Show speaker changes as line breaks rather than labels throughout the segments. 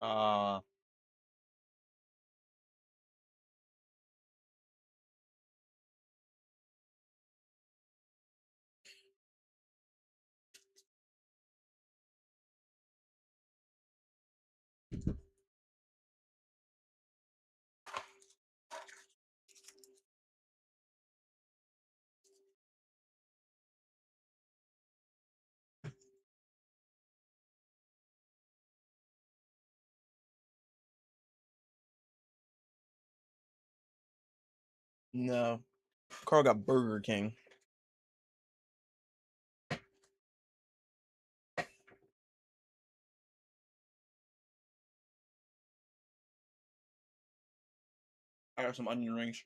Uh, no. Carl got Burger King. I got some onion rings.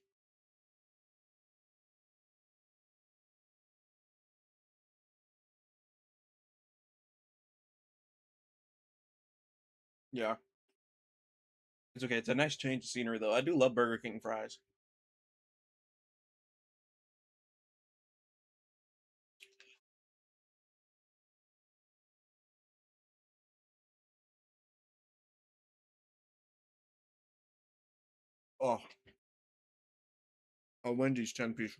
Yeah. It's okay. It's a nice change of scenery, though. I do love Burger King fries. Oh, a Wendy's 10 piece.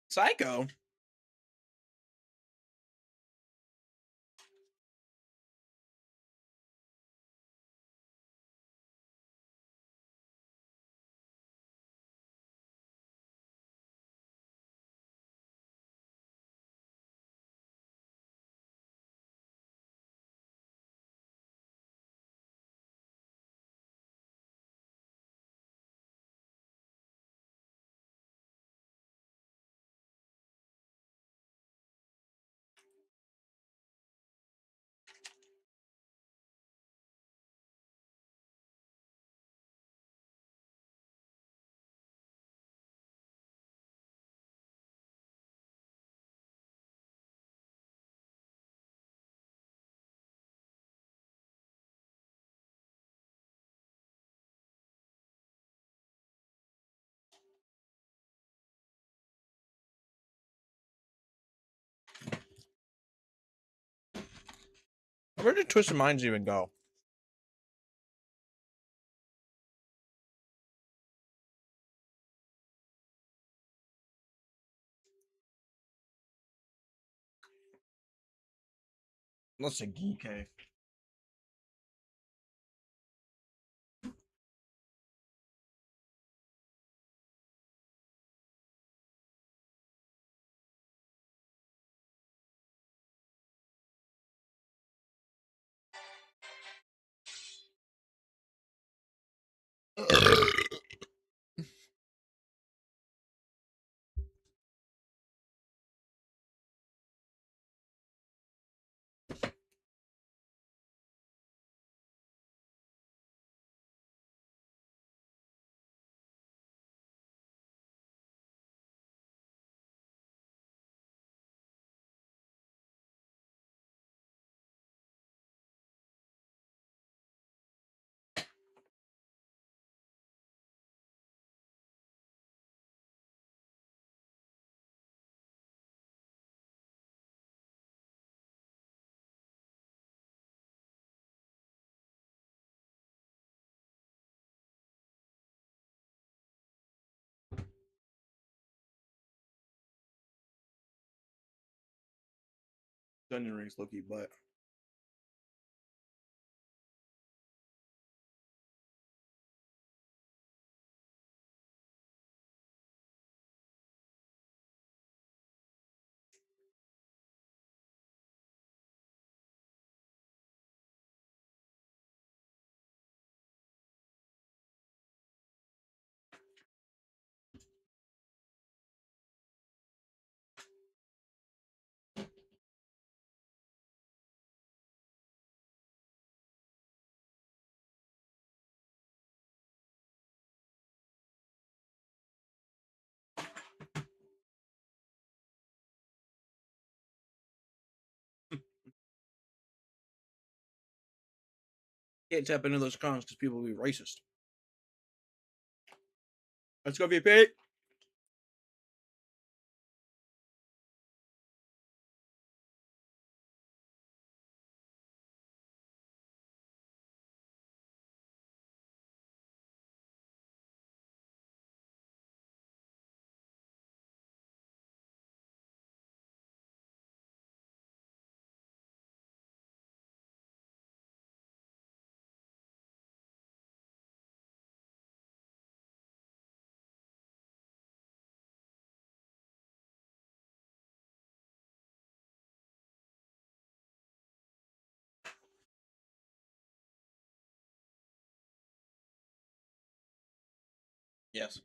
Psycho. Where did Twisted Minds even go? Let's say Geek Cave. Dungeon rings low-key butt. Can't tap into those cons because people will be racist. Let's go, VP. Yes.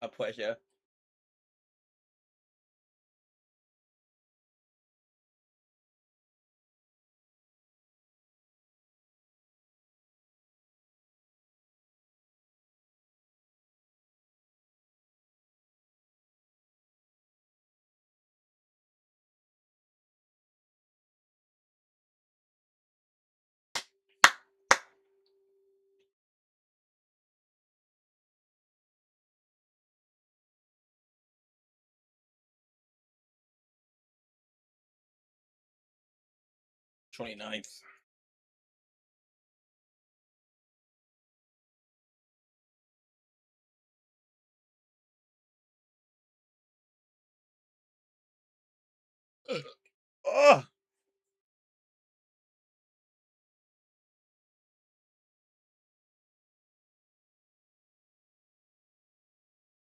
A pleasure. '29th. Oh!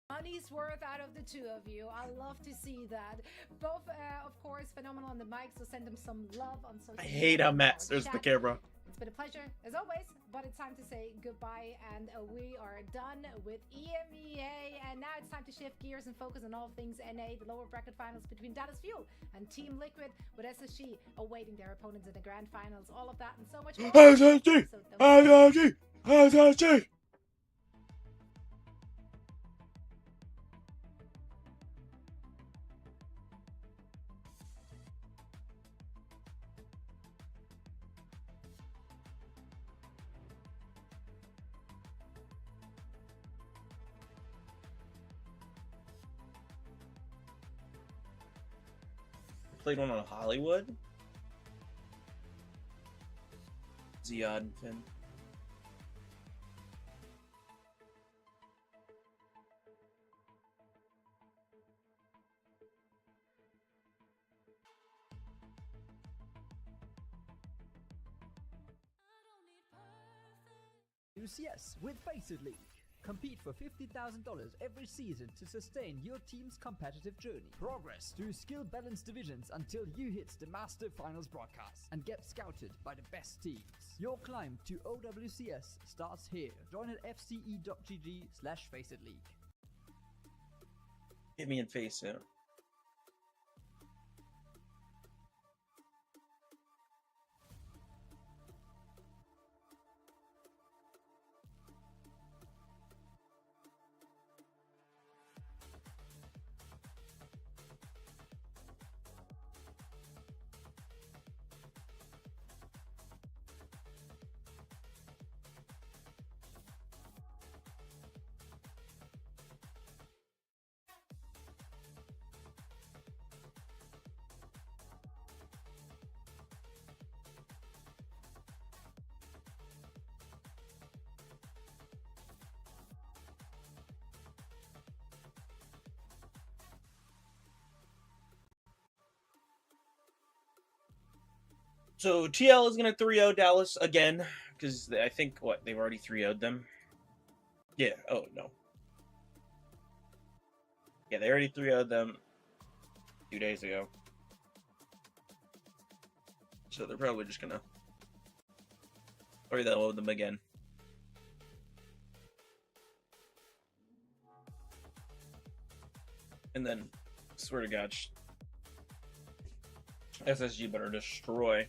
Money's worth out of the two of you. I love to see that. Both, of course, phenomenal on the mic, so send them some love on social
I
media.
hate how Matt stares at the camera.
It's been a pleasure, as always, but it's time to say goodbye, and we are done with EMEA, and now it's time to shift gears and focus on all things NA, the lower bracket finals between Dallas Fuel and Team Liquid, with SSG awaiting their opponents in the grand finals. All of that and so much more.
SSG! SSG! SSG! Played one on Hollywood. Ziad and Finn.
OWCS with Face It League. Compete for $50,000 every season to sustain your team's competitive journey. Progress through skill-balanced divisions until you hit the Master Finals broadcast and get scouted by the best teams. Your climb to OWCS starts here. Join at fce.gg/FaceItLeague.
Hit me in face, yeah. So TL is gonna 3-0 Dallas again because I think they've already 3-0'd them. Yeah. Oh no. Yeah, they already 3-0'd them 2 days ago. So they're probably just gonna 3-0 them again. And then, swear to God, SSG better destroy.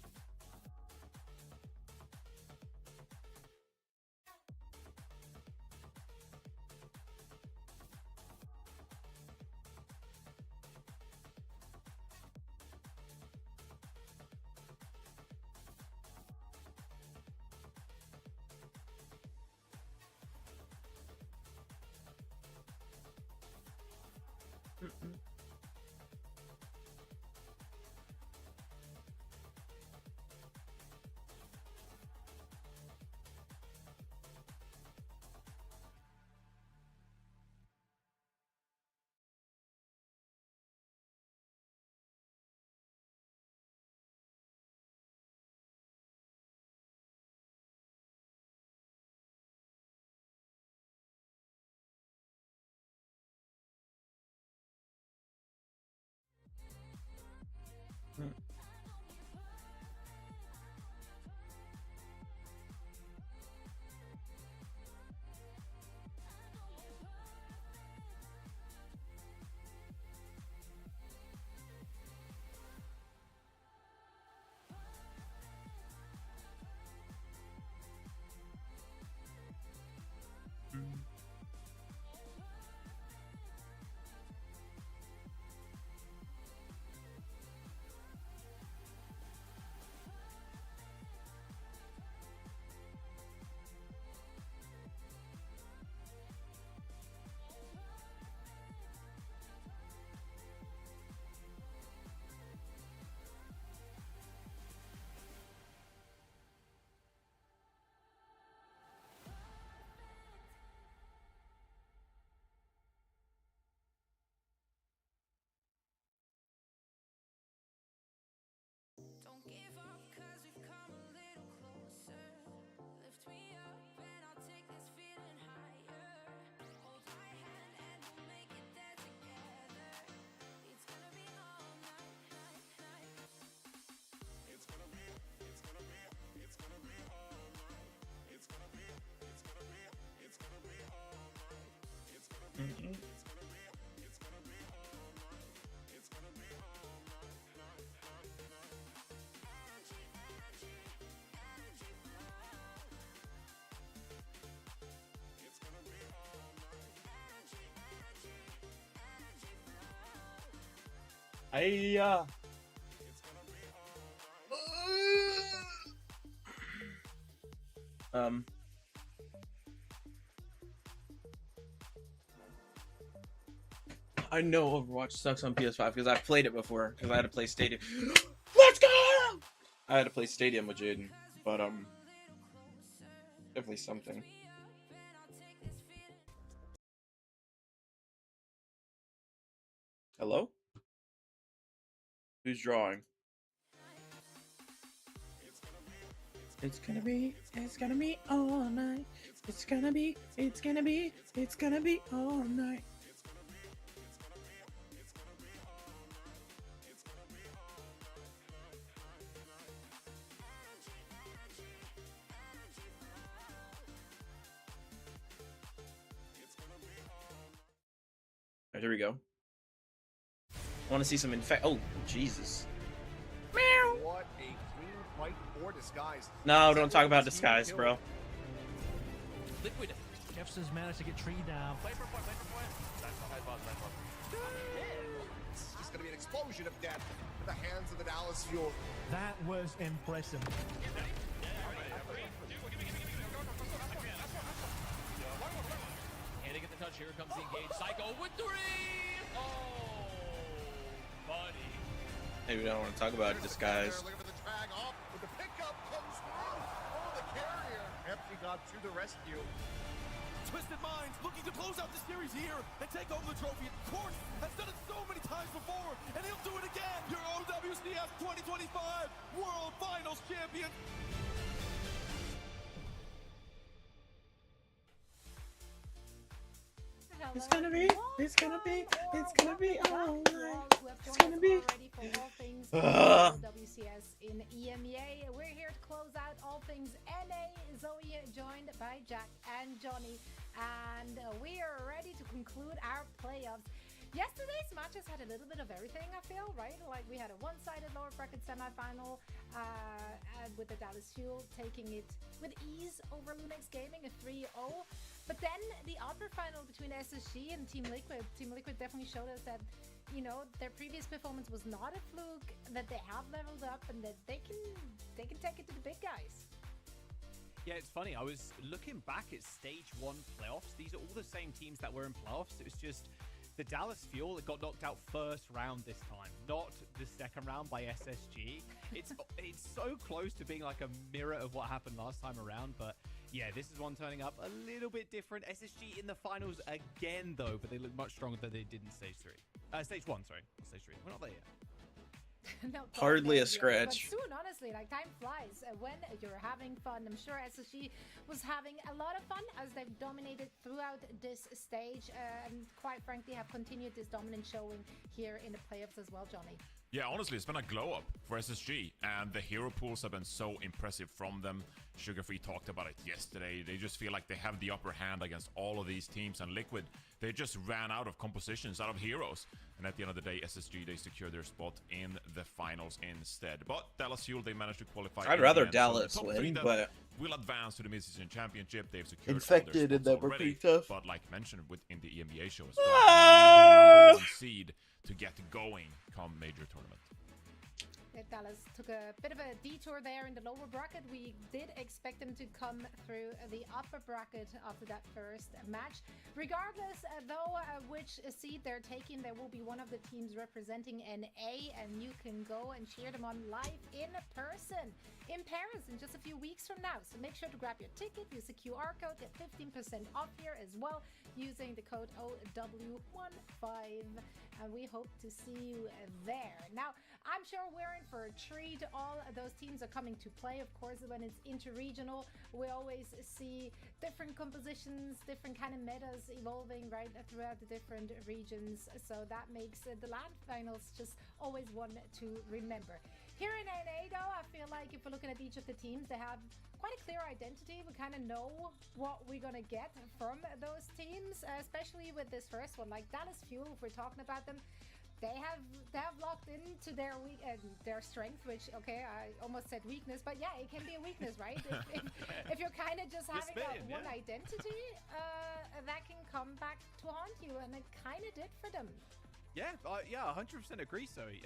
I I know Overwatch sucks on PS5 because I've played it before because I had to play Stadium. Let's go! I had to play Stadium with Jaden, but definitely something. Hello? Who's drawing? It's gonna be all night. It's gonna be all night. All right, here we go. I want to see some Oh, Jesus.
What a clean fight for Disguise.
No, don't talk about Disguise, bro.
Liquid. Jefferson's managed to get Tree down. Play for point, play for point.
It's just going to be an explosion of death in the hands of the Dallas Fuel.
That was impressive.
Can't get the touch. Here comes the engage. Psycho with 3. Oh, buddy.
Maybe we don't want to talk about Disguise.
Looking for the drag off, but the pickup comes through. Oh, the carrier. Empty got to the rescue.
Twisted Minds looking to close out the series here and take home the trophy. Court has done it so many times before, and he'll do it again. Your OWCS 2025 World Finals champion.
It's gonna be all night. It's gonna be
all things WCS in EMEA. We're here to close out all things NA. Zoe joined by Jack and Johnny, and we are ready to conclude our playoffs. Yesterday's matches had a little bit of everything, I feel, right? Like we had a one-sided lower bracket semifinal with the Dallas Fuel taking it with ease over Lunex Gaming, a 3-0. But then the upper final between SSG and Team Liquid. Team Liquid definitely showed us that, you know, their previous performance was not a fluke, that they have leveled up, and that they can take it to the big guys.
Yeah, it's funny. I was looking back at Stage 1 playoffs. These are all the same teams that were in playoffs. It was just the Dallas Fuel that got knocked out first round this time, not the second round by SSG. It's so close to being like a mirror of what happened last time around, but yeah, this is one turning up a little bit different. SSG in the finals again, though, but they look much stronger than they did in Stage 3. Stage 1, sorry. Stage 3. We're not there yet.
No,
Hardly a scratch.
But soon, honestly, like time flies when you're having fun. I'm sure SSG was having a lot of fun as they've dominated throughout this stage, and quite frankly have continued this dominant showing here in the playoffs as well, Johnny.
Yeah, honestly, it's been a glow up for SSG, and the hero pools have been so impressive from them. Sugarfree talked about it yesterday. They just feel like they have the upper hand against all of these teams, and Liquid, they just ran out of compositions, out of heroes. And at the end of the day, SSG, they secured their spot in the finals instead. But Dallas Fuel, they managed to qualify.
I'd rather Dallas win, but
will advance to the mid-season championship. They've secured
Infected, and that were pretty tough.
But like mentioned in the EMEA show as well, the number 1 seed to get going come major tournament.
Dallas took a bit of a detour there in the lower bracket. We did expect them to come through the upper bracket after that first match. Regardless, though, which seed they're taking, there will be one of the teams representing NA, and you can go and cheer them on live in person in Paris in just a few weeks from now. So make sure to grab your ticket, use the QR code, get 15% off here as well using the code OW15, and we hope to see you there. Now, I'm sure we're in for a treat. All of those teams are coming to play. Of course, when it's interregional, we always see different compositions, different kind of metas evolving right throughout the different regions. So that makes the LAN finals just always one to remember. Here in NA, though, I feel like if we're looking at each of the teams, they have quite a clear identity. We kind of know what we're going to get from those teams, especially with this first one. Like Dallas Fuel, if we're talking about them, they have locked into their strength, which, okay, I almost said weakness, but yeah, it can be a weakness, right? if you're kind of just having that one identity, that can come back to haunt you, and it kind of did for them.
Yeah, 100% agree, Zoe.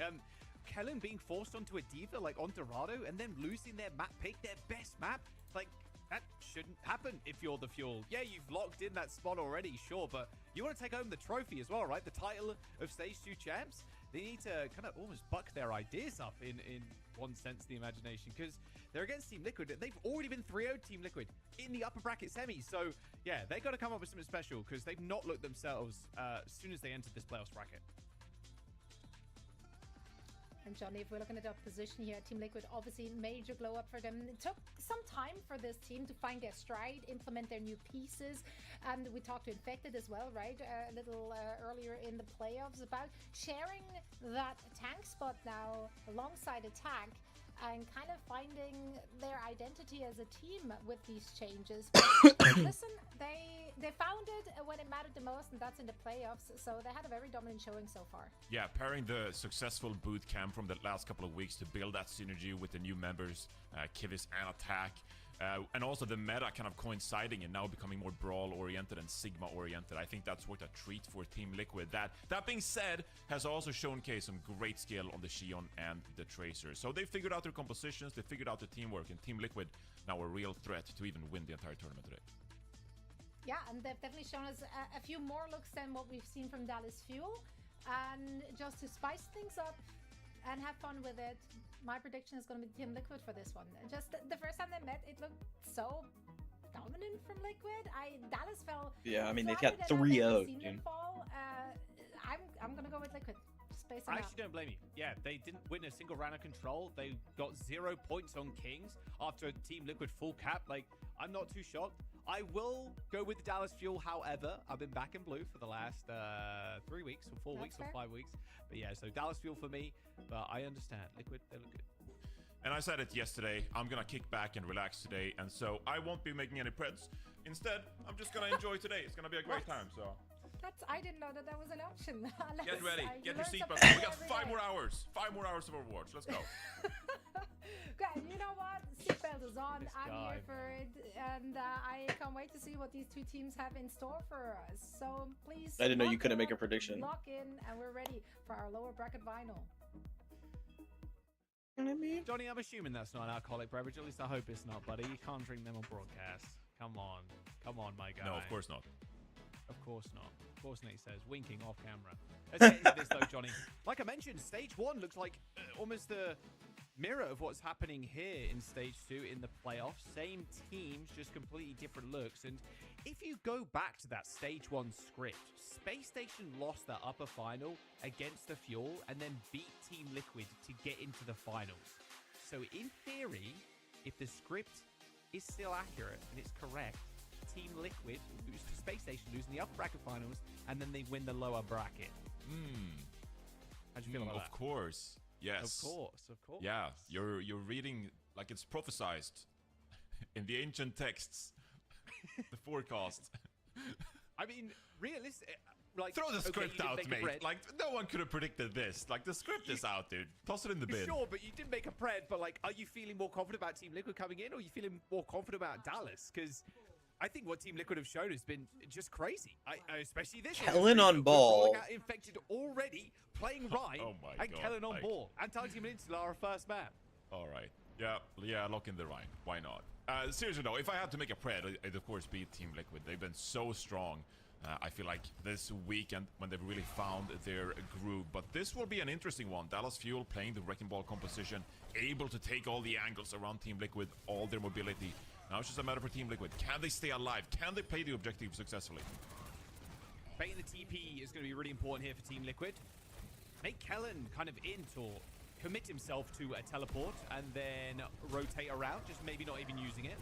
Kellen being forced onto a diva like on Dorado and then losing their map pick, their best map, like that shouldn't happen if you're the Fuel. Yeah, you've locked in that spot already, sure, but you want to take home the trophy as well, right? The title of Stage 2 champs. They need to kind of almost buck their ideas up in one sense of the imagination, because they're against Team Liquid. They've already been 3-0'd Team Liquid in the upper bracket semis. So yeah, they got to come up with something special, because they've not looked themselves as soon as they entered this playoffs bracket.
And Johnny, if we're looking at the position here, Team Liquid, obviously major glow up for them. It took some time for this team to find their stride, implement their new pieces. And we talked to Infected as well, right? A little earlier in the playoffs about sharing that tank spot now alongside attack and kind of finding their identity as a team with these changes. But listen, they found it when it mattered the most, and that's in the playoffs. So they had a very dominant showing so far.
Yeah, pairing the successful boot camp from the last couple of weeks to build that synergy with the new members, Kivis and Attack, and also the meta kind of coinciding and now becoming more brawl-oriented and Sigma-oriented. I think that's worth a treat for Team Liquid. That being said, has also showcased some great skill on the Xion and the Tracer. So they figured out their compositions, they figured out the teamwork, and Team Liquid now a real threat to even win the entire tournament today.
Yeah, and they've definitely shown us a few more looks than what we've seen from Dallas Fuel. And just to spice things up and have fun with it, my prediction is going to be Team Liquid for this one. Just the first time they met, it looked so dominant from Liquid. Dallas fell.
Yeah, I mean, they've got 3-0, dude.
I'm going to go with Liquid. Just based on
I actually don't blame you. Yeah, they didn't win a single round of control. They got 0 points on Kings after Team Liquid full cap. Like, I'm not too shocked. I will go with the Dallas Fuel, however. I've been back in blue for the last 3 weeks or 4 weeks or 5 weeks. But yeah, so Dallas Fuel for me. But I understand. Liquid, they look good.
And I said it yesterday, I'm gonna kick back and relax today, and so I won't be making any preds. Instead, I'm just gonna enjoy today. It's gonna be a great time, so.
I didn't know that was an option.
Get ready. Get your seatbelts. We got 5 more hours. 5 more hours of Overwatch. Let's go.
Okay, you know what? Seatbelt is on. I'm here for it, and I can't wait to see what these two teams have in store for us. So please.
I didn't know you couldn't make a prediction.
Lock in, and we're ready for our lower bracket final.
Johnny, I'm assuming that's not an alcoholic beverage. At least I hope it's not, buddy. You can't drink them on broadcast. Come on, my guy.
No, of course not.
Of course not. Of course, Nate says, winking off camera. Let's get into this though, Johnny. Like I mentioned, stage 1 looks like almost the mirror of what's happening here in stage 2 in the playoffs. Same teams, just completely different looks. And if you go back to that stage 1 script, Space Station lost their upper final against the Fuel and then beat Team Liquid to get into the finals. So in theory, if the script is still accurate and it's correct, Team Liquid lose to Space Station, losing the upper bracket finals, and then they win the lower bracket. How do you feel about that?
Of course. Yes.
Of course.
Yeah, you're reading like it's prophesized in the ancient texts. The forecast.
I mean, realistic. Like,
throw the script out, mate. Like, no one could have predicted this. Like, the script is out, dude. Toss it in the bin.
Sure, but you did make a pred. But like, are you feeling more confident about Team Liquid coming in, or are you feeling more confident about Dallas? Because I think what Team Liquid have shown has been just crazy. Especially this year.
Kellen on ball.
Infected already, playing right.
Oh my
and
God,
Kellen on ball. And Team Insula are first map.
All right. Yeah, lock in the Rhine. Why not? Seriously though, if I had to make a pred, I'd of course be Team Liquid. They've been so strong. I feel like this weekend when they've really found their groove. But this will be an interesting one. Dallas Fuel playing the Wrecking Ball composition, able to take all the angles around Team Liquid, all their mobility. Now it's just a matter for Team Liquid. Can they stay alive? Can they play the objective successfully?
Baiting the TP is going to be really important here for Team Liquid. Make Kellen kind of int or commit himself to a teleport and then rotate around, just maybe not even using it.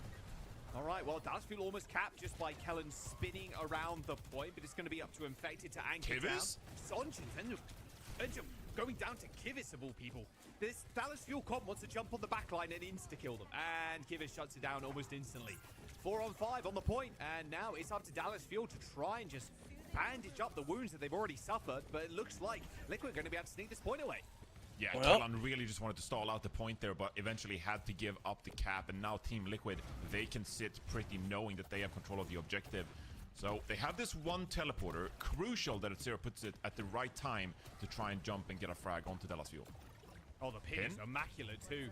All right, well, Dallas Fuel almost capped just by Kellen spinning around the point, but it's going to be up to Infected to anchor down. Sonjin ends up going down to Kivis of all people. This Dallas Fuel comp wants to jump on the backline and insta-kill them, and Kivis shuts it down almost instantly. 4 on 5 on the point, and now it's up to Dallas Fuel to try and just bandage up the wounds that they've already suffered, but it looks like Liquid are going to be able to sneak this point away.
Yeah, Kellen really just wanted to stall out the point there, but eventually had to give up the cap. And now Team Liquid, they can sit pretty knowing that they have control of the objective. So they have this one teleporter. Crucial that Zero puts it at the right time to try and jump and get a frag onto Dallas Fuel.
Oh, the pin is immaculate too.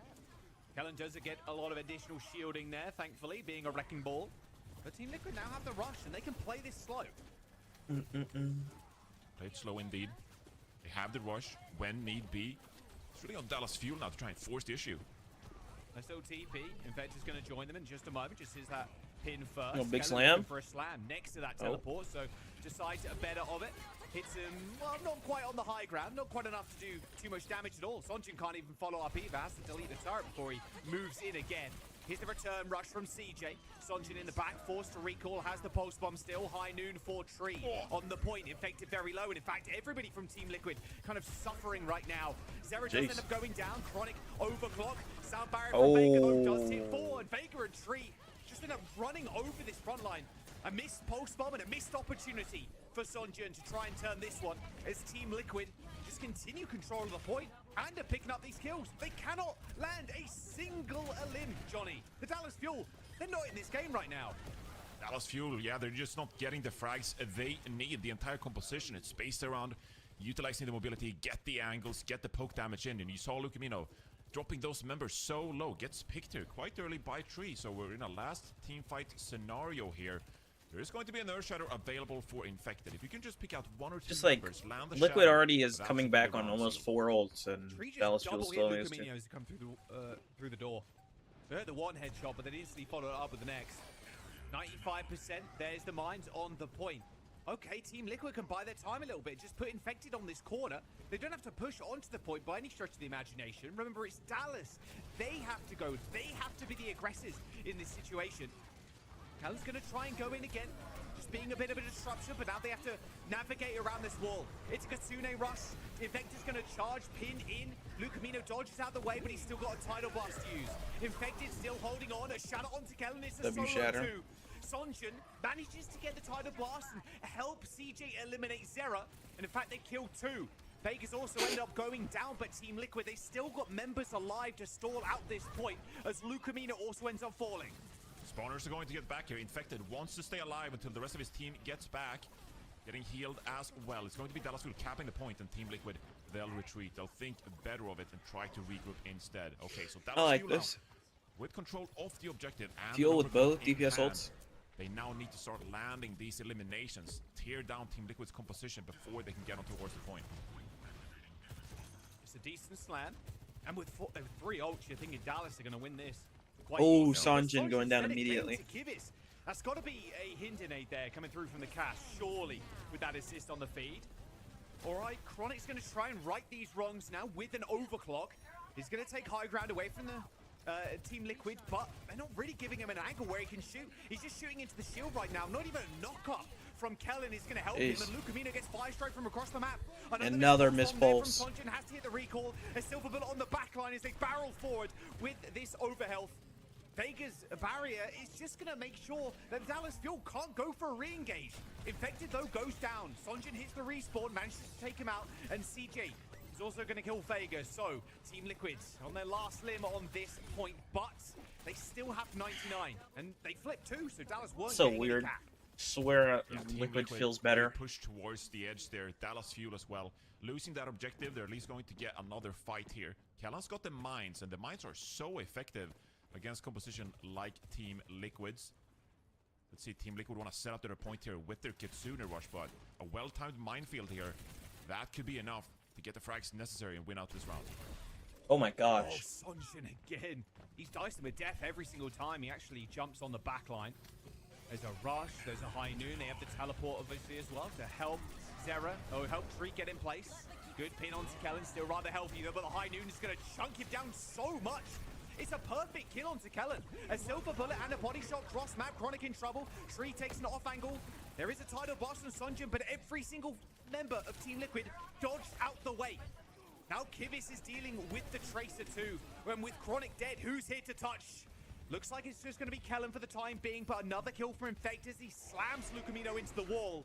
Kellen does get a lot of additional shielding there, thankfully, being a Wrecking Ball. But Team Liquid now have the rush, and they can play this slow.
Played slow indeed. They have the rush when need be. It's really on Dallas Fuel now to try and force the issue.
Nice little TP. Infected's going to join them in just a moment. Just sees that pin first.
No big
Kellen's
slam.
for a slam next to that teleport. So decides better of it. Hits him, well, not quite on the high ground, not quite enough to do too much damage at all. Sonjin can't even follow up either, has to delete the turret before he moves in again. Here's the return rush from CJ. Sonjin in the back, forced to recall, has the post bomb still. High noon for Tree on the point, infected very low. And in fact, everybody from Team Liquid kind of suffering right now. Zera does end up going down. Chronic overclock. Sound barrier from Vega though does hit 4. And Vega and Tree just end up running over this front line. A missed post bomb and a missed opportunity for Sonjin to try and turn this one as Team Liquid just continue control of the point and are picking up these kills. They cannot land a single elim, Johnny. The Dallas Fuel, they're not in this game right now.
Dallas Fuel, yeah, they're just not getting the frags they need. The entire composition, it's spaced around, utilizing the mobility, get the angles, get the poke damage in. And you saw Lucamino dropping those members so low, gets picked here quite early by Tree. So we're in a last team fight scenario here. There is going to be an Earth Shatter available for Infected. If you can just pick out 1 or 2
just like
members, land the
Liquid
shadow,
already is coming back on almost 4 ults, and Dallas Fuel still is too.
As come through the door. They hurt the one headshot, but then instantly followed it up with the next. 95%. There's the mines on the point. Okay, Team Liquid can buy their time a little bit. Just put Infected on this corner. They don't have to push onto the point by any stretch of the imagination. Remember, it's Dallas. They have to go. They have to be the aggressors in this situation. Cal's going to try and go in again, just being a bit of a disruption, but now they have to navigate around this wall. It's a Kitsune rush. Infected's going to charge, pin in. Lucamino dodges out the way, but he's still got a tidal blast to use. Infected still holding on. A shatter onto Kellen. It's a solo too. Sonjin manages to get the tidal blast and help CJ eliminate Zera. And in fact, they kill 2. Vegas also ended up going down, but Team Liquid, they still got members alive to stall out this point, as Lucamino also ends up falling.
Spawners are going to get back here. Infected wants to stay alive until the rest of his team gets back. Getting healed as well. It's going to be Dallas Fuel capping the point, and Team Liquid, they'll retreat. They'll think better of it and try to regroup instead. Okay, so Dallas Fuel now, with control of the objective and
Fuel with both DPS ults.
They now need to start landing these eliminations. Tear down Team Liquid's composition before they can get on towards the point.
It's a decent slam. And with 3 ults, you're thinking Dallas are going to win this.
Oh, Sonjin going down immediately.
That's got to be a Hindenade there coming through from the cast, surely, with that assist on the feed. All right, Chronic's going to try and right these wrongs now with an overclock. He's going to take high ground away from the Team Liquid, but they're not really giving him an angle where he can shoot. He's just shooting into the shield right now. Not even a knock-up from Kellen is going to help him, and Lucamino gets fire strike from across the map.
Another missed pulse.
Sonjin has to hit the recall. A silver bullet on the back line as they barrel forward with this overhealth. Vega's barrier is just going to make sure that Dallas Fuel can't go for a re-engage. Infected, though, goes down. Sonjin hits the respawn, manages to take him out, and CJ is also going to kill Vega. So, Team Liquid on their last limb on this point, but they still have 99, and they flip too, so Dallas weren't
so weird. Swear Liquid feels better.
Push towards the edge there. Dallas Fuel as well. Losing that objective, they're at least going to get another fight here. Kellan's got the mines, and the mines are so effective against composition like Team Liquid's. Let's see, Team Liquid want to set up their point here with their Kitsune rush, but a well-timed minefield here, that could be enough to get the frags necessary and win out this round.
Oh my gosh.
Oh, Sonjin again. He's diced him with death every single time he actually jumps on the back line. There's a rush, there's a high noon. They have the teleport obviously as well to help Zera, help Tree get in place. Good pin onto Kellen, still rather healthy though, but the high noon is going to chunk him down so much. It's a perfect kill onto Kellen. A silver bullet and a body shot cross map. Chronic in trouble. Tree takes an off angle. There is a tidal blast on Sonjin, but every single member of Team Liquid dodged out the way. Now Kivis is dealing with the Tracer too. And with Chronic dead, who's here to touch? Looks like it's just going to be Kellen for the time being, but another kill for Infect as he slams Lucamino into the wall.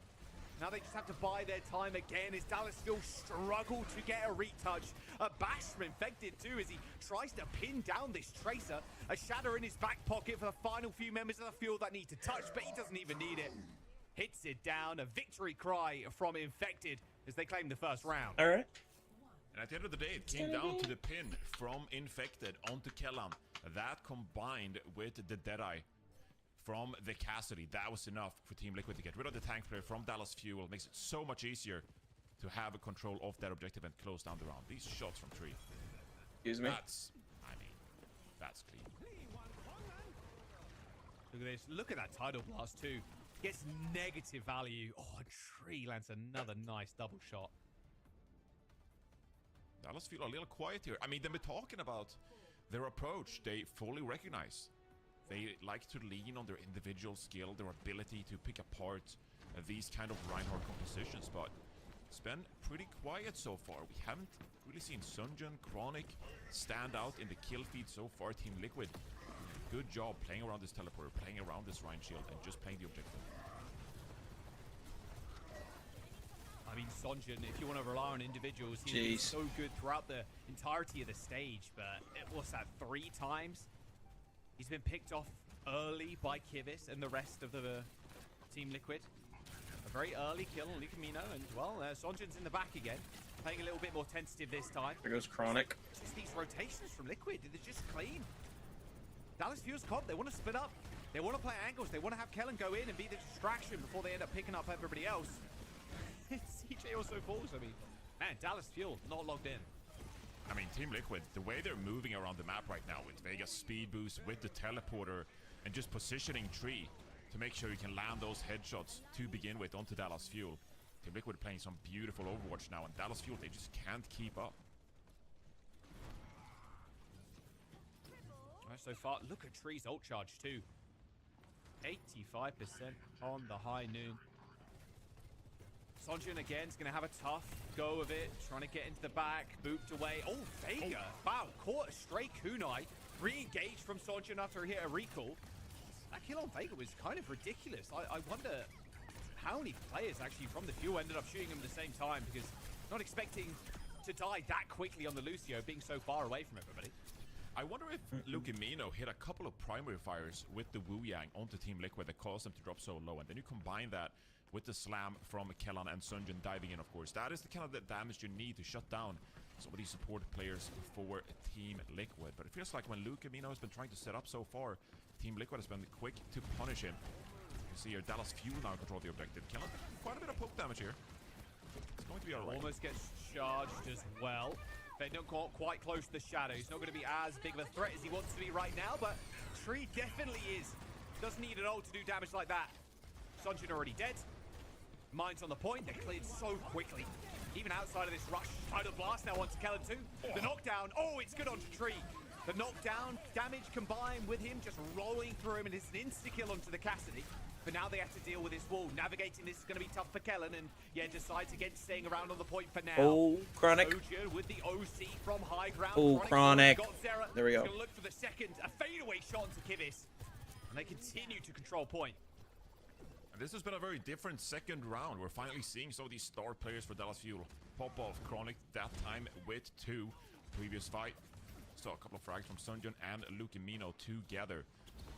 Now they just have to buy their time again as Dallas Fuel struggle to get a retouch. A bash from Infected too as he tries to pin down this Tracer. A shatter in his back pocket for the final few members of the Fuel that need to touch, but he doesn't even need it. Hits it down, a victory cry from Infected as they claim the first round.
All right.
And at the end of the day, it came down to the pin from Infected onto Kellan. That combined with the Deadeye from the Cassidy, that was enough for Team Liquid to get rid of the tank player from Dallas Fuel. Makes it so much easier to have a control of that objective and close down the round. These shots from Tree.
Excuse me?
That's clean.
Look at this. Look at that tidal blast too. Gets negative value. Oh, and Tree lands another nice double shot.
Dallas feel a little quiet here. I mean, they've been talking about their approach. They fully recognize they like to lean on their individual skill, their ability to pick apart these kind of Reinhardt compositions, but it's been pretty quiet so far. We haven't really seen Sunjun, Chronic stand out in the kill feed so far. Team Liquid, good job playing around this teleporter, playing around this Rhine shield, and just playing the objective.
I mean, Sonjun, if you want to rely on individuals, he's so good throughout the entirety of the stage, but what's that, 3 times? He's been picked off early by Kivis and the rest of the Team Liquid. A very early kill on Lucamino, and well, Sonjun's in the back again, playing a little bit more tentative this time.
There goes Chronic.
Just these rotations from Liquid, they're just clean. Dallas Fuel's comp, they want to split up. They want to play angles. They want to have Kellen go in and be the distraction before they end up picking up everybody else. CJ also falls. I mean, man, Dallas Fuel not logged in.
I mean, Team Liquid, the way they're moving around the map right now with Vega's speed boost, with the teleporter, and just positioning Tree to make sure you can land those headshots to begin with onto Dallas Fuel. Team Liquid playing some beautiful Overwatch now, and Dallas Fuel, they just can't keep up.
All right, so far, look at Tree's ult charge too. 85% on the high noon. Sonjun again is going to have a tough go of it, trying to get into the back, booped away. Oh, Vega! Wow, caught a stray kunai, re-engaged from Sonjun after he hit a recall. That kill on Vega was kind of ridiculous. I wonder how many players actually from the Fuel ended up shooting him at the same time, because not expecting to die that quickly on the Lucio, being so far away from everybody.
I wonder if Lucamino hit a couple of primary fires with the Wu Yang onto Team Liquid that caused them to drop so low, and then you combine that with the slam from Kellan and Sunjun diving in, of course. That is the kind of the damage you need to shut down some of these support players for Team Liquid. But it feels like when Lucamino has been trying to set up so far, Team Liquid has been quick to punish him. You see here, Dallas Fuel now control the objective. Kellan, quite a bit of poke damage here. It's going to be alright.
Almost gets charged as well. They don't quite close to the shadow. He's not going to be as big of a threat as he wants to be right now, but Tree definitely is. Doesn't need an ult to do damage like that. Sunjun already dead. Mines on the point. They're cleared so quickly. Even outside of this rush. Tidal Blast now onto Kellan too. The knockdown. Oh, it's good onto Tree. The knockdown damage combined with him just rolling through him, and it's an insta-kill onto the Cassidy. But now they have to deal with this wall. Navigating this is going to be tough for Kellan, and yeah, decides against staying around on the point for now.
Oh, Chronic.
Sojourn with the OC from high ground.
Oh, Chronic. There we go.
Going to look for the second. A fadeaway shot onto Kivis. And they continue to control point.
This has been a very different second round. We're finally seeing some of these star players for Dallas Fuel pop off. Chronic that time with 2. Previous fight, saw a couple of frags from Sunjun and Lucamino together.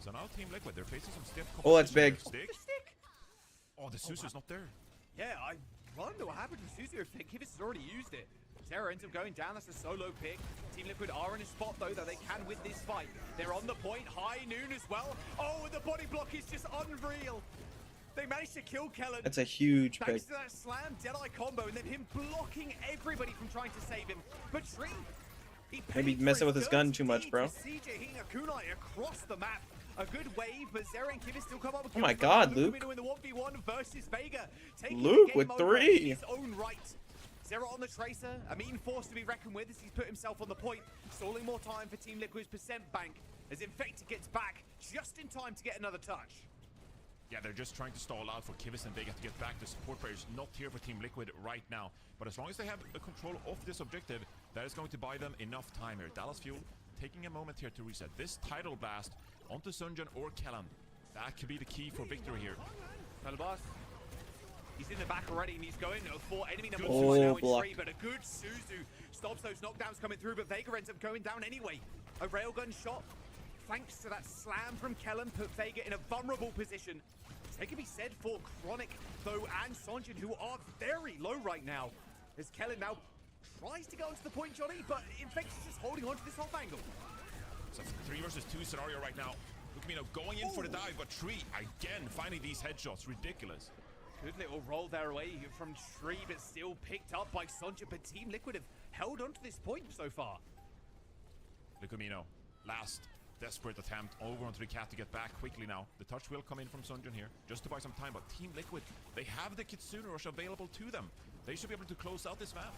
So now Team Liquid, they're facing some stiff competition.
Oh, that's big.
Stick?
Oh, the Susu's not there.
Yeah, I wonder what happened to Suzu. I think Kivis has already used it. Terra ends up going down. That's a solo pick. Team Liquid are in a spot, though, that they can win this fight. They're on the point. High noon as well. Oh, and the body block is just unreal. They managed to kill Kellan.
That's a huge pick.
Thanks to that slam Deadeye combo, and then him blocking everybody from trying to save him. But Tree, he
maybe messing with his gun too much, bro.
CJ hitting a kunai across the map. A good wave, but Zera and Kivis still come up with
oh my god, Luke.
In the 1v1 versus Vega.
Luke with 3.
His own right. Zera on the Tracer. Amin forced to be reckoned with as he's put himself on the point. Stalling more time for Team Liquid's percent bank as Infected gets back just in time to get another touch.
Yeah, they're just trying to stall out for Kivis and Vega to get back. The support players not here for Team Liquid right now. But as long as they have the control of this objective, that is going to buy them enough time here. Dallas Fuel taking a moment here to reset. This Tidal Blast onto Sunjun or Kellan. That could be the key for victory here.
Tidal Blast. He's in the back already, and he's going for enemy number 2
oh,
now in
block.
3, but a good Suzu stops those knockdowns coming through, but Vega ends up going down anyway. A railgun shot, thanks to that slam from Kellan, put Vega in a vulnerable position. It can be said for Chronic, though, and Sonjun, who are very low right now. As Kellan now tries to go onto the point, Johnny, but Infect's just holding on to this off angle.
So 3 versus 2 scenario right now. Lucamino going in for the dive, but Tree again finding these headshots. Ridiculous.
Good little roll there away from Tree, but still picked up by Sonjun. But Team Liquid have held on to this point so far.
Lucamino, last desperate attempt over onto the cat to get back quickly now. The touch will come in from Sunjun here, just to buy some time, but Team Liquid, they have the Kitsune Rush available to them. They should be able to close out this map.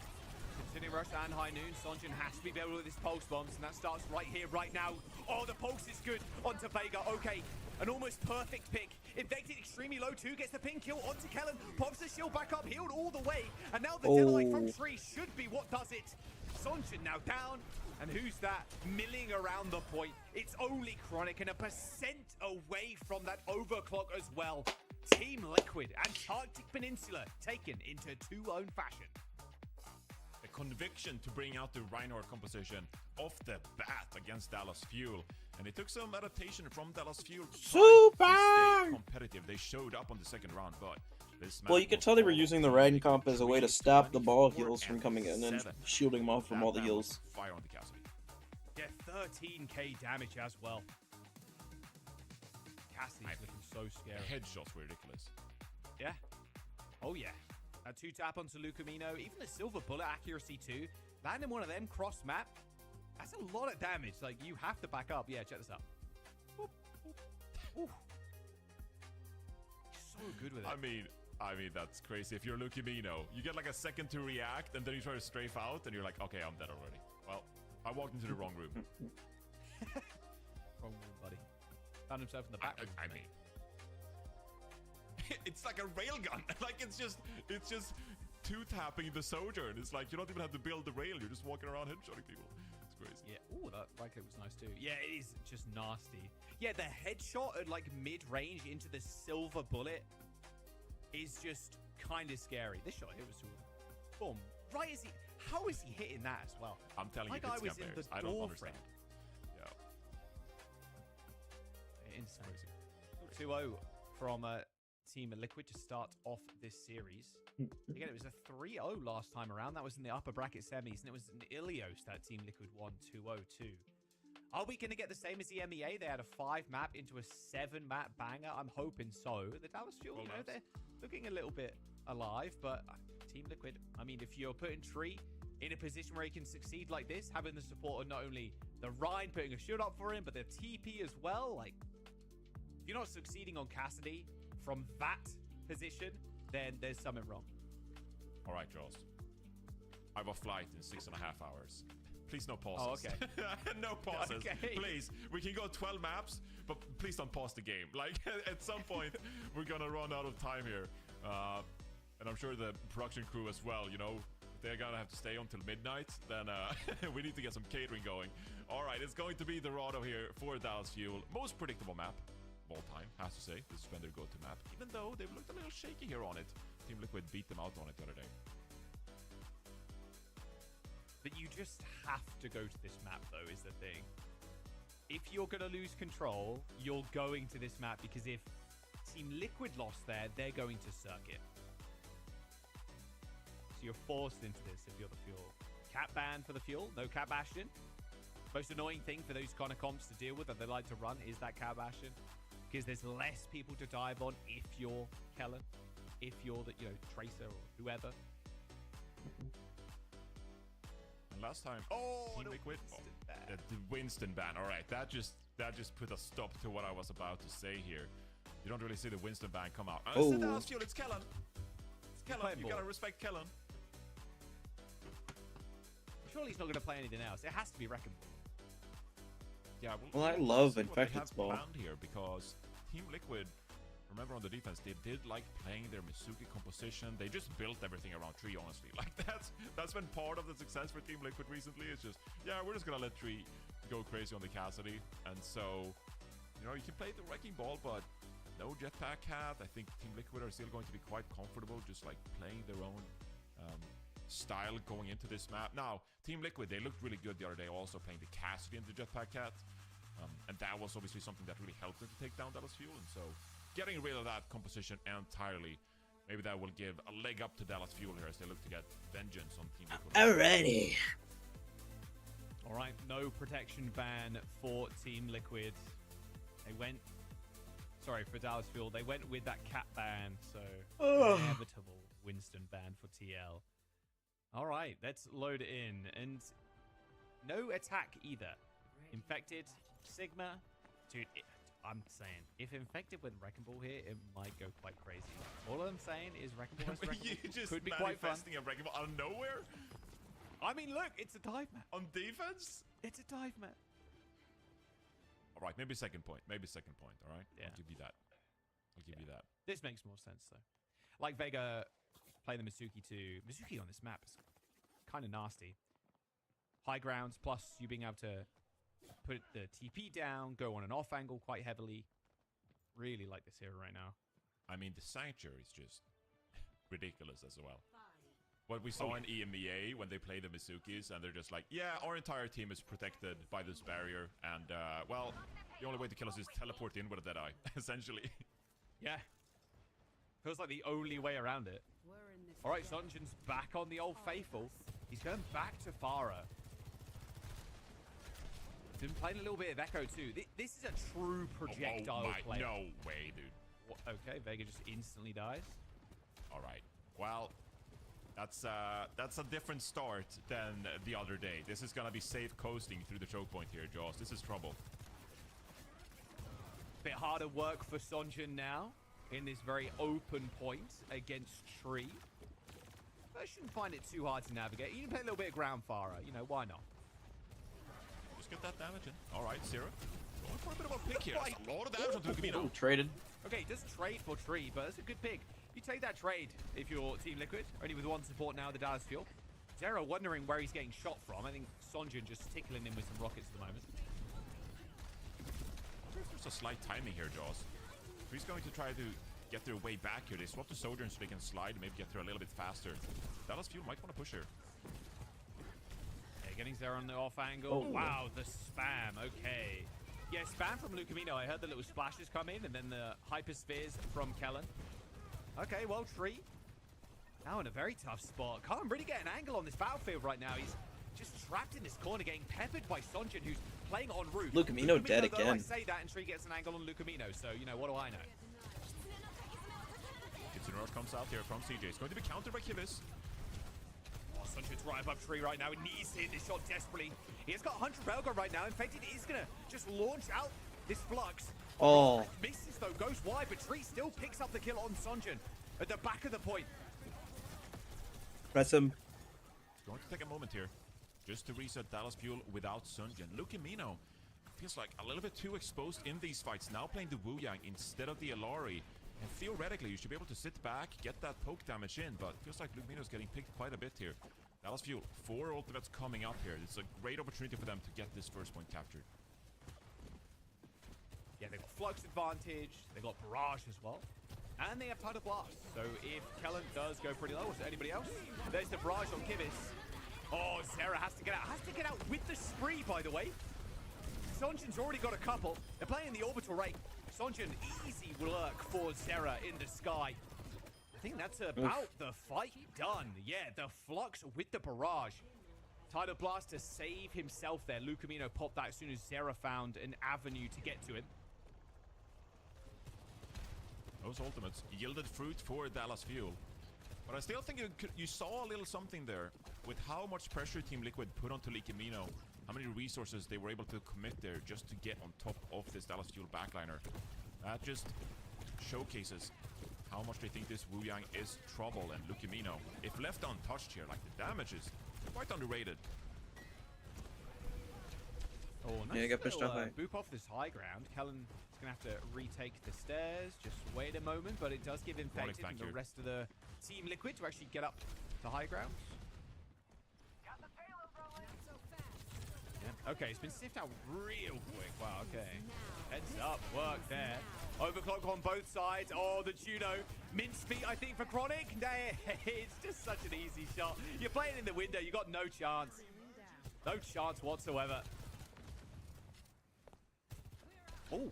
Kitsune Rush and High Noon. Sunjun has to be able with his pulse bombs, and that starts right here, right now. Oh, the pulse is good onto Vega. Okay, an almost perfect pick. Infected extremely low too, gets the pin kill onto Kellen. Pops the shield back up, healed all the way. And now the Delite from Tree should be what does it. Sunjun now down. And who's that milling around the point? It's only Chronic and a percent away from that overclock as well. Team Liquid and Arctic Peninsula taken into 2-0 fashion.
The conviction to bring out the Reinhardt composition off the bat against Dallas Fuel. And it took some adaptation from Dallas Fuel to stay competitive. They showed up on the second round, but this
well, you could tell they were using the Ryan comp as a way to stop the ball heals from coming in and shielding them off from all the heals.
Fire on the Cassidy.
Yeah, 13k damage as well. Cassidy's looking so scary.
The headshots were ridiculous.
Yeah. Oh yeah. A 2-tap onto Lucamino. Even the silver bullet accuracy too. Landing one of them cross map. That's a lot of damage. Like, you have to back up. Yeah, check this out. Ooh. Ooh. So good with it.
I mean, that's crazy. If you're Lucamino, you get like a second to react, and then you try to strafe out, and you're like, okay, I'm dead already. Well, I walked into the wrong room.
Wrong room, buddy. Found himself in the back.
I mean, it's like a railgun. Like, it's just two-tapping the Sojourn. It's like you don't even have to build the rail. You're just walking around headshotting people. It's crazy.
Yeah. Ooh, that right click was nice too. Yeah, it is just nasty. Yeah, the headshot at like mid-range into the silver bullet is just kind of scary. This shot here was boom. Right as he... How is he hitting that as well?
I'm telling
My
you,
guy
it's
was in the
I don't
door
understand.
frame.
Yeah.
Insane. 2-0 from Team Liquid to start off this series. Again, it was a 3-0 last time around. That was in the upper bracket semis, and it was in Ilios that Team Liquid won 2-0 too. Are we going to get the same as the MEA? They had a 5-map into a 7-map banger. I'm hoping so. The Dallas Fuel, you know, they're looking a little bit alive, but Team Liquid, I mean, if you're putting Tree in a position where he can succeed like this, having the support of not only the Rhine putting a shield up for him, but the TP as well, like, if you're not succeeding on Cassidy from that position, then there's something wrong.
All right, Jaws. I have a flight in 6.5 hours. Please no pauses.
Oh, okay.
No pauses.
Okay.
Please. We can go 12 maps, but please don't pause the game. Like, at some point, we're going to run out of time here. And I'm sure the production crew as well, you know, they're going to have to stay until midnight. Then we need to get some catering going. All right, it's going to be Dorado here for Dallas Fuel. Most predictable map of all time, has to say. This has been their go-to map, even though they've looked a little shaky here on it. Team Liquid beat them out on it the other day.
But you just have to go to this map, though, is the thing. If you're going to lose control, you're going to this map, because if Team Liquid lost there, they're going to circuit. So you're forced into this if you're the Fuel. Cap ban for the Fuel, no Cap Bastion. Most annoying thing for those kind of comps to deal with that they like to run is that Cap Bastion, because there's less people to dive on if you're Kellen, if you're the, you know, Tracer or whoever.
Last time, Team Liquid, the Winston ban. All right, that just put a stop to what I was about to say here. You don't really see the Winston ban come out. It's Dallas Fuel, it's Kellen. It's Kellen. You gotta respect Kellen.
Surely he's not gonna play anything else. It has to be Wrecking Ball.
Yeah.
Well, I love Infected's ball
here because Team Liquid. Remember, on the defense, they did like playing their Mizuki composition. They just built everything around Tree, honestly. Like, that's been part of the success for Team Liquid recently. It's just, yeah, we're just gonna let Tree go crazy on the Cassidy. And so, you know, you can play the Wrecking Ball, but no Jetpack Cat. I think Team Liquid are still going to be quite comfortable just like playing their own style going into this map. Now, Team Liquid, they looked really good the other day also playing the Cassidy and the Jetpack Cat. And that was obviously something that really helped them to take down Dallas Fuel. And so, getting rid of that composition entirely, maybe that will give a leg up to Dallas Fuel here as they look to get vengeance on Team Liquid.
Alrighty.
All right, no protection ban for Team Liquid. They went, sorry, for Dallas Fuel, they went with that cap ban, so inevitable Winston ban for TL. All right, let's load it in, and no attack either. Infected Sigma, dude. I'm saying, if infected with Wrecking Ball here, it might go quite crazy. All I'm saying is Wrecking Ball versus Wrecking
You
Ball
just
could be quite fun.
manifesting a Wrecking Ball out of nowhere
I mean, look, it's a dive map.
on defense.
It's a dive map.
All right, maybe second point. Maybe second point. All right,
Yeah.
I'll give you that. I'll give you that.
This makes more sense, though. Like Vega playing the Mizuki too. Mizuki on this map is kind of nasty. High grounds, plus you being able to put the TP down, go on an off angle quite heavily. Really like this hero right now.
I mean, the Sanctuary is just ridiculous as well. What we saw in EMEA when they play the Mizukis, and they're just like, yeah, our entire team is protected by this barrier, and, well, the only way to kill us is teleport in with a Deadeye, essentially.
Yeah. Feels like the only way around it. All right, Sunjin's back on the old faithful. He's going back to Farah. He's been playing a little bit of Echo, too. This is a true projectile play.
No way, dude.
Okay, Vega just instantly dies.
All right. Well, that's a different start than the other day. This is gonna be safe coasting through the choke point here, Jaws. This is trouble.
Bit harder work for Sunjin now in this very open point against Tree. But I shouldn't find it too hard to navigate. You can play a little bit of ground Farah. You know, why not?
Just get that damage in. All right, Zero. Going for a bit of a pick here. That's a lot of damage on Tukamino.
Traded.
Okay, he does trade for Tree, but that's a good pick. You take that trade if you're Team Liquid. Only with one support now, the Dallas Fuel. Zero wondering where he's getting shot from. I think Sunjin just tickling him with some rockets at the moment.
I wonder if there's a slight timing here, Jaws. He's going to try to get their way back here. They swap the Sojourn so they can slide and maybe get through a little bit faster. Dallas Fuel might want to push here.
Yeah, getting Zero on the off angle. Oh. Wow, the spam. Okay. Yeah, spam from Lucamino. I heard the little splashes come in and then the hyperspheres from Kellen. Okay, well, Tree now in a very tough spot. Can't really get an angle on this battlefield right now. He's just trapped in this corner, getting peppered by Sunjin, who's playing on roof.
Lucamino dead
though,
again.
I say that, and Tree gets an angle on Lucamino, so, you know, what do I know?
Kitsunura comes out here from CJ. It's going to be countered by Kibis.
Oh, Sunjin's right above Tree right now. He needs to hit this shot desperately. He has got 100 Railgun right now. Infected is going to just launch out this Flux.
Oh.
Misses, though. Goes wide, but Tree still picks up the kill on Sunjin at the back of the point.
Press him.
It's going to take a moment here just to reset Dallas Fuel without Sunjin. Lucamino feels like a little bit too exposed in these fights. Now playing the Wu Yang instead of the Alari. And theoretically, you should be able to sit back, get that poke damage in, but it feels like Lucamino's getting picked quite a bit here. Dallas Fuel, 4 ultimates coming up here. It's a great opportunity for them to get this first point captured.
Yeah, they've got Flux advantage, they've got Barrage as well, and they have Tidal Blast. So if Kellen does go pretty low, or is anybody else? There's the Barrage on Kibis. Oh, Zera has to get out. Has to get out with the spree, by the way. Sunjin's already got a couple. They're playing the orbital rate. Sunjin, easy lurk for Zera in the sky. I think that's about the fight done. Yeah, the Flux with the Barrage. Tidal Blast to save himself there. Lucamino popped that as soon as Zera found an avenue to get to him.
Those ultimates yielded fruit for Dallas Fuel. But I still think you saw a little something there with how much pressure Team Liquid put onto Lucamino. How many resources they were able to commit there just to get on top of this Dallas Fuel backliner. That just showcases how much they think this Wu Yang is trouble. And Lucamino, if left untouched here, like the damage is quite underrated.
Oh, nice.
Yeah, get pushed off.
Boop off this high ground. Kellen's gonna have to retake the stairs. Just wait a moment, but it does give Infected and the rest of the Team Liquid to actually get up to high ground. Yeah. Okay, it's been sniffed out real quick. Wow, okay. Heads up, work there. Overclock on both sides. Oh, the Juno. Mince feet, I think, for Chronic. Nah, it's just such an easy shot. You're playing in the window. You got no chance. No chance whatsoever. Oh.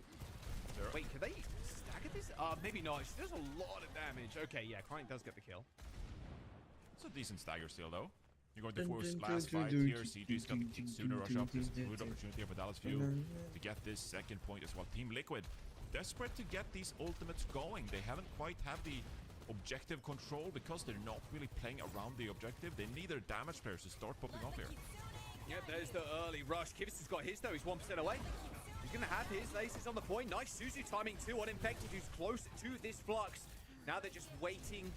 Wait, can they stagger this? Maybe not. She does a lot of damage. Okay, yeah, Chronic does get the kill.
It's a decent stagger still, though. You're going to force last fight here. CG's got the Kitsuna rush up. This is a good opportunity here for Dallas Fuel to get this second point as well. Team Liquid, desperate to get these ultimates going. They haven't quite had the objective control because they're not really playing around the objective. They need their damage players to start popping off here.
Yep, there's the early rush. Kivas has got his, though. He's 1% away. He's going to have his aces on the point. Nice Suzu timing too on Infected, who's close to this Flux. Now they're just waiting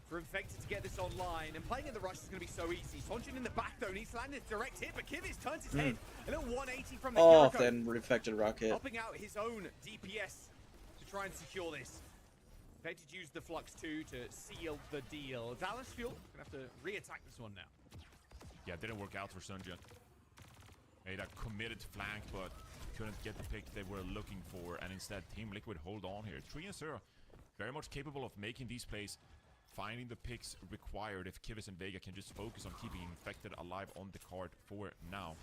for Infected to get this online. And playing in the rush is going to be so easy. Sonjin in the back though, and he's landed a direct hit, but Kivis turns his head. A little 180 from the
Oh,
Kiriko,
then Infected Rocket.
helping out his own DPS to try and secure this. Infected used the Flux too to seal the deal. Dallas Fuel going to have to re-attack this one now.
Yeah, it didn't work out for Sunjin. Made a committed flank, but couldn't get the pick they were looking for, and instead Team Liquid hold on here. 3-0, very much capable of making these plays, finding the picks required if Kivis and Vega can just focus on keeping Infected alive on the card for now.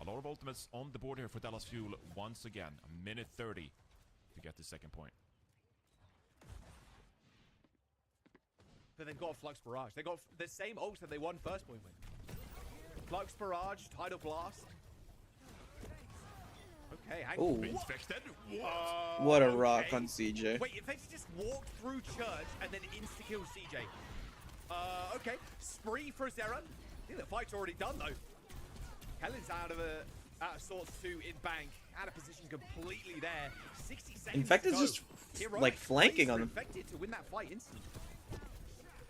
A lot of ultimates on the board here for Dallas Fuel once again. A minute 30 to get the second point.
But they've got Flux Barrage. They got the same ults that they won first point with. Flux Barrage, Tidal Blast. Okay, hang on.
Infected?
What a rock on CJ.
Wait, Infected just walked through Church and then insta-kill CJ. Okay. Spree for Zera. I think the fight's already done, though. Kellen's out of sorts too in bank. Out of position completely there. 60 seconds
Infected's
to go.
just,
Heroic
like, flanking
plays
on
for
them.
Infected to win that fight instantly.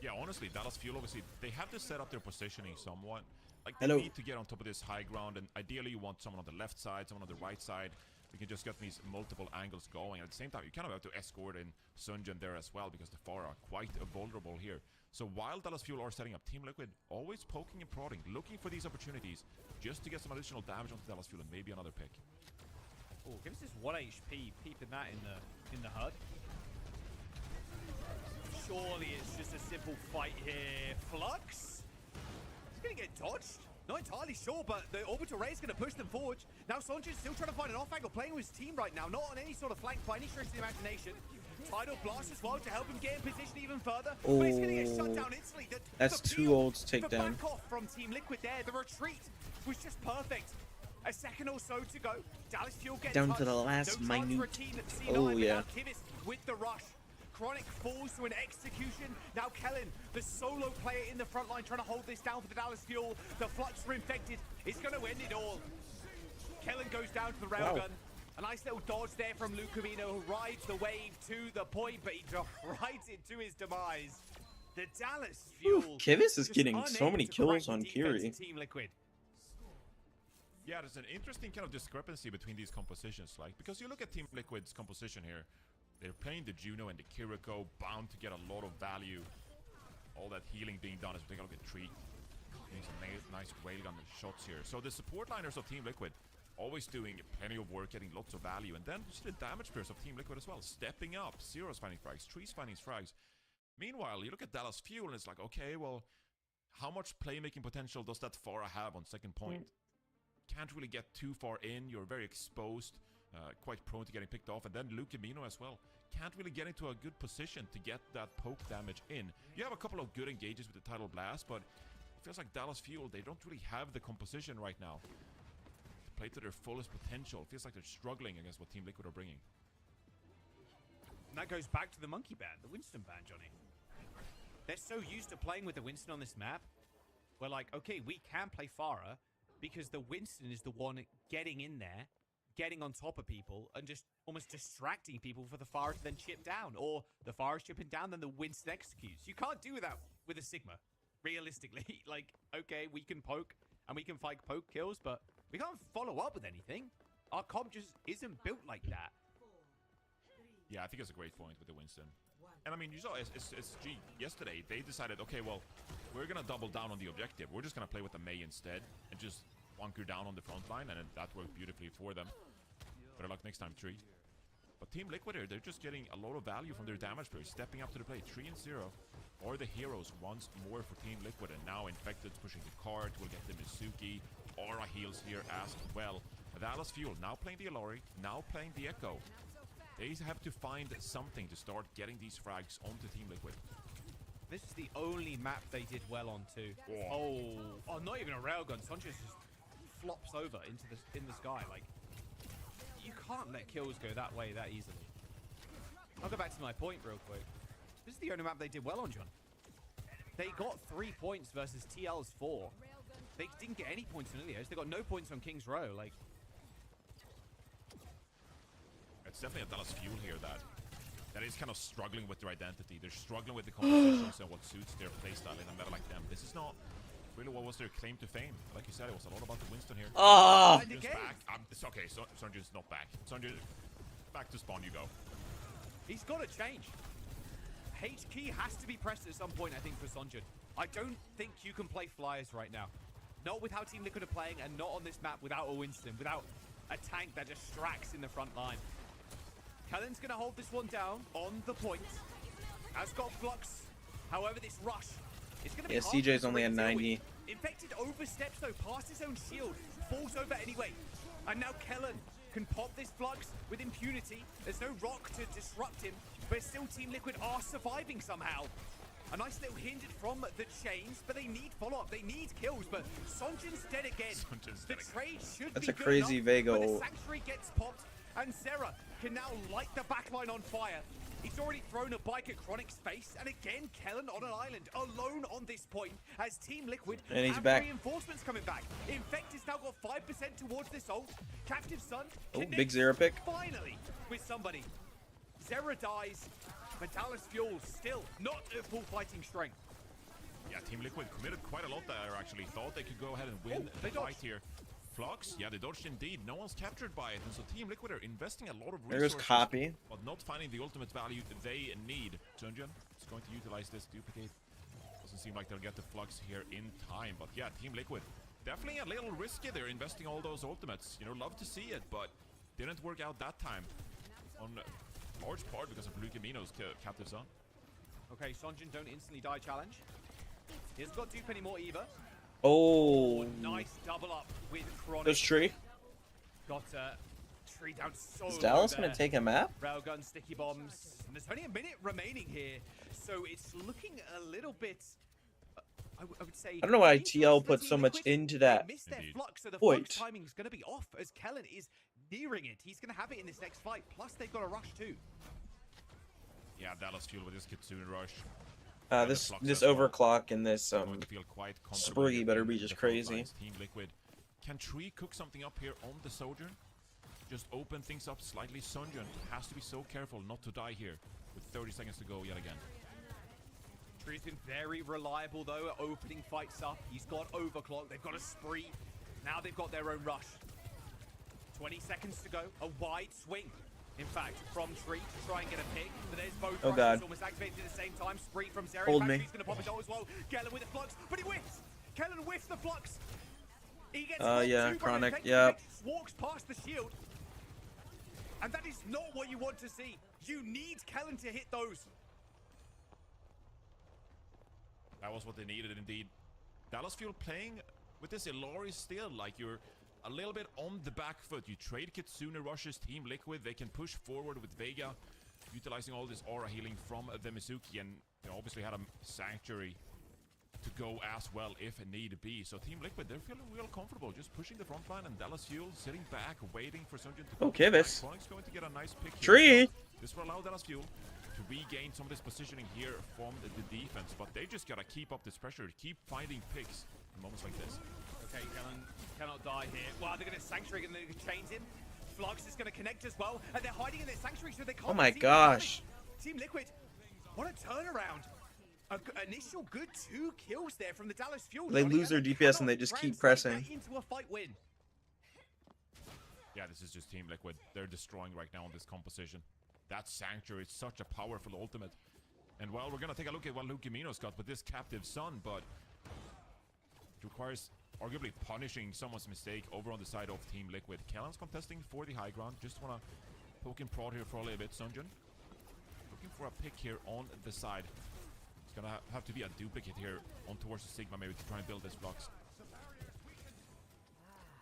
Yeah, honestly, Dallas Fuel, obviously, they have to set up their positioning somewhat. Like, they
Hello.
need to get on top of this high ground, and ideally you want someone on the left side, someone on the right side. We can just get these multiple angles going. At the same time, you kind of have to escort in Sunjin there as well, because the Pharah are quite vulnerable here. So while Dallas Fuel are setting up, Team Liquid always poking and prodding, looking for these opportunities just to get some additional damage onto Dallas Fuel and maybe another pick.
Oh, give us this 1 HP, peeping that in the HUD. Surely it's just a simple fight here. Flux? He's gonna get dodged. Not entirely sure, but the orbital ray is going to push them forward. Now Sonjin's still trying to find an off angle, playing with his team right now, not on any sort of flank by any stretch of the imagination. Tidal Blast as well to help him get in position even further. But he's going to get shut down instantly.
That's
the
2
peel,
ults
the
takedown.
back off from Team Liquid there. The retreat was just perfect. A second or so to go. Dallas Fuel gets
Down to the last minute. Oh, yeah.
Kivis with the rush. Chronic falls to an execution. Now Kellen, the solo player in the front line, trying to hold this down for the Dallas Fuel. The Flux are infected. It's going to end it all. Kellen goes down to the railgun. A nice little dodge there from Luke Camino, who rides the wave to the point, but he rides it to his demise. The Dallas Fuel.
Kivis is getting so many kills on Kiri.
Team Liquid.
Yeah, there's an interesting kind of discrepancy between these compositions, like, because you look at Team Liquid's composition here. They're playing the Juno and the Kiriko, bound to get a lot of value. All that healing being done as we take a look at Tree. Getting some nice railgun shots here. So the support liners of Team Liquid always doing plenty of work, getting lots of value. And then just the damage players of Team Liquid as well, stepping up. Zero's finding frags, Tree's finding frags. Meanwhile, you look at Dallas Fuel and it's like, okay, well, how much playmaking potential does that Pharah have on second point? Can't really get too far in. You're very exposed. Quite prone to getting picked off, and then Luke Camino as well. Can't really get into a good position to get that poke damage in. You have a couple of good engages with the Tidal Blast, but it feels like Dallas Fuel, they don't really have the composition right now to play to their fullest potential. It feels like they're struggling against what Team Liquid are bringing.
And that goes back to the monkey band, the Winston band, Johnny. They're so used to playing with the Winston on this map. We're like, okay, we can play Pharah because the Winston is the one getting in there, getting on top of people and just almost distracting people for the Pharah to then chip down, or the Pharah's chipping down, then the Winston executes. You can't do that with a Sigma, realistically. Like, okay, we can poke and we can fight poke kills, but we can't follow up with anything. Our comp just isn't built like that.
Yeah, I think it's a great point with the Winston. And I mean, you saw SG yesterday, they decided, okay, well, we're going to double down on the objective. We're just going to play with the Mei instead and just bunker down on the front line, and that worked beautifully for them. Better luck next time, Tree. But Team Liquid here, they're just getting a lot of value from their damage players, stepping up to the plate. 3-0 are the heroes once more for Team Liquid, and now Infected's pushing the cart. We'll get the Mizuki. Aura heals here as well. Dallas Fuel now playing the Alori, now playing the Echo. They have to find something to start getting these frags onto Team Liquid.
This is the only map they did well on too. Oh, not even a railgun. Sanchez just flops over into in the sky. Like, you can't let kills go that way that easily. I'll go back to my point real quick. This is the only map they did well on, John. They got 3 points versus TL's 4. They didn't get any points on Ilios. They got no points on King's Row. Like,
It's definitely a Dallas Fuel here that is kind of struggling with their identity. They're struggling with the compositions and what suits their playstyle in a meta like them. This is not really what was their claim to fame. Like you said, it was a lot about the Winston here.
Ah!
Sunjun's back. It's okay. Sunjun's not back. Sunjun, back to spawn you go.
He's got to change. H key has to be pressed at some point, I think, for Sunjun. I don't think you can play Flyers right now. Not with how Team Liquid are playing, and not on this map without a Winston, without a tank that distracts in the front line. Kellen's going to hold this one down on the point. Has got Flux. However, this rush is going to be hard
CJ's
to
only at
deal with.
90.
Infected oversteps, though, past his own shield. Falls over anyway. And now Kellen can pop this Flux with impunity. There's no rock to disrupt him, but still Team Liquid are surviving somehow. A nice little hint from the chains, but they need follow-up. They need kills, but Sonjin's dead again. The trade should
That's
be
a crazy
good
Vega
enough, but the
ult.
Sanctuary gets popped, and Zera can now light the backline on fire. He's already thrown a bike at Chronic's face, and again, Kellen on an island, alone on this point, as Team Liquid
And he's
have
back.
reinforcements coming back. Infect has now got 5% towards this ult. Captive Sun
Oh, big
connects
Zera pick.
finally with somebody. Zera dies, but Dallas Fuel still not at full fighting strength.
Yeah, Team Liquid committed quite a lot there, actually. Thought they could go ahead and win
they
the fight
dodged.
here. Flux, yeah, they dodged indeed. No one's captured by it, and so Team Liquid are investing a lot of
There goes
resources,
Copy.
but not finding the ultimate value they need. Sunjun is going to utilize this duplicate. Doesn't seem like they'll get the Flux here in time, but yeah, Team Liquid definitely a little risky. They're investing all those ultimates. You know, love to see it, but didn't work out that time. On large part because of Lukemino's captive son.
Okay, Sonjin don't instantly die challenge. He hasn't got dupe anymore either.
Oh.
Nice double up with Chronic.
There's Tree.
Got Tree down so
Is Dallas
low
going
there.
to take a map?
Railgun, sticky bombs. And there's only a minute remaining here, so it's looking a little bit. I would say.
I don't know why
dangerous
TL
for
put
Team
so much
Liquid.
into that.
They missed their
Indeed.
flux, so the
Wait.
flux timing is going to be off as Kellen is nearing it. He's going to have it in this next fight. Plus, they've got a rush too.
Yeah, Dallas Fuel with this Kitsune rush.
This overclock and this
Going to feel quite comfortable
spree
here
better
in
be
the
just
front
crazy.
lines. Team Liquid. Can Tree cook something up here on the Sojourn? Just open things up slightly. Sunjun has to be so careful not to die here with 30 seconds to go yet again.
Tree's been very reliable though at opening fights up. He's got overclock. They've got a spree. Now they've got their own rush. 20 seconds to go. A wide swing. In fact, from Tree to try and get a pick. But there's both
Oh,
rushes
God.
almost activated at the same time. Spree from Zeri.
Hold
In fact,
me.
Tree's going to pop a goal as well. Kellen with the flux, but he whiffs. Kellen whiffs the flux. He gets
yeah,
too, but
Chronic,
Infect
yep.
walks past the shield. And that is not what you want to see. You need Kellen to hit those.
That was what they needed indeed. Dallas Fuel playing with this Illari still, like you're a little bit on the back foot. You trade Kitsune rushes, Team Liquid, they can push forward with Vega, utilizing all this aura healing from the Mizuki, and they obviously had a Sanctuary to go as well if need be. So Team Liquid, they're feeling real comfortable, just pushing the front line, and Dallas Fuel sitting back, waiting for Sunjun to come
Okay,
back.
this.
Chronic's going to get a nice pick here.
Tree.
So this will allow Dallas Fuel to regain some of this positioning here from the defense, but they just gotta keep up this pressure, keep finding picks in moments like this.
Okay, Kellen cannot die here. Wow, they're going to Sanctuary and they're going to chains him. Flux is going to connect as well, and they're hiding in their Sanctuary so they can't
Oh my
see what's
gosh.
coming. Team Liquid, what a turnaround. Initial good 2 kills there from the Dallas Fuel.
They
Johnny
lose their
Allen
DPS and they
cannot
just keep
translate
pressing.
that into a fight win.
Yeah, this is just Team Liquid. They're destroying right now on this composition. That Sanctuary is such a powerful ultimate. And well, we're gonna take a look at what Lukemino's got with this captive son, but it requires arguably punishing someone's mistake over on the side of Team Liquid. Kellen's contesting for the high ground. Just wanna poke and prod here for a little bit. Sunjun looking for a pick here on the side. It's gonna have to be a duplicate here on towards the Sigma maybe to try and build this blocks.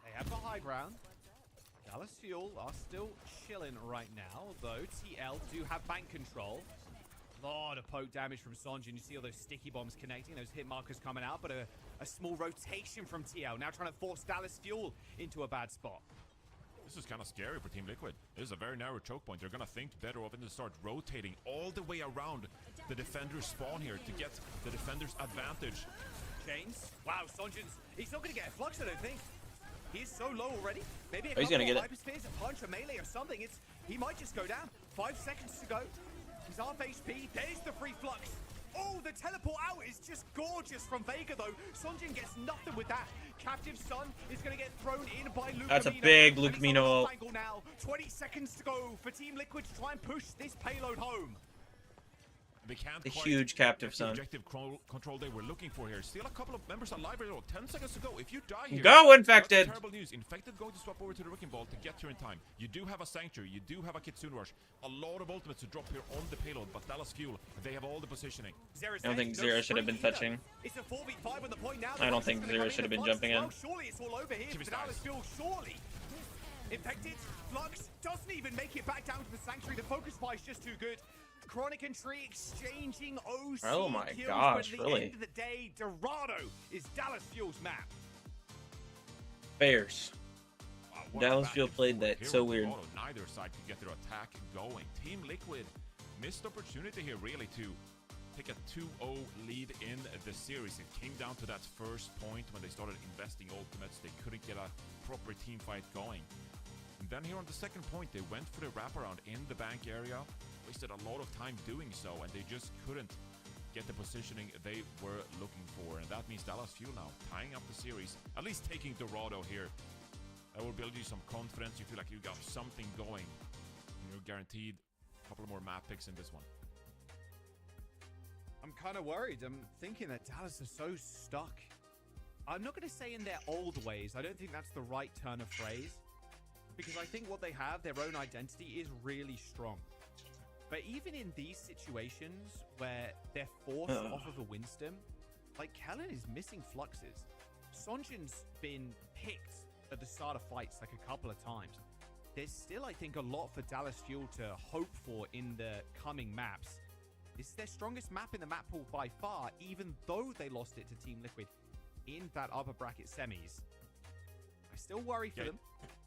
They have the high ground. Dallas Fuel are still chilling right now, though TL do have bank control. Lot of poke damage from Sonjin. You see all those sticky bombs connecting, those hit markers coming out, but a small rotation from TL. Now trying to force Dallas Fuel into a bad spot.
This is kind of scary for Team Liquid. This is a very narrow choke point. They're going to think better of it and start rotating all the way around the defender's spawn here to get the defender's advantage.
Chains. Wow, Sonjin's... He's not going to get a flux, I don't think. He's so low already. Maybe a
Oh, he's gonna
couple
get
of hyperspheres, a punch, a melee or something. He might just go down. 5 seconds to go. He's half HP. There's the free flux. Oh, the teleport out is just gorgeous from Vega, though. Sunjin gets nothing with that. Captive Sun is going to get thrown in by Luke.
That's a big Lucamino.
Now, 20 seconds to go for Team Liquid to try and push this payload home.
They can't
A
quite
huge captive
get the
Sun.
objective control they were looking for here. Still a couple of members alive. 10 seconds to go. If you die here,
Go, Infected!
that's terrible news. Infected going to swap over to the Wrecking Ball to get here in time. You do have a Sanctuary. You do have a Kitsune Rush. A lot of ultimates to drop here on the payload, but Dallas Fuel, they have all the positioning.
I don't think Zero should have been touching.
It's a 4v5 on the point now.
I don't think Zero should have been jumping in.
Surely it's all over here for Dallas Fuel. Surely. Infected, Flux doesn't even make it back down to the Sanctuary. The focus spy is just too good. Chronic and Tree exchanging OC
Oh my
kills,
gosh,
but at the
really?
end of the day, Dorado is Dallas Fuel's map.
Bears.
What
Dallas
a
Fuel
back and
played
forth
that
here
so
with
weird.
Dorado. Neither side could get their attack going. Team Liquid missed opportunity here really to take a 2-0 lead in the series. It came down to that first point when they started investing ultimates. They couldn't get a proper team fight going. And then here on the second point, they went for the wraparound in the bank area. Wasted a lot of time doing so, and they just couldn't get the positioning they were looking for. And that means Dallas Fuel now tying up the series, at least taking Dorado here. That will build you some confidence. You feel like you got something going. And you're guaranteed a couple more map picks in this one.
I'm kind of worried. I'm thinking that Dallas is so stuck. I'm not going to say in their old ways. I don't think that's the right turn of phrase. Because I think what they have, their own identity, is really strong. But even in these situations where they're forced off of a win stim, like Kellen is missing fluxes. Sonjin's been picked at the start of fights like a couple of times. There's still, I think, a lot for Dallas Fuel to hope for in the coming maps. This is their strongest map in the map pool by far, even though they lost it to Team Liquid in that upper bracket semis. I still worry for them.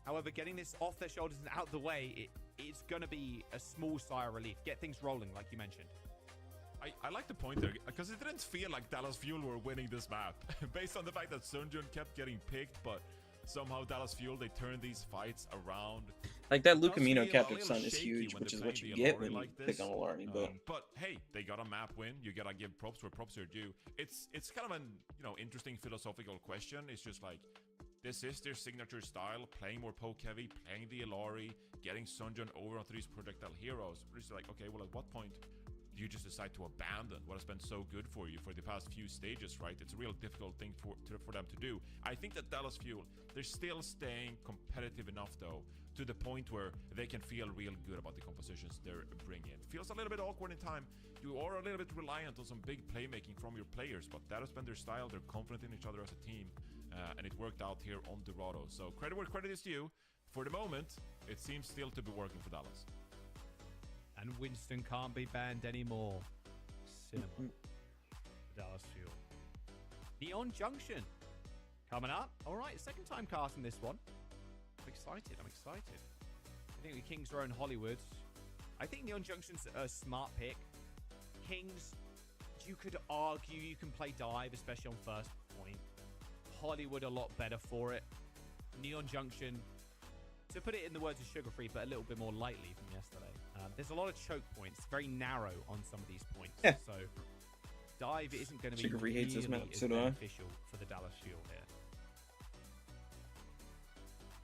However, getting this off their shoulders and out the way, it's going to be a small sigh of relief. Get things rolling, like you mentioned.
I like the point there, because it didn't feel like Dallas Fuel were winning this map. Based on the fact that Sunjun kept getting picked, but somehow Dallas Fuel, they turned these fights around.
Like that
It does
Lucamino
feel
captive
a
Sun
little
is
shaky
huge,
when
which
they're
is what
playing
you
the
get
Alari
when you
like
pick
this.
on Alarni,
But hey, they got a map win. You gotta give props where props are due. It's kind of an interesting philosophical question. It's just like, this is their signature style, playing more poke heavy, playing the Alari, getting Sunjun over onto these projectile heroes. We're just like, okay, well, at what point do you just decide to abandon what has been so good for you for the past few stages, right? It's a real difficult thing for them to do. I think that Dallas Fuel, they're still staying competitive enough, though, to the point where they can feel real good about the compositions they're bringing. Feels a little bit awkward in time. You are a little bit reliant on some big playmaking from your players, but that has been their style. They're confident in each other as a team. And it worked out here on Dorado. So credit where credit is due. For the moment, it seems still to be working for Dallas.
And Winston can't be banned anymore. Cinema. Dallas Fuel. Neon Junction. Coming up. All right, second time casting this one. I'm excited. I think the Kings are own Hollywood. I think Neon Junction's a smart pick. Kings, you could argue you can play dive, especially on first point. Hollywood a lot better for it. Neon Junction, to put it in the words of Sugar Free, but a little bit more lightly from yesterday. There's a lot of choke points, very narrow on some of these points.
Yeah.
So dive isn't going to be
Sugar Free hates this
really
map,
as
so do I.
beneficial for the Dallas Fuel here.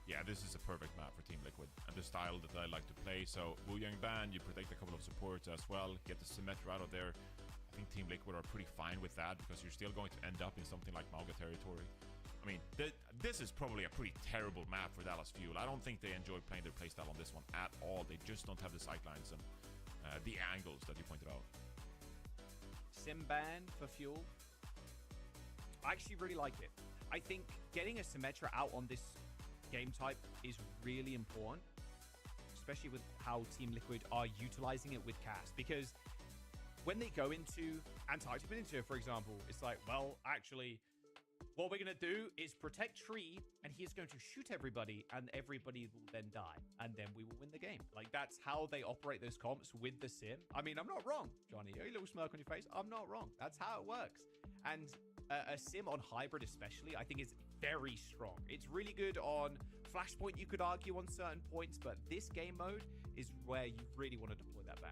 Yeah, this is a perfect map for Team Liquid and the style that I like to play. So Wu Yang Ban, you protect a couple of supports as well, get the Symmetra out of there. I think Team Liquid are pretty fine with that because you're still going to end up in something like Mauga territory. I mean, this is probably a pretty terrible map for Dallas Fuel. I don't think they enjoy playing their playstyle on this one at all. They just don't have the sightlines and the angles that you pointed out.
Simban for Fuel. I actually really like it. I think getting a Symmetra out on this game type is really important, especially with how Team Liquid are utilizing it with cast, because when they go into Antarctic Peninsula, for example, it's like, well, actually, what we're going to do is protect Tree, and he is going to shoot everybody, and everybody will then die, and then we will win the game. Like, that's how they operate those comps with the sim. I mean, I'm not wrong, Johnny. A little smirk on your face. I'm not wrong. That's how it works. And a sim on hybrid especially, I think is very strong. It's really good on Flashpoint, you could argue, on certain points, but this game mode is where you really want to deploy that ban.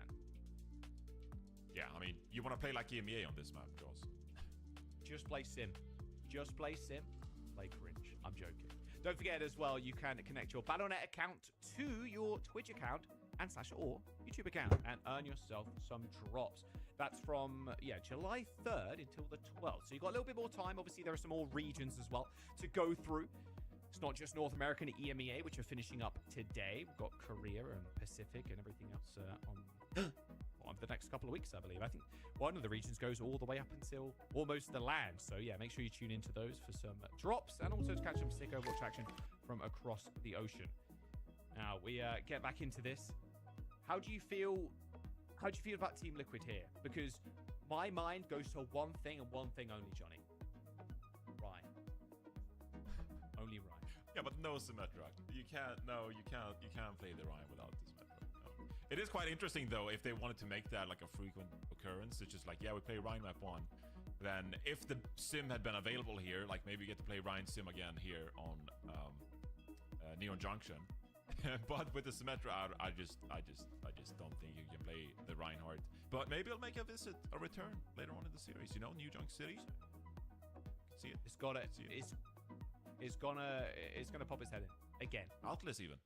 Yeah, I mean, you want to play like EMEA on this map, Jaws.
Just play sim. Just play sim. Play cringe. I'm joking. Don't forget as well, you can connect your Battle.net account to your Twitch account and / or YouTube account and earn yourself some drops. That's from, July 3rd until the 12th. So you've got a little bit more time. Obviously, there are some more regions as well to go through. It's not just North America and EMEA, which are finishing up today. We've got Korea and Pacific and everything else on the next couple of weeks, I believe. I think one of the regions goes all the way up until almost the land. So, yeah, make sure you tune into those for some drops and also to catch some sick Overwatch action from across the ocean. Now, we get back into this. How do you feel about Team Liquid here? Because my mind goes to one thing and one thing only, Johnny. Ryan. Only Ryan.
Yeah, but no Symmetra. You can't play the Ryan without the Symmetra. No. It is quite interesting though if they wanted to make that like a frequent occurrence. It's just like, yeah, we play Ryan map 1. Then if the sim had been available here, like maybe you get to play Ryan sim again here on Neon Junction. But with the Symmetra out, I just don't think you can play the Reinhardt. But maybe I'll make a return later on in the series. You know, New Junk City. See it.
It's gonna pop its head in again.
Atlas even.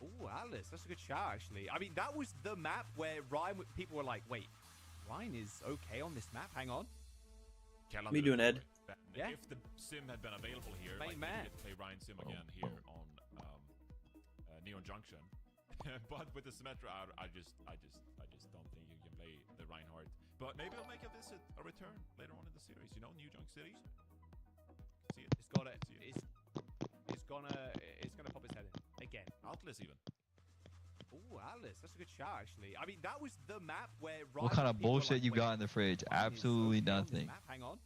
Oh, Atlas, that's a good shout actually. I mean, that was the map where Ryan. People were like, "Wait, Ryan is okay on this map? Hang on."
Me doing Ed.
Yeah.
If the sim had been available here,
Main
like
man.
you get to play Ryan sim again here on Neon Junction. But with the Symmetra out, I just don't think you can play the Reinhardt. But maybe I'll make a return later on in the series. You know, New Junk City. See it.
It's gonna pop its head in again.
Atlas even.
Oh, Atlas, that's a good shout actually. I mean, that was the map where Ryan.
What kind of bullshit you got in the fridge? Absolutely nothing.
Hang on.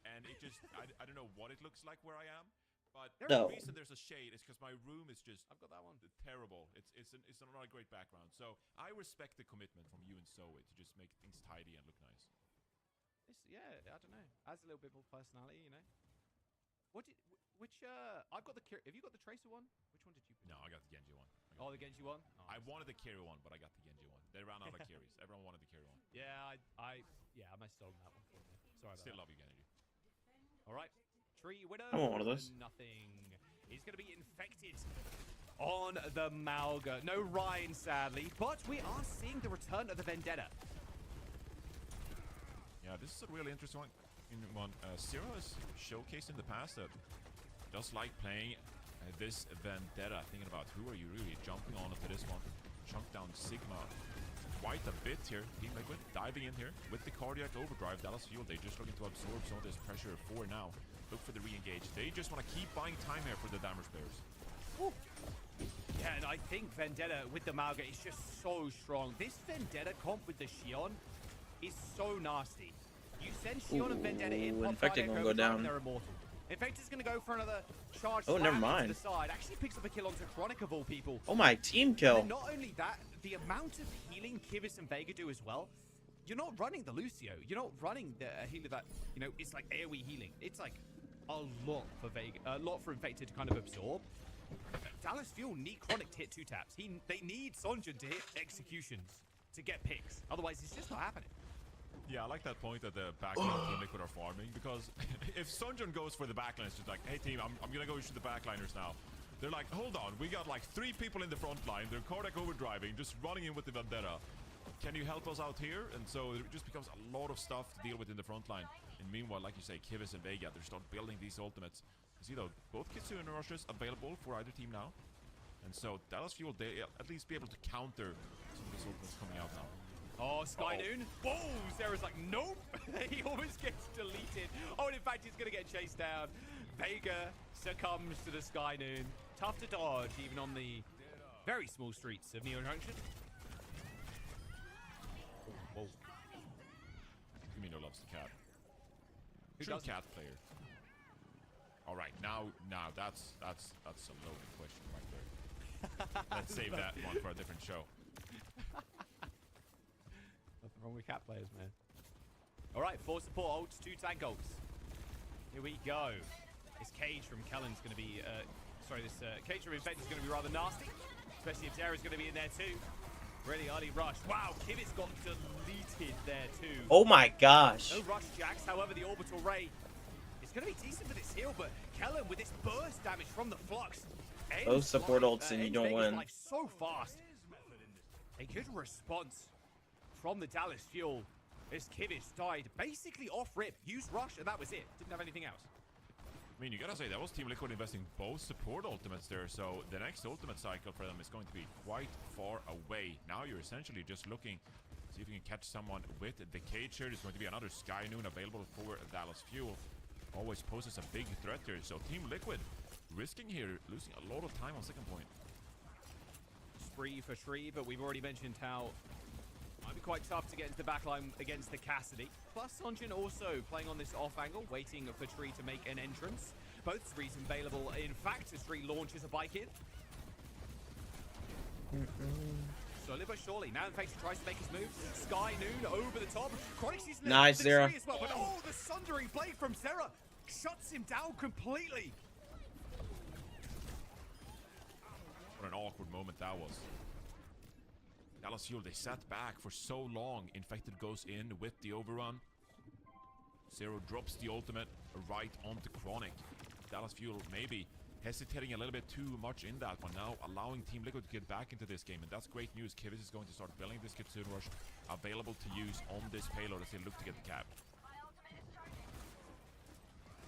And it just, I don't know what it looks like where I am, but
No.
the reason there's a shade is because my room is just,
I've got that one.
Terrible. It's not a great background. So I respect the commitment from you and Zoe to just make things tidy and look nice.
I don't know. Adds a little bit more personality, you know. I've got the, have you got the Tracer one? Which one did you pick?
No, I got the Genji one.
The Genji one? Oh,
I wanted the carry one, but I got the Genji one. They ran out of carries. Everyone wanted the carry one.
Yeah, I must have stolen that one from you. Sorry about
Still
that.
love you, Genji.
All right, Tree winner.
I want one of those.
Nothing. He's going to be infected on the Malga. No Ryan, sadly, but we are seeing the return of the Vendetta.
Yeah, this is a really interesting one. Zero has showcased in the past that does like playing this Vendetta. Thinking about who are you really jumping on for this one. Chunk down Sigma quite a bit here. Team Liquid diving in here with the cardiac overdrive. Dallas Fuel, they just looking to absorb some of this pressure for now. Look for the re-engage. They just want to keep buying time here for the damage players.
Ooh. Yeah, and I think Vendetta with the Malga is just so strong. This Vendetta comp with the Xion is so nasty. You send Xion and Vendetta in,
Infected gonna go down.
They're immortal. Infected's gonna go for another charge.
Oh, never mind.
To the side. Actually picks up a kill onto Chronic of all people.
Oh my, team kill.
And not only that, the amount of healing Kivus and Vega do as well. You're not running the Lucio. You're not running the healer that, you know, it's like AoE healing. It's like a lot for Vega, a lot for Infected to kind of absorb. Dallas Fuel need Chronic to hit 2 taps. They need Sonjun to hit executions to get picks. Otherwise, it's just not happening.
Yeah, I like that point that the backline Team Liquid are farming, because if Sonjun goes for the backline, it's just like, hey team, I'm gonna go shoot the backliners now. They're like, hold on, we got like 3 people in the front line, they're cardiac overdriving, just running in with the Vendetta. Can you help us out here? And so it just becomes a lot of stuff to deal with in the front line. And meanwhile, like you say, Kivus and Vega, they start building these ultimates. You see though, both Kitsune and Rushes available for either team now. And so Dallas Fuel, they at least be able to counter some of these ultimates coming out now.
Oh, Skynoon. Whoa, Sarah's like, nope. He almost gets deleted. Oh, and in fact, he's going to get chased down. Vega succumbs to the Skynoon. Tough to dodge, even on the very small streets of Neon Junction. Whoa.
Camino loves the cat.
Who
True
doesn't?
cat player. All right, now that's a loaded question right there. Let's save that one for a different show.
wrong with cat players, man? All right, 4 support ults, 2 tank ults. Here we go. This cage from Kellen's going to be... cage from Infect is going to be rather nasty. Especially if Zera's going to be in there too. Really early rush. Wow, Kivit's got deleted there too.
Oh my gosh.
No rush jacks, however, the orbital ray is going to be decent for this heal, but Kellen with this burst damage from the flux.
Both support ults and you don't win.
So fast. A good response from the Dallas Fuel as Kivitz died basically off rip. Used rush and that was it. Didn't have anything else.
I mean, you gotta say, that was Team Liquid investing both support ultimates there, so the next ultimate cycle for them is going to be quite far away. Now you're essentially just looking, see if you can catch someone with the cage here. There's going to be another Sky Noon available for Dallas Fuel. Always poses a big threat here, so Team Liquid risking here, losing a lot of time on second point.
Spree for Shree, but we've already mentioned how it might be quite tough to get into the backline against the Cassidy. Plus, Sonjin also playing on this off angle, waiting for Tree to make an entrance. Both Trees available, in fact, as Tree launches a bike in. Slowly but surely, now Infect tries to make his move. Sky Noon over the top.
Nice, Zera.
Well, but oh, the Sundering Blade from Zera shuts him down completely.
What an awkward moment that was. Dallas Fuel, they sat back for so long. Infected goes in with the overrun. Zero drops the ultimate right onto Chronic. Dallas Fuel maybe hesitating a little bit too much in that one. Now allowing Team Liquid to get back into this game. And that's great news. Kivitz is going to start building this Kitsune Rush available to use on this payload as they look to get the cap.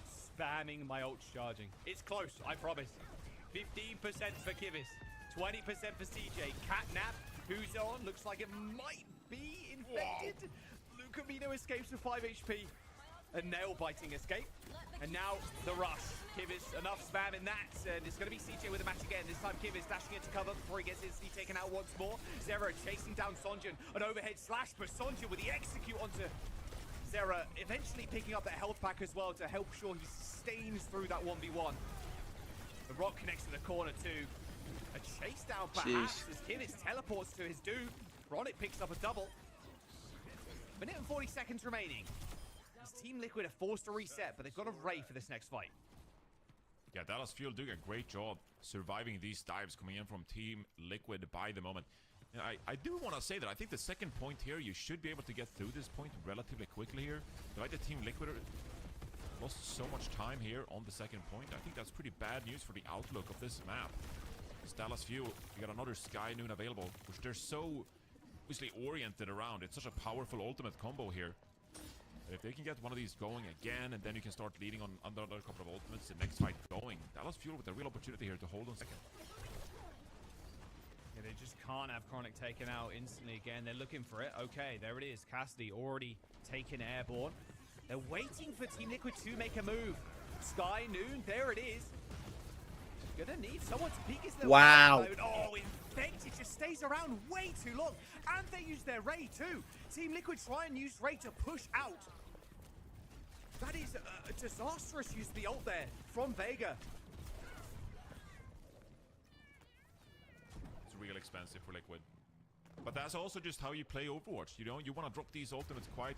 Spamming my ult charging. It's close, I promise. 15% for Kivitz. 20% for CJ. Catnap. Who's on? Looks like it might be infected. Lucamino escapes with 5 HP. A nail-biting escape. And now the rush. Kivitz, enough spam in that. And it's going to be CJ with a match again. This time Kivitz dashing into cover before he gets instantly taken out once more. Zera chasing down Sonjin. An overhead slash, but Sonjin with the execute onto Zera. Eventually picking up that health pack as well to help sure he sustains through that 1v1. The rock connects to the corner too. A chase down perhaps as Kivitz teleports to his dude. Chronic picks up a double. Minute and 40 seconds remaining. As Team Liquid are forced to reset, but they've got a Ray for this next fight.
Yeah, Dallas Fuel doing a great job surviving these dives coming in from Team Liquid by the moment. And I do want to say that I think the second point here, you should be able to get through this point relatively quickly here. The fact that Team Liquid lost so much time here on the second point, I think that's pretty bad news for the outlook of this map. It's Dallas Fuel, you got another Sky Noon available, which they're so obviously oriented around. It's such a powerful ultimate combo here. But if they can get one of these going again, and then you can start leading on another couple of ultimates, the next fight going. Dallas Fuel with a real opportunity here to hold on second.
Yeah, they just can't have Chronic taken out instantly again. They're looking for it. Okay, there it is. Cassidy already taken airborne. They're waiting for Team Liquid to make a move. Sky Noon, there it is. Gonna need someone to peek his little
wow.
Oh, Infect, it just stays around way too long. And they use their Ray too. Team Liquid try and use Ray to push out. That is a disastrous use of the ult there from Vega.
It's real expensive for Liquid. But that's also just how you play Overwatch. You know, you want to drop these ultimates quite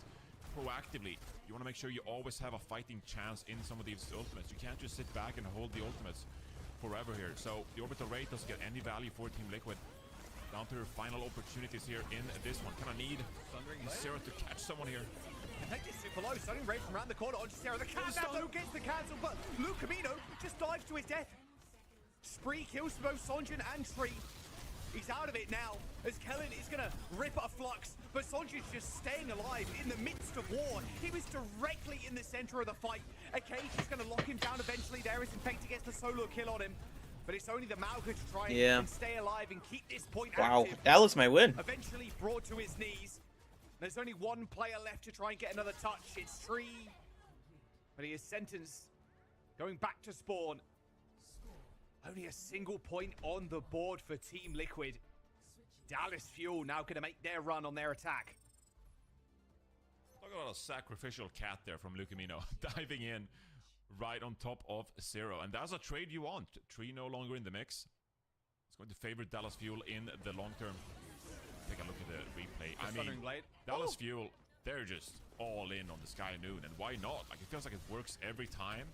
proactively. You want to make sure you always have a fighting chance in some of these ultimates. You can't just sit back and hold the ultimates forever here. So the orbital rate doesn't get any value for Team Liquid. Down to their final opportunities here in this one. Kind of need Zera to catch someone here.
Infect is super low. Stunning Ray from around the corner onto Zera. The countdown though gets the cancel, but Lucamino just dives to his death. Spree kills both Sonjin and Tree. He's out of it now, as Kellen is going to rip a flux, but Sonjin's just staying alive in the midst of war. He was directly in the center of the fight. A cage is going to lock him down eventually. There is Infect gets the solo kill on him, but it's only the Malga to try and stay alive and keep this point active.
Dallas might win.
Eventually brought to his knees. There's only one player left to try and get another touch. It's Tree, but he is sentenced going back to spawn. Only a single point on the board for Team Liquid. Dallas Fuel now going to make their run on their attack.
Talk about a sacrificial cat there from Lucamino. Diving in right on top of Zero. And that's a trade you want. Tree no longer in the mix. It's going to favor Dallas Fuel in the long term. Take a look at the replay play.
The
I mean,
Thundering Blade.
Dallas Fuel, they're just all in on the Sky Noon, and why not? Like, it feels like it works every time,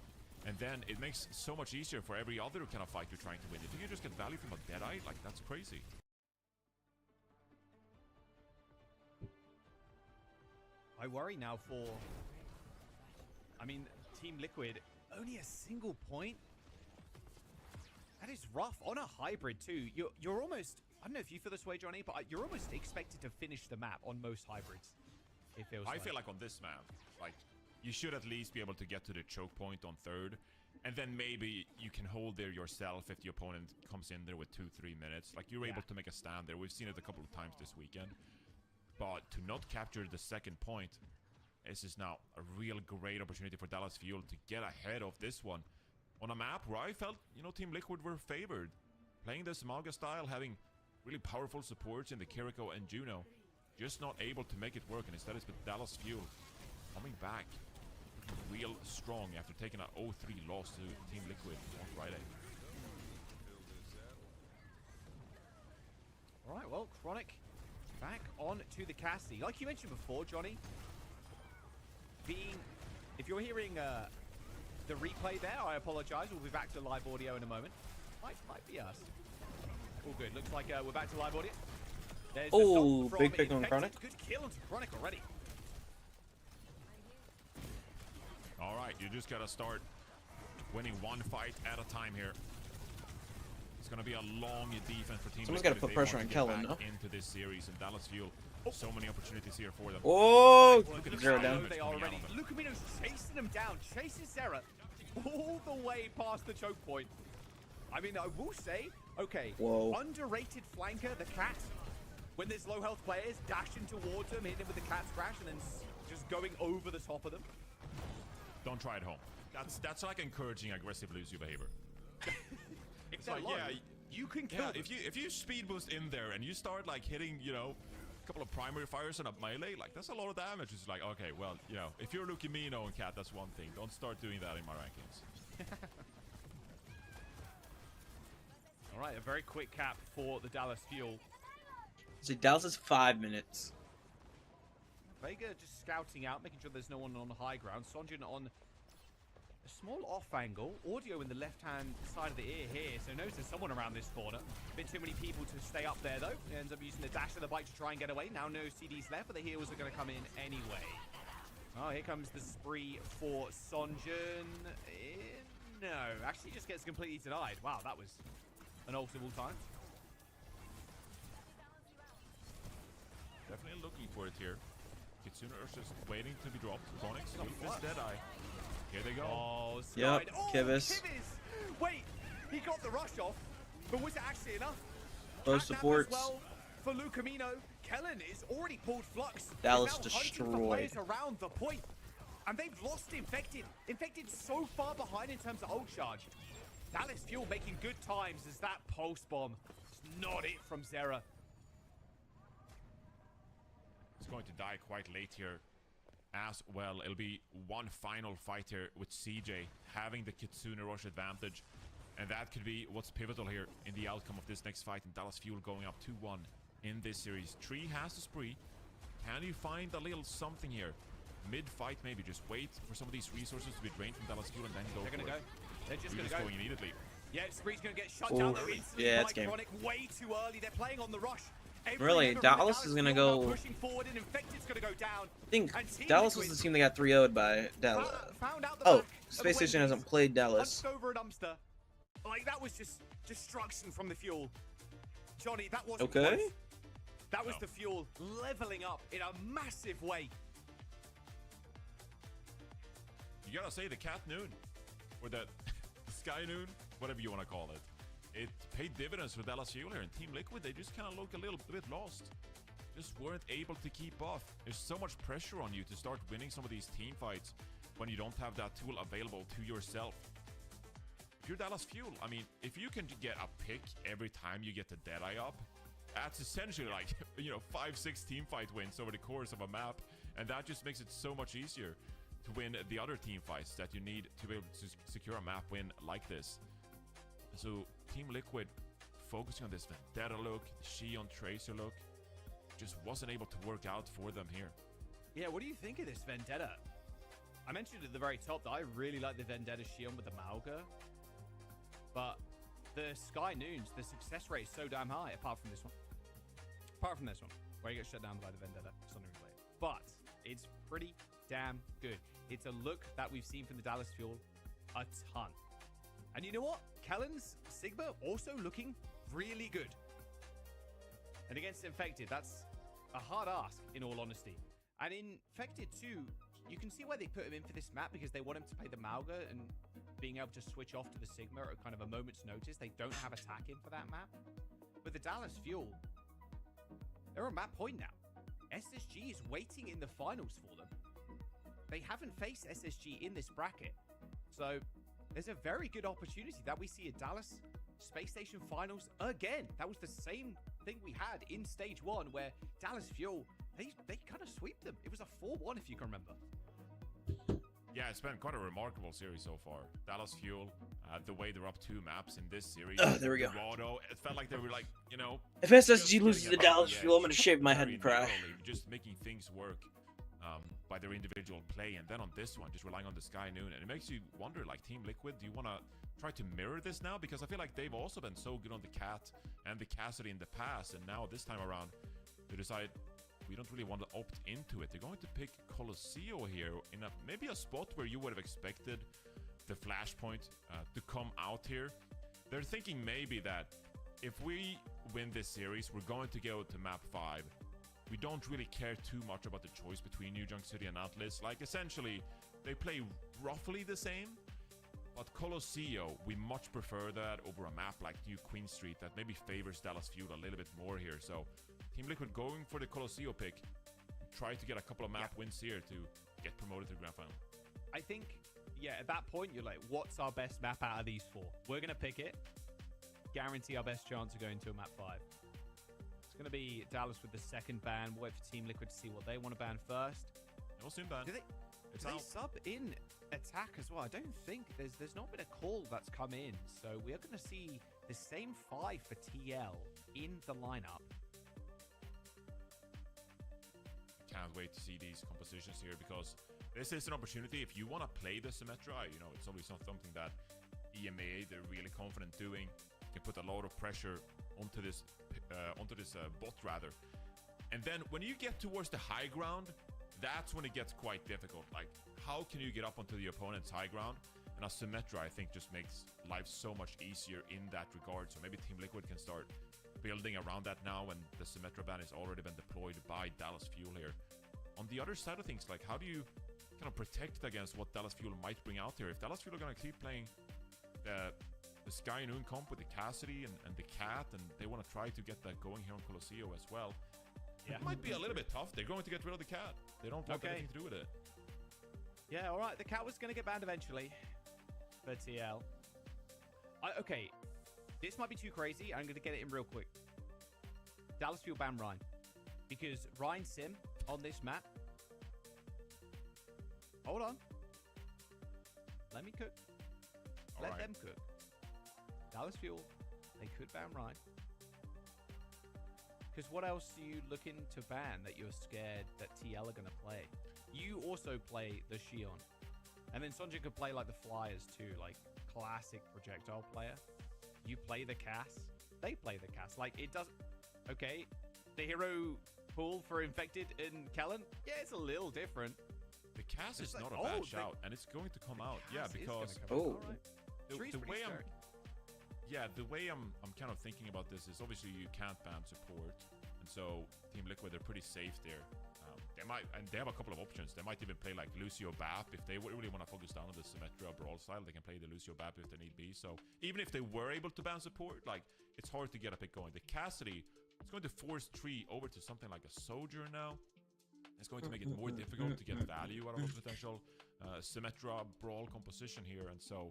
and then it makes it so much easier for every other kind of fight you're trying to win. If you can just get value from a Deadeye, like, that's crazy.
I worry now for... I mean, Team Liquid, only a single point? That is rough. On a hybrid, too. You're almost... I don't know if you feel this way, Johnny, but you're almost expected to finish the map on most hybrids. It feels
I feel like on this map, like, you should at least be able to get to the choke point on third, and then maybe you can hold there yourself if the opponent comes in there with 2-3 minutes. Like, you're able to make a stand there. We've seen it a couple of times this weekend. But to not capture the second point, this is now a real great opportunity for Dallas Fuel to get ahead of this one on a map where I felt, you know, Team Liquid were favored. Playing this Malga style, having really powerful supports in the Kiriko and Juno, just not able to make it work, and instead it's been Dallas Fuel coming back real strong after taking an 0-3 loss to Team Liquid on Friday.
Alright, well, Chronic back on to the Cassie. Like you mentioned before, Johnny, if you're hearing the replay there, I apologize. We'll be back to live audio in a moment. Might be us. All good. Looks like we're back to live audio.
Oh, big pick on Chronic.
Good kill onto Chronic already.
All right, you just gotta start winning one fight at a time here. It's gonna be a long defense for Team
Someone's
Liquid
gotta put
if they
pressure
want
on
to
Kellen,
get
no?
back into this series, and Dallas Fuel, so many opportunities here for them.
Oh,
Look at
zero
how
down.
low they are already. Lucamino's chasing them down, chases Sarah all the way past the choke point. I mean, I will say, okay,
Whoa.
Underrated flanker, the cat. When there's low health players, dashing towards them, hitting them with the cat scratch, and then just going over the top of them.
Don't try it home. That's like encouraging aggressive Lucio behavior.
It's
like,
low,
yeah,
you can kill them.
if you speed boost in there and you start like hitting, you know, a couple of primary fires and a melee, like that's a lot of damage. It's like, okay, well, you know, if you're Lucamino and Cat, that's one thing. Don't start doing that in my rankings.
All right, a very quick cap for the Dallas Fuel.
So Dallas is 5 minutes.
Vega just scouting out, making sure there's no one on the high ground. Sonjin on a small off angle. Audio in the left-hand side of the ear here, so knows there's someone around this corner. Been too many people to stay up there, though. Ends up using the dash of the bike to try and get away. Now no CDs left, but the heals are going to come in anyway. Oh, here comes the spree for Sonjin. No, actually just gets completely denied. Wow, that was an ultimate time.
Definitely looking for it here. Kitsune is just waiting to be dropped. Chronix with this Deadeye. Here they go.
Oh,
Yep,
oh,
Kivas.
Wait, he got the rush off, but was it actually enough?
Both supports.
Well for Lucamino. Kellen is already pulled Flux.
Dallas
They're now hunting for
destroyed.
players around the point. And they've lost Infected. Infected so far behind in terms of ult charge. Dallas Fuel making good times as that pulse bomb. It's not it from Zera.
It's going to die quite late here as well. It'll be one final fight here with CJ having the Kitsune rush advantage. And that could be what's pivotal here in the outcome of this next fight. And Dallas Fuel going up 2-1 in this series. Tree has the spree. Can you find a little something here? Mid-fight maybe. Just wait for some of these resources to be drained from Dallas Fuel and then go.
They're going to go. They're just going to go.
Going immediately.
Yeah, Spree's going to get shut down though.
Yeah, it's game.
Chronic way too early. They're playing on the rush.
Really, Dallas is gonna go.
Pushing forward and Infected's gonna go down.
I think Dallas was the team that got 3-0'd by Dallas. Oh, Space Station hasn't played Dallas.
Over a dumpster. Like that was just destruction from the Fuel. Johnny, that wasn't
okay.
Close. That was the Fuel leveling up in a massive way.
You gotta say the Cat Noon, or the Sky Noon, whatever you want to call it. It paid dividends for Dallas Fuel here, and Team Liquid, they just kind of look a little bit lost. Just weren't able to keep off. There's so much pressure on you to start winning some of these team fights when you don't have that tool available to yourself. If you're Dallas Fuel, I mean, if you can get a pick every time you get the Deadeye up, that's essentially like, you know, 5-6 team fight wins over the course of a map, and that just makes it so much easier to win the other team fights that you need to be able to secure a map win like this. So Team Liquid focusing on this Vendetta look, the Shion Tracer look, just wasn't able to work out for them here.
Yeah, what do you think of this Vendetta? I mentioned at the very top that I really like the Vendetta Shion with the Mauga. But the Sky Noons, the success rate is so damn high, apart from this one. Apart from this one, where you get shut down by the Vendetta. It's not even played. But it's pretty damn good. It's a look that we've seen from the Dallas Fuel a ton. And you know what? Kellen's Sigma also looking really good. And against Infected, that's a hard ask, in all honesty. And in Infected 2, you can see why they put him in for this map, because they want him to play the Mauga and being able to switch off to the Sigma at kind of a moment's notice. They don't have attack in for that map. With the Dallas Fuel, they're on map point now. SSG is waiting in the finals for them. They haven't faced SSG in this bracket. So there's a very good opportunity that we see a Dallas Space Station finals again. That was the same thing we had in stage 1, where Dallas Fuel, they kind of sweep them. It was a 4-1, if you can remember.
Yeah, it's been quite a remarkable series so far. Dallas Fuel, the way they're up 2 maps in this series.
There we go.
Dorado, it felt like they were like, you know...
If SSG loses the Dallas Fuel, I'm going to shave my head and cry.
Just making things work by their individual play. And then on this one, just relying on the Sky Noon. And it makes you wonder, like, Team Liquid, do you want to try to mirror this now? Because I feel like they've also been so good on the Cat and the Cassidy in the past. And now this time around, they decide... we don't really want to opt into it. They're going to pick Colosseo here in maybe a spot where you would have expected the Flashpoint to come out here. They're thinking maybe that if we win this series, we're going to go to map 5. We don't really care too much about the choice between New Junk City and Atlas. Like, essentially, they play roughly the same. But Colosseo, we much prefer that over a map like New Queen Street that maybe favors Dallas Fuel a little bit more here. So Team Liquid going for the Colosseo pick, try to get a couple of map wins here to get promoted to the Grand Final.
I think, yeah, at that point, you're like, what's our best map out of these 4? We're going to pick it. Guarantee our best chance of going to a map 5. It's going to be Dallas with the second ban. Wait for Team Liquid to see what they want to ban first.
They'll soon ban.
Do they sub in attack as well? I don't think there's not been a call that's come in. So we are going to see the same 5 for TL in the lineup.
Can't wait to see these compositions here, because this is an opportunity. If you want to play the Symmetra, you know, it's always something that EMEA, they're really confident doing. You can put a lot of pressure onto this bot rather. And then when you get towards the high ground, that's when it gets quite difficult. Like, how can you get up onto the opponent's high ground? And a Symmetra, I think, just makes life so much easier in that regard. So maybe Team Liquid can start building around that now, and the Symmetra ban has already been deployed by Dallas Fuel here. On the other side of things, like, how do you kind of protect against what Dallas Fuel might bring out here? If Dallas Fuel are going to keep playing the Sky Noon comp with the Cassidy and the Cat, and they want to try to get that going here on Colosseo as well, it might be a little bit tough. They're going to get rid of the Cat. They don't want anything to do with it.
Yeah, all right. The Cat was going to get banned eventually for TL. Okay, this might be too crazy. I'm going to get it in real quick. Dallas Fuel ban Ryan. Because Ryan Sim on this map... Hold on. Let me cook. Let them cook. Dallas Fuel, they could ban Ryan. Because what else are you looking to ban that you're scared that TL are going to play? You also play the Shion. And then Sonja could play like the Flyers too, like classic projectile player. You play the Cass, they play the Cass. Like, it doesn't... Okay, the hero pool for Infected in Kellen, yeah, it's a little different.
The Cass is
like,
not a bad shout, and it's going to come out. Yeah, because the way I'm kind of thinking about this is, obviously you can't ban support, and so Team Liquid, they're pretty safe there. They might, and they have a couple of options. They might even play like Lucio Bap if they really want to focus down on the Symmetra brawl style. They can play the Lucio Bap if they need be. So even if they were able to ban support, like, it's hard to get a pick going. The Cassidy, it's going to force Tree over to something like a Soldier now. It's going to make it more difficult to get value out of a potential Symmetra brawl composition here. And so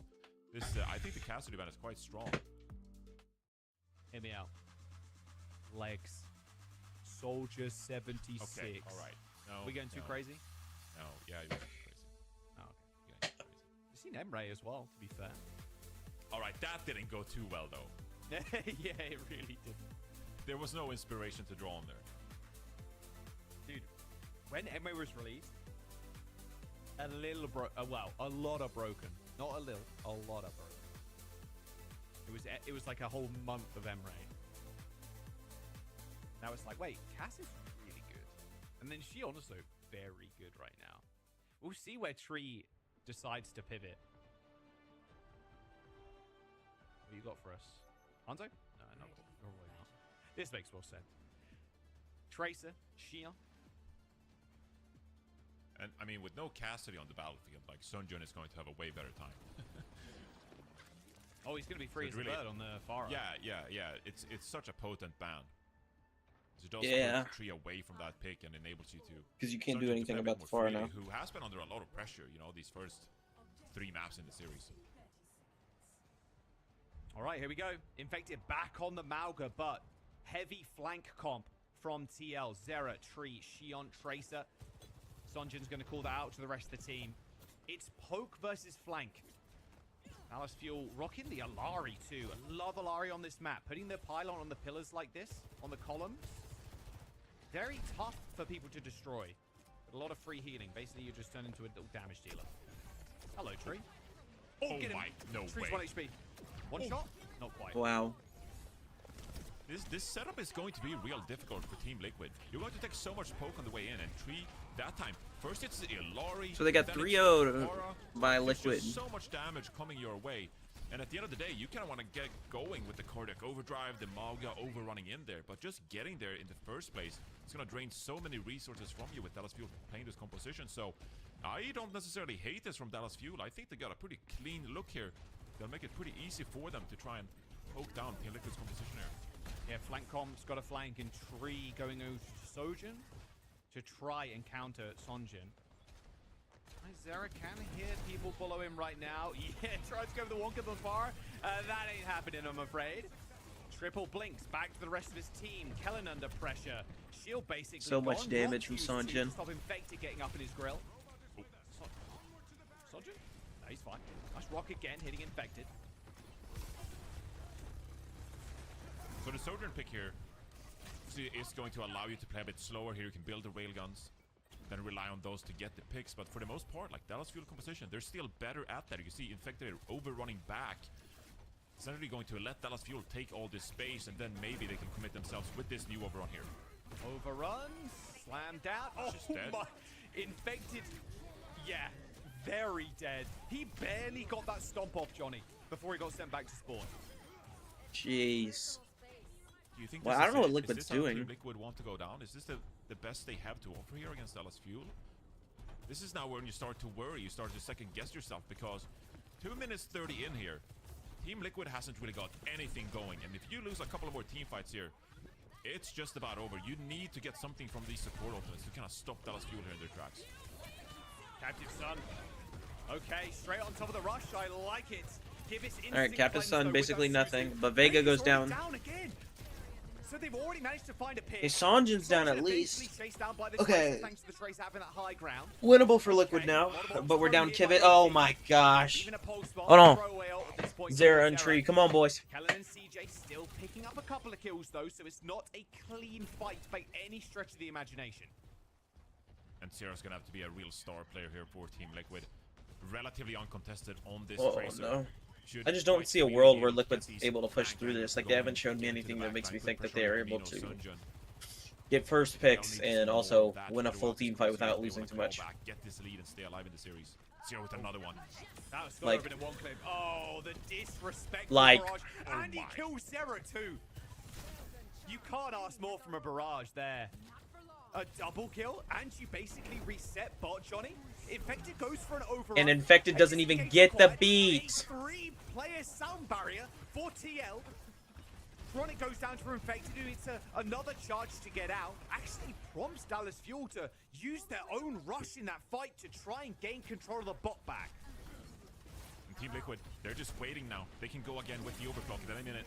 this, I think the Cassidy ban is quite strong.
Hear me out. Legs. Soldier 76.
Okay, all right. No,
we going too crazy?
No, yeah, you're too crazy.
Oh, okay. You've seen Emre as well, to be fair.
All right, that didn't go too well, though.
Yeah, it really did.
There was no inspiration to draw on there.
when NA was released, a lot of broken. Not a little, a lot of broken. It was like a whole month of M-Raid. Now it's like, wait, Cass is really good. And then she also very good right now. We'll see where Tree decides to pivot. What you got for us? Hanzo? No, probably not. This makes more sense. Tracer, Shion.
And I mean, with no Cassidy on the battlefield, like Sunjun is going to have a way better time.
Oh, he's going to be free as a bird on the far right.
Yeah. It's such a potent ban. It does put Tree away from that pick and enables you to...
Because you can't do anything about the far now.
Who has been under a lot of pressure, you know, these first 3 maps in the series.
All right, here we go. Infected back on the Mauga, but heavy flank comp from TL. Zera, Tree, Shion, Tracer. Sonjin's going to call that out to the rest of the team. It's poke versus flank. Dallas Fuel rocking the Alari too. I love Alari on this map. Putting the pylon on the pillars like this, on the columns. Very tough for people to destroy. But a lot of free healing. Basically, you just turn into a little damage dealer. Hello, Tree.
Oh my, no
Tree's
way.
1 HP. One shot? Not quite.
Wow.
This setup is going to be real difficult for Team Liquid. You're going to take so much poke on the way in, and Tree, that time, first it's Ilari.
So they got 3-0'd by Liquid.
Just so much damage coming your way. And at the end of the day, you kind of want to get going with the Cardiac Overdrive, the Mauga overrunning in there. But just getting there in the first place, it's going to drain so many resources from you with Dallas Fuel playing this composition. So I don't necessarily hate this from Dallas Fuel. I think they got a pretty clean look here. They'll make it pretty easy for them to try and poke down Team Liquid's composition here.
Yeah, flank comp's got a flank and Tree going over to Sojin to try and counter Sonjin. Zera can hear people below him right now. Yeah, tries to go with the Wonka the far. That ain't happening, I'm afraid. Triple blinks back to the rest of his team. Kellen under pressure. Shield basically
so much damage from Sonjin.
Stop Infected getting up in his grill. Sonjin? No, he's fine. Nice rock again, hitting Infected.
So the Sojourn pick here is going to allow you to play a bit slower here. You can build the railguns, then rely on those to get the picks. But for the most part, like Dallas Fuel composition, they're still better at that. You can see Infected overrunning back. Essentially going to let Dallas Fuel take all this space, and then maybe they can commit themselves with this new overrun here.
Overrun, slammed out. Oh
dead.
My, Infected, yeah, very dead. He barely got that stomp off Johnny before he got sent back to spawn.
Jeez.
Do you think
well, I don't know what Liquid's doing.
Liquid want to go down? Is this the best they have to offer here against Dallas Fuel? This is now when you start to worry. You start to second guess yourself, because 2 minutes 30 in here, Team Liquid hasn't really got anything going. And if you lose a couple of more team fights here, it's just about over. You need to get something from these support ultimates to kind of stop Dallas Fuel here in their tracks.
Captive Sun. Okay, straight on top of the rush. I like it.
Alright, Captive Sun, basically nothing. But Vega goes down.
Again. So they've already managed to find a pick.
Hey, Sonjin's down at least.
Okay.
Winnable for Liquid now, but we're down Kivit. Oh my gosh. Hold on. Zera and Tree. Come on, boys.
Kellen and CJ still picking up a couple of kills, though, so it's not a clean fight by any stretch of the imagination.
And Zera's going to have to be a real star player here for Team Liquid. Relatively uncontested on this Tracer.
No. I just don't see a world where Liquid's able to push through this. Like, they haven't shown me anything that makes me think that they are able to get first picks and also win a full team fight without losing too much.
Get this lead and stay alive in the series. Zera with another one.
Like, in one clip. Oh, the disrespect.
Like,
Barrage. And he kills Zera too. You can't ask more from a Barrage there. A double kill, and you basically reset bot Johnny. Infected goes for an overrun.
And Infected doesn't even get the beat.
3-player sound barrier for TL. Chronic goes down for Infected, who needs another charge to get out. Actually prompts Dallas Fuel to use their own rush in that fight to try and gain control of the bot back.
And Team Liquid, they're just waiting now. They can go again with the overclock at any minute.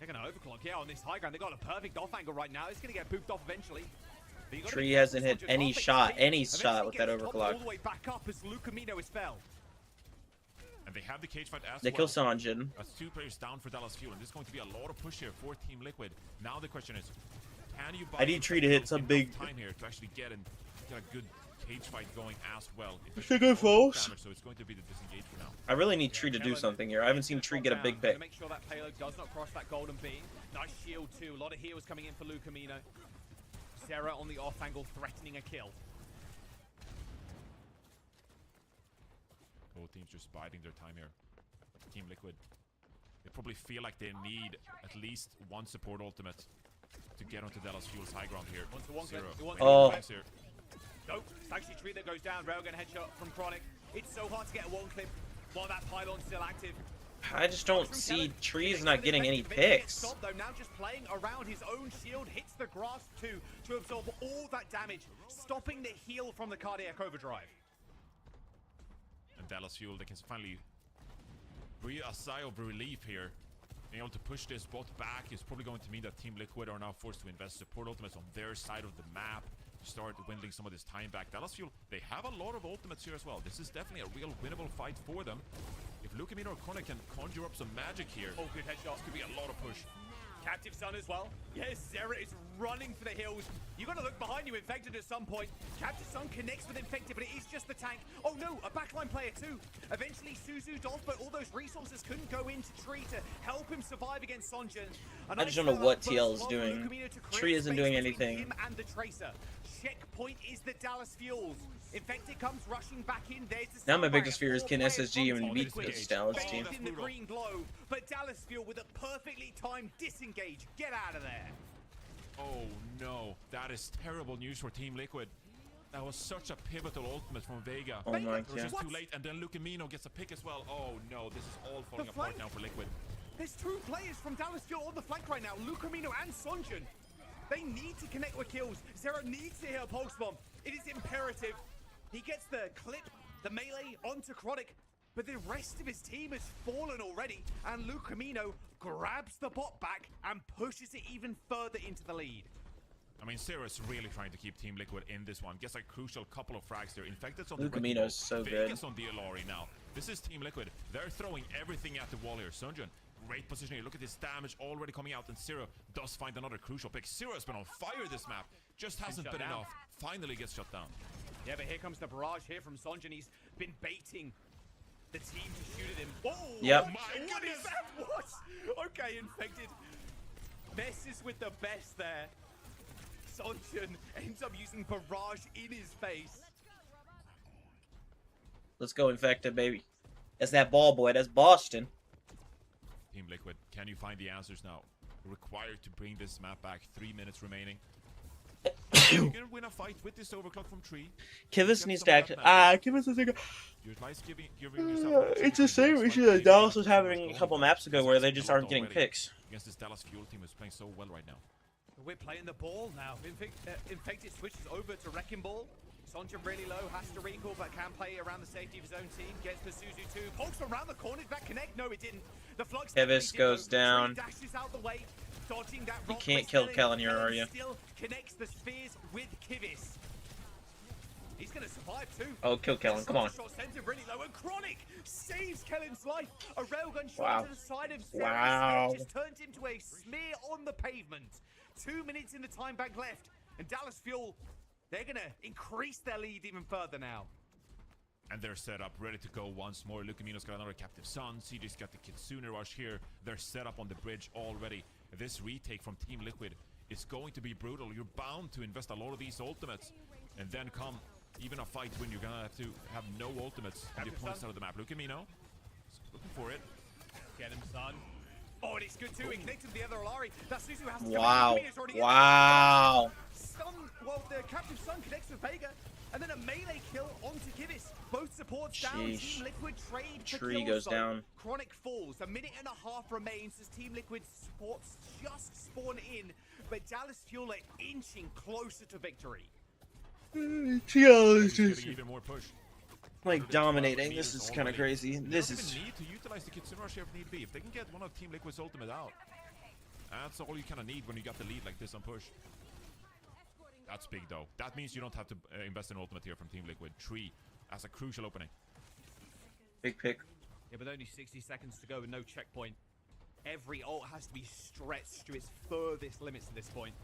They're going to overclock, yeah, on this high ground. They got a perfect off angle right now. It's going to get booped off eventually.
Tree hasn't hit any shot with that overclock.
All the way back up as Lucamino is fell.
And they have the cage fight as
they kill Sonjin.
That's 2 players down for Dallas Fuel, and this is going to be a lot of push here for Team Liquid. Now the question is, Can you
I need Tree to hit some big
time here to actually get a good cage fight going as well.
It's a good force.
So it's going to be the disengage for now.
I really need Tree to do something here. I haven't seen Tree get a big pick.
Make sure that payload does not cross that golden beam. Nice shield too. A lot of heals coming in for Lucamino. Sarah on the off angle threatening a kill.
Both teams just biding their time here. Team Liquid. They probably feel like they need at least one support ultimate to get onto Dallas Fuel's high ground here.
Oh.
Nope, it's actually Tree that goes down. Railgun headshot from Chronic. It's so hard to get a one clip while that pylon's still active.
I just don't see Tree's not getting any picks.
Stop, though, now just playing around his own shield, hits the grasp too to absorb all that damage, stopping the heal from the cardiac overdrive.
And Dallas Fuel, they can finally breathe a sigh of relief here. Being able to push this bot back is probably going to mean that Team Liquid are now forced to invest support ultimates on their side of the map to start dwindling some of this time back. Dallas Fuel, they have a lot of ultimates here as well. This is definitely a real winnable fight for them. If Lucamino or Chronic can conjure up some magic here,
oh, good headshot.
This could be a lot of push.
Captive Sun as well. Yes, Zera is running for the hills. You got to look behind you, Infected at some point. Captive Sun connects with Infected, but it is just the tank. Oh no, a backline player too. Eventually Suzu Dolph, but all those resources couldn't go into Tree to help him survive against Sonjin.
I just don't know what TL is doing. Tree isn't doing anything.
Him and the Tracer. Checkpoint is the Dallas Fuels. Infected comes rushing back in. There's the
now my biggest fear is can SSG even beat this Dallas team?
In the green glow, but Dallas Fuel with a perfectly timed disengage. Get out of there.
Oh no, that is terrible news for Team Liquid. That was such a pivotal ultimate from Vega.
Oh my god.
It was just too late, and then Lucamino gets a pick as well. Oh no, this is all falling apart now for Liquid.
There's two players from Dallas Fuel on the flank right now, Lucamino and Sonjin. They need to connect with kills. Zera needs to hit a pulse bomb. It is imperative. He gets the clip, the melee onto Chronic, but the rest of his team has fallen already, and Lucamino grabs the bot back and pushes it even further into the lead.
I mean, Zera's really trying to keep Team Liquid in this one. Gets a crucial couple of frags there. Infected's on the
Lucamino's so good.
Vegas on the Alari now. This is Team Liquid. They're throwing everything at the wall here. Sonjin, great position here. Look at this damage already coming out, and Zera does find another crucial pick. Zera's been on fire this map. Just hasn't been enough. Finally gets shut down.
Yeah, but here comes the barrage here from Sonjin. He's been baiting the team to shoot at him. Oh,
yep.
My goodness, that what? Okay, Infected messes with the best there. Sonjin ends up using barrage in his face.
Let's go, Infected, baby. That's that ball boy. That's Boston.
Team Liquid, can you find the answers now? Required to bring this map back. 3 minutes remaining. You can win a fight with this overclock from Tree.
Kivas needs to act. Kivas is like. It's the same issue that Dallas was having a couple maps ago, where they just aren't getting picks.
Against this Dallas Fuel team is playing so well right now.
We're playing the ball now. Infected switches over to Wrecking Ball. Sonjin really low, has to recall, but can play around the safety of his own team. Gets the Suzu 2, pokes around the corner. Did that connect? No, it didn't. The flux
Kivas goes down.
Dashes out the way, dodging that.
You can't kill Kellen here, are you?
Still connects the spheres with Kivas. He's gonna survive too.
Oh, kill Kellen! Come on.
Shot sends him really low, and Chronic saves Kellen's life. A railgun shot to the side of Sarah.
Wow.
Just turns him to a smear on the pavement. 2 minutes in the time bank left, and Dallas Fuel, they're gonna increase their lead even further now.
And they're set up, ready to go once more. Lucamino's got another Captive Sun. CJ's got the Kitsune Rush here. They're set up on the bridge already. This retake from Team Liquid is going to be brutal. You're bound to invest a lot of these ultimates. And then come even a fight when you're gonna have to have no ultimates on the opponent's side of the map. Lucamino, looking for it.
Get him, son. Oh, and it's good too. He connected to the other Alari. That Suzu has to
wow. Wow.
Well, the Captive Sun connects with Vega, and then a melee kill onto Kivas. Both supports down. Team Liquid trade for
Tree
kills,
goes
though.
down.
Chronic falls. A minute and a half remains as Team Liquid supports just spawn in, but Dallas Fuel are inching closer to victory.
TL is just
even more push.
like dominating. This is kind of crazy. This is.
Need to utilize the Kitsune Rush if need be. If they can get one of Team Liquid's ultimate out, that's all you kind of need when you got the lead like this on push. That's big though. That means you don't have to invest in ultimate here from Team Liquid. Tree as a crucial opening.
Big pick.
Yeah, but only 60 seconds to go and no checkpoint. Every ult has to be stretched to its furthest limits at this point.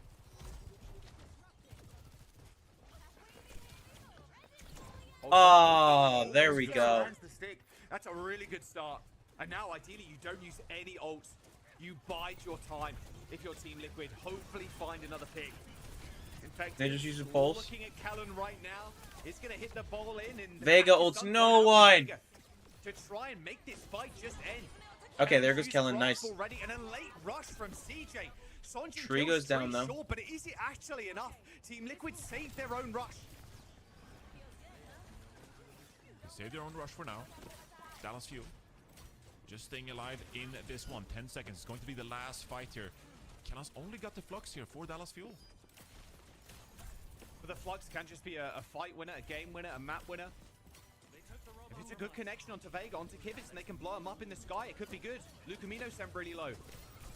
Oh, there we go.
That's a really good start. And now, ideally, you don't use any ults. You bide your time. If you're Team Liquid, hopefully find another pick. In fact,
They just use a pulse.
Looking at Kellen right now, it's gonna hit the ball in, and
Vega ults no one.
To try and make this fight just end.
Okay, there goes Kellen. Nice.
Already, and a late rush from CJ.
Tree goes down though.
Short, but is it actually enough? Team Liquid saved their own rush.
They save their own rush for now. Dallas Fuel just staying alive in this one. 10 seconds. It's going to be the last fight here. Kellen's only got the Flux here for Dallas Fuel.
But the Flux can just be a fight winner, a game winner, a map winner. If it's a good connection onto Vega, onto Kivitz, and they can blow him up in the sky, it could be good. Lucamino sent really low.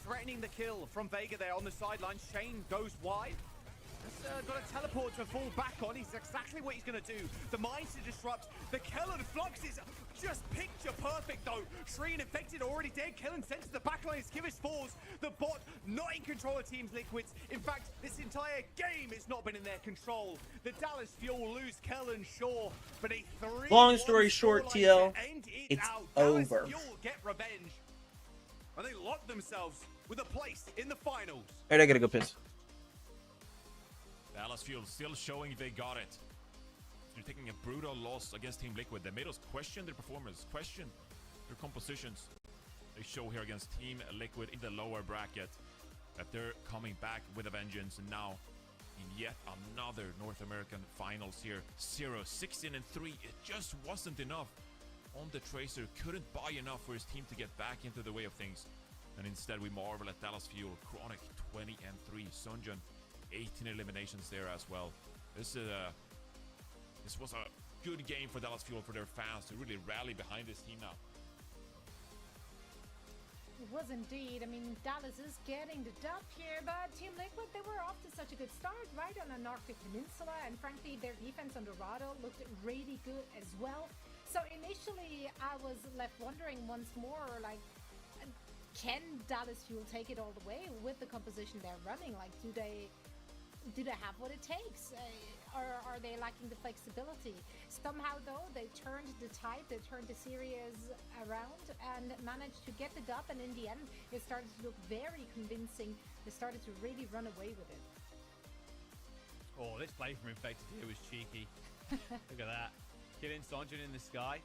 Threatening the kill from Vega there on the sideline. Shane goes wide. He's got a teleport to fall back on. He's exactly what he's going to do. The mines to disrupt. The Kellen Flux is just picture perfect, though. Shree and Infected already dead. Kellen sent to the backline as Kivitz falls. The bot not in control of Team Liquid's. In fact, this entire game has not been in their control. The Dallas Fuel lose Kellen, sure, but a 3-1
Long story short, TL, it's over.
Dallas Fuel get revenge, and they lock themselves with a place in the finals.
Alright, I gotta go piss.
Dallas Fuel still showing they got it. They're taking a brutal loss against Team Liquid. They made us question their performance, question their compositions. They show here against Team Liquid in the lower bracket that they're coming back with a vengeance. And now in yet another North American finals here. 16-3. It just wasn't enough. On the Tracer, couldn't buy enough for his team to get back into the way of things. And instead we marvel at Dallas Fuel. Chronic 20-3. Sunjun 18 eliminations there as well. This was a good game for Dallas Fuel, for their fans to really rally behind this team now.
It was indeed. I mean, Dallas is getting the dub here, but Team Liquid, they were off to such a good start, right, on an Arctic Peninsula, and frankly, their defense on Dorado looked really good as well. So initially, I was left wondering once more, like, can Dallas Fuel take it all the way with the composition they're running? Like, do they have what it takes? Or are they lacking the flexibility? Somehow, though, they turned the tide, they turned the series around and managed to get the dub, and in the end, it started to look very convincing. They started to really run away with it.
Oh, this play from Infected here was cheeky. Look at that. Killing Sonjin in the sky.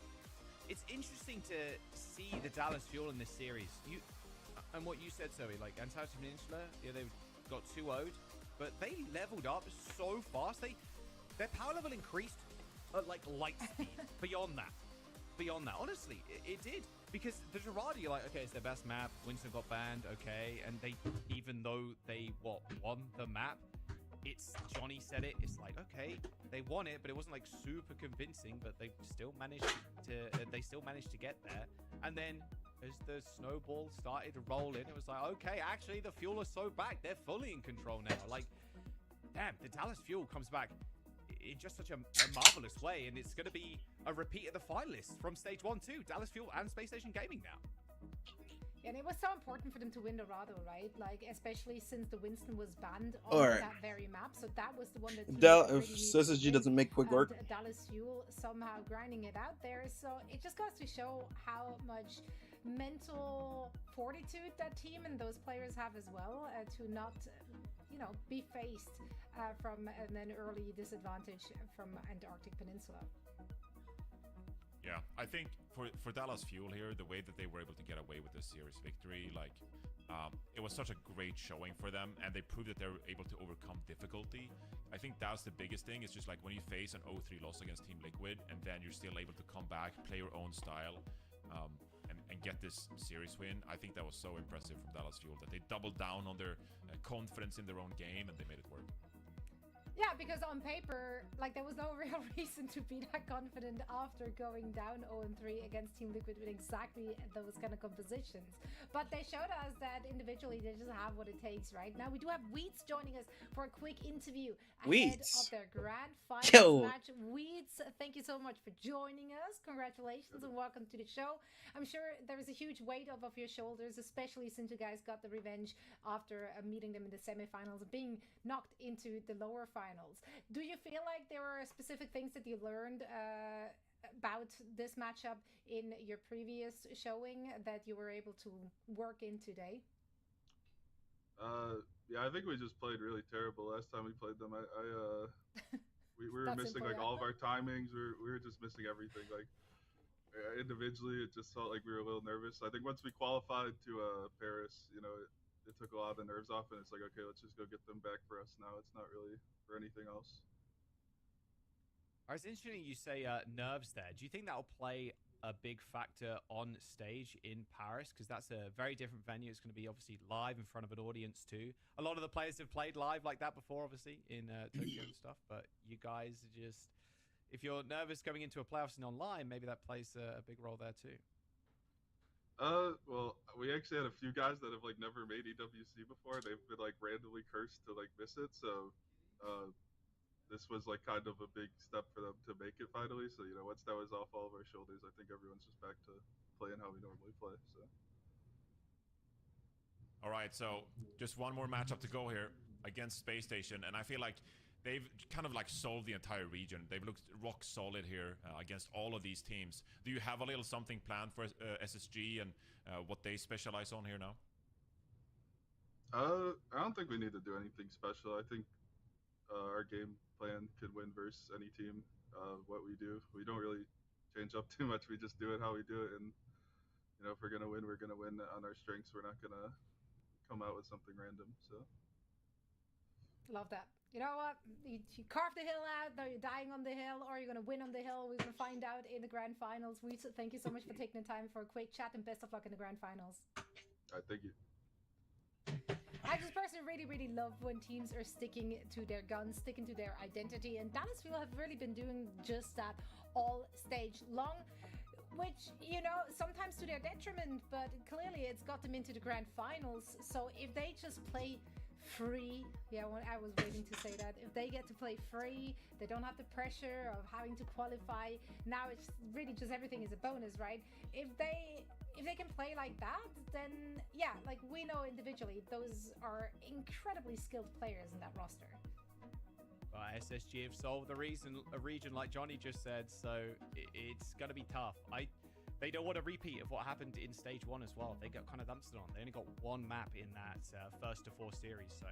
It's interesting to see the Dallas Fuel in this series. And what you said, Zoe, like Antarctic Peninsula, yeah, they got 2-0'd, but they leveled up so fast. Their power level increased at like light speed. Beyond that, honestly, it did. Because the Dorado, you're like, okay, it's their best map. Winston got banned, okay, and they, even though they won the map, it's, Johnny said it, it's like, okay, they won it, but it wasn't like super convincing, but they still managed to get there. And then as the snowball started to roll in, it was like, okay, actually the Fuel are so back, they're fully in control now. Like, damn, the Dallas Fuel comes back in just such a marvelous way, and it's going to be a repeat of the finalists from stage 1-2, Dallas Fuel and Space Station Gaming now.
And it was so important for them to win Dorado, right? Like, especially since the Winston was banned on that very map. So that was the one that...
If SSG doesn't make quick work.
Dallas Fuel somehow grinding it out there. So it just goes to show how much mental fortitude that team and those players have as well, to not, be faced from an early disadvantage from Antarctic Peninsula.
Yeah, I think for Dallas Fuel here, the way that they were able to get away with this series victory, like, it was such a great showing for them, and they proved that they're able to overcome difficulty. I think that's the biggest thing. It's just like when you face an 0-3 loss against Team Liquid, and then you're still able to come back, play your own style, and get this series win. I think that was so impressive from Dallas Fuel, that they doubled down on their confidence in their own game, and they made it work.
Yeah, because on paper, like, there was no real reason to be that confident after going down 0-3 against Team Liquid with exactly those kind of compositions. But they showed us that individually they just have what it takes right now. We do have Weeds joining us for a quick interview ahead of their grand final match. Weeds, thank you so much for joining us. Congratulations and welcome to the show. I'm sure there is a huge weight off of your shoulders, especially since you guys got the revenge after meeting them in the semifinals and being knocked into the lower finals. finals. Do you feel like there were specific things that you learned about this matchup in your previous showing that you were able to work in today?
Yeah, I think we just played really terrible last time we played them. We were missing like all of our timings. We were just missing everything. Like individually, it just felt like we were a little nervous. I think once we qualified to Paris, you know, it took a lot of the nerves off, and it's like, okay, let's just go get them back for us now. It's not really for anything else.
It's interesting you say nerves there. Do you think that'll play a big factor on stage in Paris? Because that's a very different venue. It's going to be obviously live in front of an audience too. A lot of the players have played live like that before, obviously, in Tokyo and stuff. But you guys are just, if you're nervous going into a playoffs and online, maybe that plays a big role there too.
Well, we actually had a few guys that have like never made EWC before. They've been like randomly cursed to like miss it. So, this was like kind of a big step for them to make it finally. So, you know, once that was off all of our shoulders, I think everyone's just back to playing how we normally play. So.
All right, so just one more matchup to go here against Space Station, and I feel like they've kind of like solved the entire region. They've looked rock solid here against all of these teams. Do you have a little something planned for SSG and what they specialize on here now?
I don't think we need to do anything special. I think our game plan could win versus any team. What we do, we don't really change up too much. We just do it how we do it, and you know, if we're gonna win, we're gonna win on our strengths. We're not gonna come out with something random. So
love that. You know what? You carve the hill out. Now you're dying on the hill, or you're gonna win on the hill. We're gonna find out in the grand finals. We thank you so much for taking the time for a quick chat, and best of luck in the grand finals.
All right, thank you.
I just personally really love when teams are sticking to their guns, sticking to their identity, and Dallas Fuel have really been doing just that all stage long, which, you know, sometimes to their detriment, but clearly it's got them into the grand finals. So if they just play free, yeah, I was waiting to say that, if they get to play free, they don't have the pressure of having to qualify. Now it's really just everything is a bonus, right? If they can play like that, then yeah, like we know individually, those are incredibly skilled players in that roster.
Well, SSG have solved a region like Johnny just said, so it's going to be tough. They don't want a repeat of what happened in stage 1 as well. They got kind of dumpstered on. They only got one map in that first to 4 series, so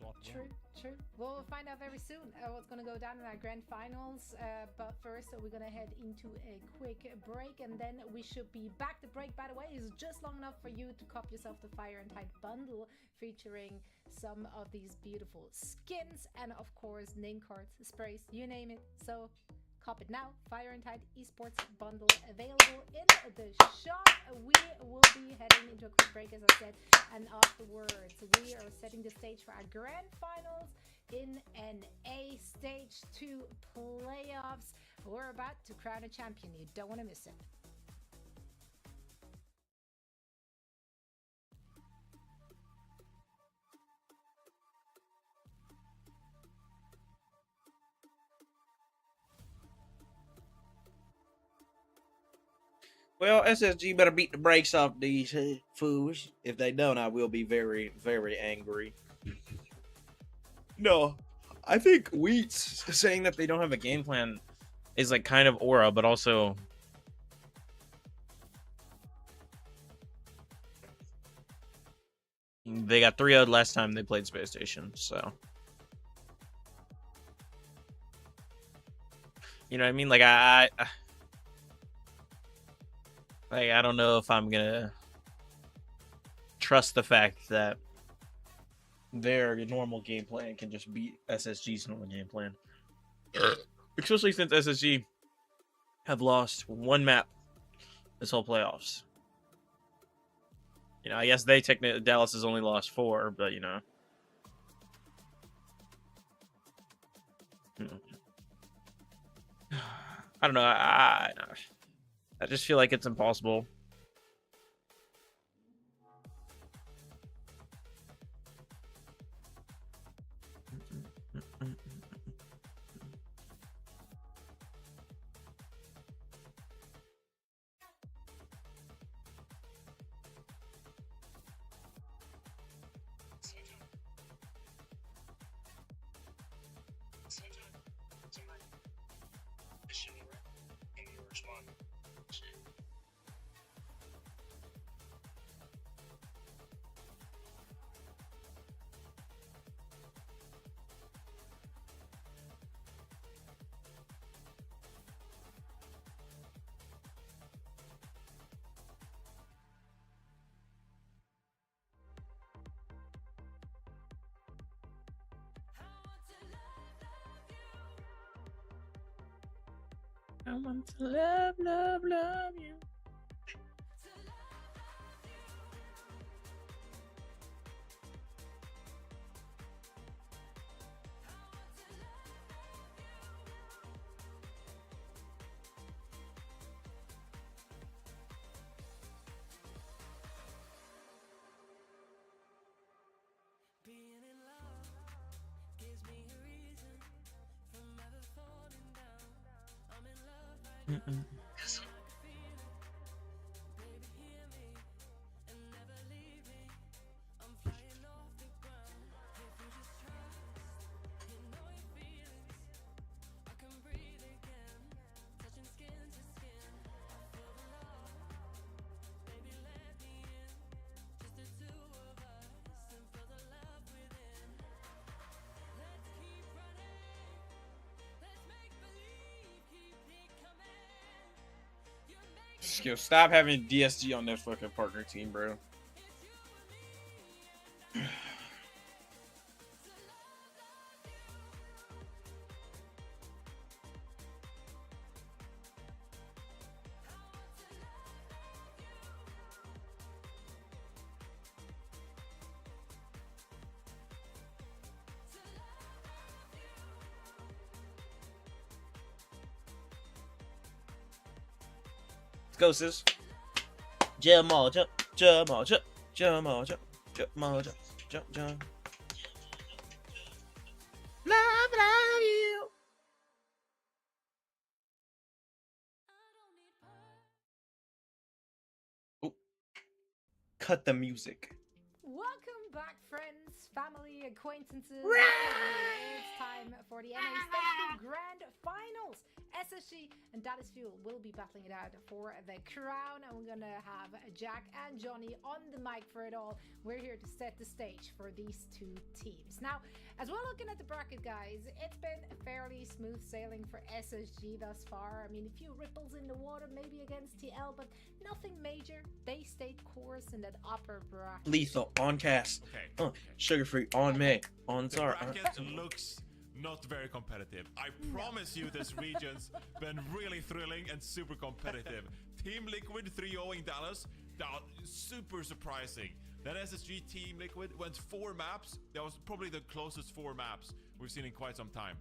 we'll see.
True. We'll find out very soon what's going to go down in our grand finals. But first, we're going to head into a quick break, and then we should be back. The break, by the way, is just long enough for you to cop yourself the Fire and Tide bundle, featuring some of these beautiful skins and, of course, name cards, sprays, you name it. So cop it now. Fire and Tide Esports bundle available in the shop. We will be heading into a quick break, as I said, and afterwards we are setting the stage for our grand finals in NA Stage 2 playoffs. We're about to crown a champion. You don't want to miss it.
Well, SSG better beat the brakes off these fools. If they don't, I will be very, very angry. No, I think Wheats saying that they don't have a game plan is like kind of aura, but also they got 3-0'd last time they played Space Station, so you know what I mean? Like I don't know if I'm gonna trust the fact that their normal game plan can just beat SSG's normal game plan. Especially since SSG have lost one map this whole playoffs. You know, I guess Dallas has only lost 4, but you know. I don't know. I just feel like it's impossible. I want to love, love, love you. Mm-mm. Yo, stop having DSG on that fucking partner team, bro. Let's go, sis. Jump, jump, jump, jump, jump, jump, jump, jump, jump. Love you. Oh. Cut the music.
Welcome back, friends, family, acquaintances. It's time for the NA Stage 2 Grand Finals. SSG and Dallas Fuel will be battling it out for the crown, and we're gonna have Jack and Johnny on the mic for it all. We're here to set the stage for these two teams. Now, as we're looking at the bracket, guys, it's been fairly smooth sailing for SSG thus far. I mean, a few ripples in the water, maybe against TL, but nothing major. They stayed course in that upper bracket.
Lethal on cast.
Okay.
Sugar free on May. On
The
Zara.
bracket looks not very competitive. I promise you this region's been really thrilling and super competitive. Team Liquid 3-0ing Dallas. That super surprising. That SSG Team Liquid went 4 maps. That was probably the closest 4 maps we've seen in quite some time.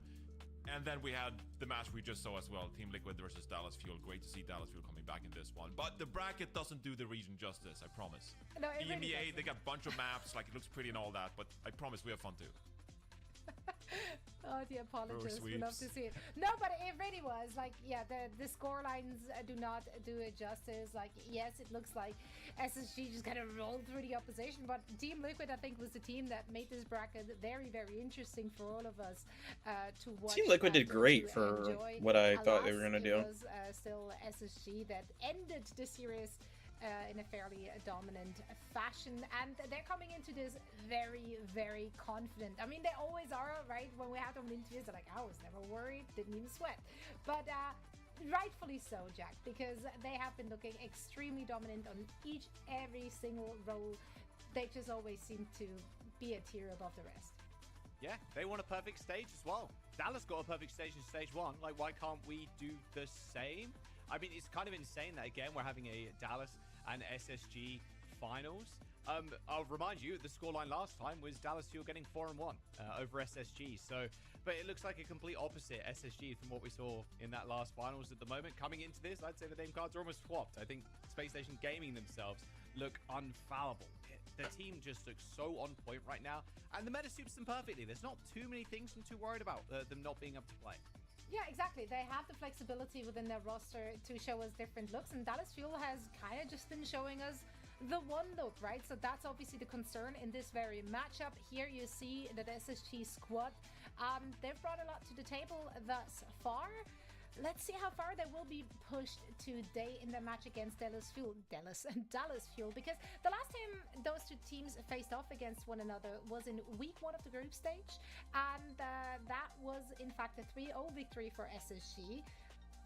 And then we had the match we just saw as well. Team Liquid versus Dallas Fuel. Great to see Dallas Fuel coming back in this one. But the bracket doesn't do the region justice, I promise.
No, it
EMEA,
really
they got a bunch of maps. Like, it looks pretty and all that. But I promise we have fun too.
Oh, the apologists. We love to see it. No, but it really was like, yeah, the score lines do not do it justice. Like, yes, it looks like SSG just kind of rolled through the opposition, but Team Liquid, I think, was the team that made this bracket very, very interesting for all of us to watch.
Team Liquid did great for
enjoy.
what I thought they were gonna do.
It was still SSG that ended the series in a fairly dominant fashion, and they're coming into this very, very confident. I mean, they always are, right? When we have them in interviews, they're like, I was never worried, didn't even sweat. But rightfully so, Jack, because they have been looking extremely dominant on every single role. They just always seem to be a tier above the rest.
Yeah, they want a perfect stage as well. Dallas got a perfect stage in stage 1. Like, why can't we do the same? I mean, it's kind of insane that, again, we're having a Dallas and SSG finals. I'll remind you, the scoreline last time was Dallas Fuel getting 4-1 over SSG. So, but it looks like a complete opposite SSG from what we saw in that last finals at the moment. Coming into this, I'd say the name cards are almost swapped. I think Space Station Gaming themselves look unfallible. The team just looks so on point right now, and the meta suits them perfectly. There's not too many things I'm too worried about them not being able to play.
Yeah, exactly. They have the flexibility within their roster to show us different looks, and Dallas Fuel has kind of just been showing us the one look, right? So that's obviously the concern in this very matchup. Here you see that SSG squad, they've brought a lot to the table thus far. let's see how far they will be pushed today in the match against Dallas Fuel, because the last time those two teams faced off against one another was in week 1 of the group stage, and that was in fact a 3-0 victory for SSG.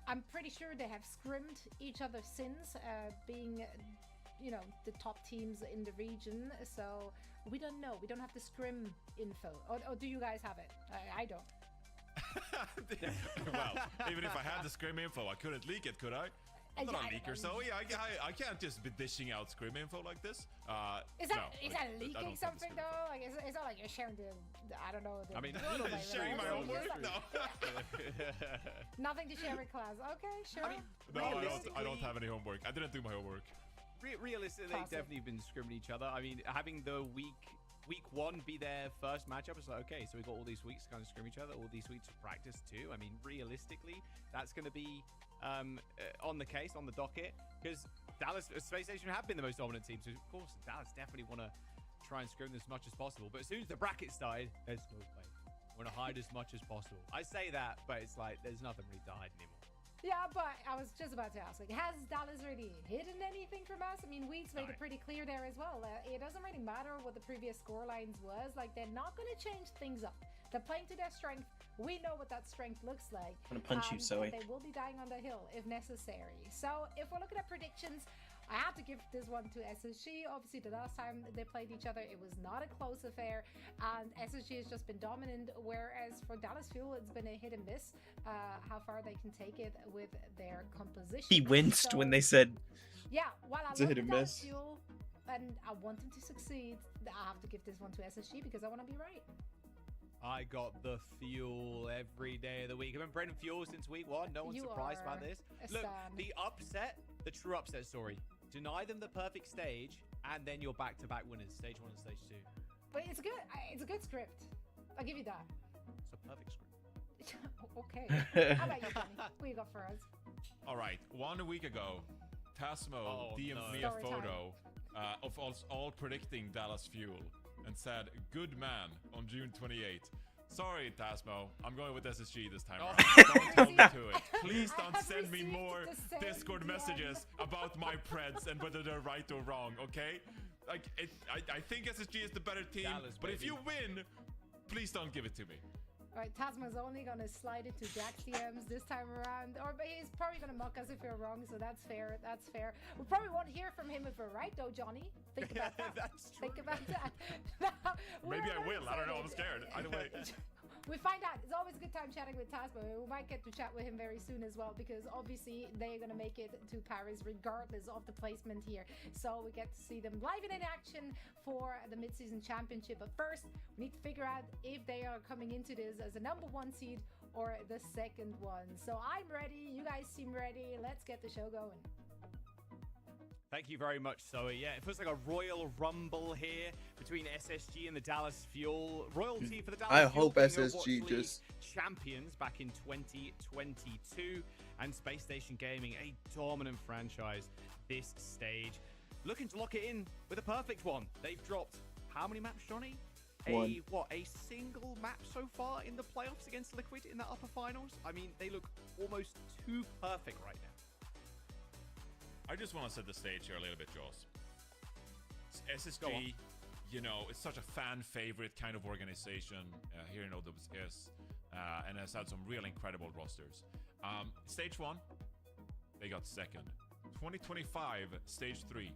I'm pretty sure they have scrimmed each other since, being, you know, the top teams in the region. So we don't know. We don't have the scrim info. Or do you guys have it? I don't.
Well, even if I had the scrim info, I couldn't leak it, could I? I'm not a leaker, so yeah, I can't just be dishing out scrim info like this.
Is that leaking something though? Like, it's not like you're sharing I don't know.
I mean, sharing my homework? No.
Nothing to share with class. Okay, sure.
I mean,
no, I don't have any homework. I didn't do my homework.
Realistically, they've definitely been scrimming each other. I mean, having the week 1 be their first matchup, it's like, okay, so we've got all these weeks to kind of scrim each other, all these weeks of practice too. I mean, realistically, that's going to be on the case, on the docket, because Dallas Space Station have been the most dominant team, so of course Dallas definitely want to try and scrim as much as possible. But as soon as the bracket started, let's go play. We want to hide as much as possible. I say that, but it's like there's nothing really to hide anymore.
Yeah, but I was just about to ask, like, has Dallas really hidden anything from us? I mean, Weeds made it pretty clear there as well. It doesn't really matter what the previous score lines was. Like, they're not going to change things up. They're playing to their strength. We know what that strength looks like.
I'm going to punch you, Zoe.
They will be dying on the hill if necessary. So, if we're looking at predictions, I have to give this one to SSG. Obviously, the last time they played each other, it was not a close affair, and SSG has just been dominant, whereas for Dallas Fuel, it's been a hit and miss how far they can take it with their composition.
He winced when they said,
yeah, while I love Dallas Fuel, and I want them to succeed, I have to give this one to SSG because I want to be right.
I got the Fuel every day of the week. I've been Brendan Fuel since week 1. No one's surprised by this. Look, the true upset story. Deny them the perfect stage, and then you're back-to-back winners, stage 1 and stage 2.
But it's good. It's a good script. I'll give you that.
It's a perfect script.
Okay. How about you, Johnny? What you got for us?
All right. 1 week ago, Tasmo DM'd me a photo of us all predicting Dallas Fuel and said, "Good man," on June 28th. Sorry, Tasmo. I'm going with SSG this time around. Don't hold me to it. Please don't send me more Discord messages about my Preds and whether they're right or wrong, okay? Like, I think SSG is the better team,
Dallas,
but if you win, please don't give it to me.
Alright, Tasma's only gonna slide it to Jack's DMs this time around, but he's probably gonna mock us if we're wrong, so that's fair. That's fair. We probably won't hear from him if we're right, though, Johnny. Think about that.
That's true.
Think about that. Now,
Maybe I will. I don't know. I'm scared. Either way.
We find out. It's always a good time chatting with Tasma. We might get to chat with him very soon as well, because obviously they're going to make it to Paris regardless of the placement here. So we get to see them live and in action for the mid-season championship. But first, we need to figure out if they are coming into this as a number 1 seed or the second one. So I'm ready. You guys seem ready. Let's get the show going.
Thank you very much, Zoe. Yeah, it feels like a Royal Rumble here between SSG and the Dallas Fuel. Royalty for the Dallas Fuel.
I hope SSG just
champions back in 2022, and Space Station Gaming, a dominant franchise this stage, looking to lock it in with a perfect one. They've dropped how many maps, Johnny?
One.
A single map so far in the playoffs against Liquid in the upper finals? I mean, they look almost too perfect right now.
I just want to set the stage here a little bit, Jaws. SSG, you know, it's such a fan favorite kind of organization here in OWCS, and has had some real incredible rosters. Stage 1, they got second. 2025 stage 3,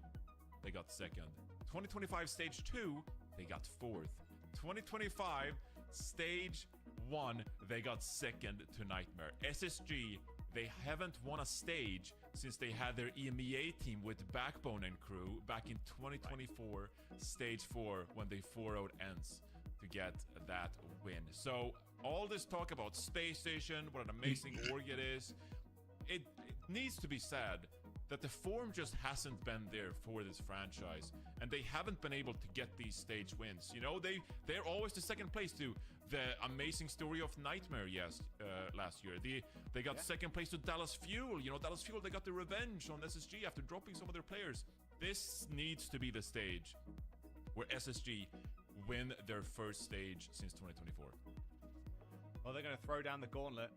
they got second. 2025 stage 2, they got fourth. 2025 stage 1, they got second to Nightmare. SSG, they haven't won a stage since they had their EMEA team with Backbone and crew back in 2024 stage 4 when they 4-0'd ENCE to get that win. So all this talk about Space Station, what an amazing org it is, it needs to be said that the form just hasn't been there for this franchise, and they haven't been able to get these stage wins. You know, they're always the second place to the amazing story of Nightmare last year. They got second place to Dallas Fuel. You know, Dallas Fuel, they got the revenge on SSG after dropping some of their players. This needs to be the stage where SSG win their first stage since 2024.
Well, they're going to throw down the gauntlet.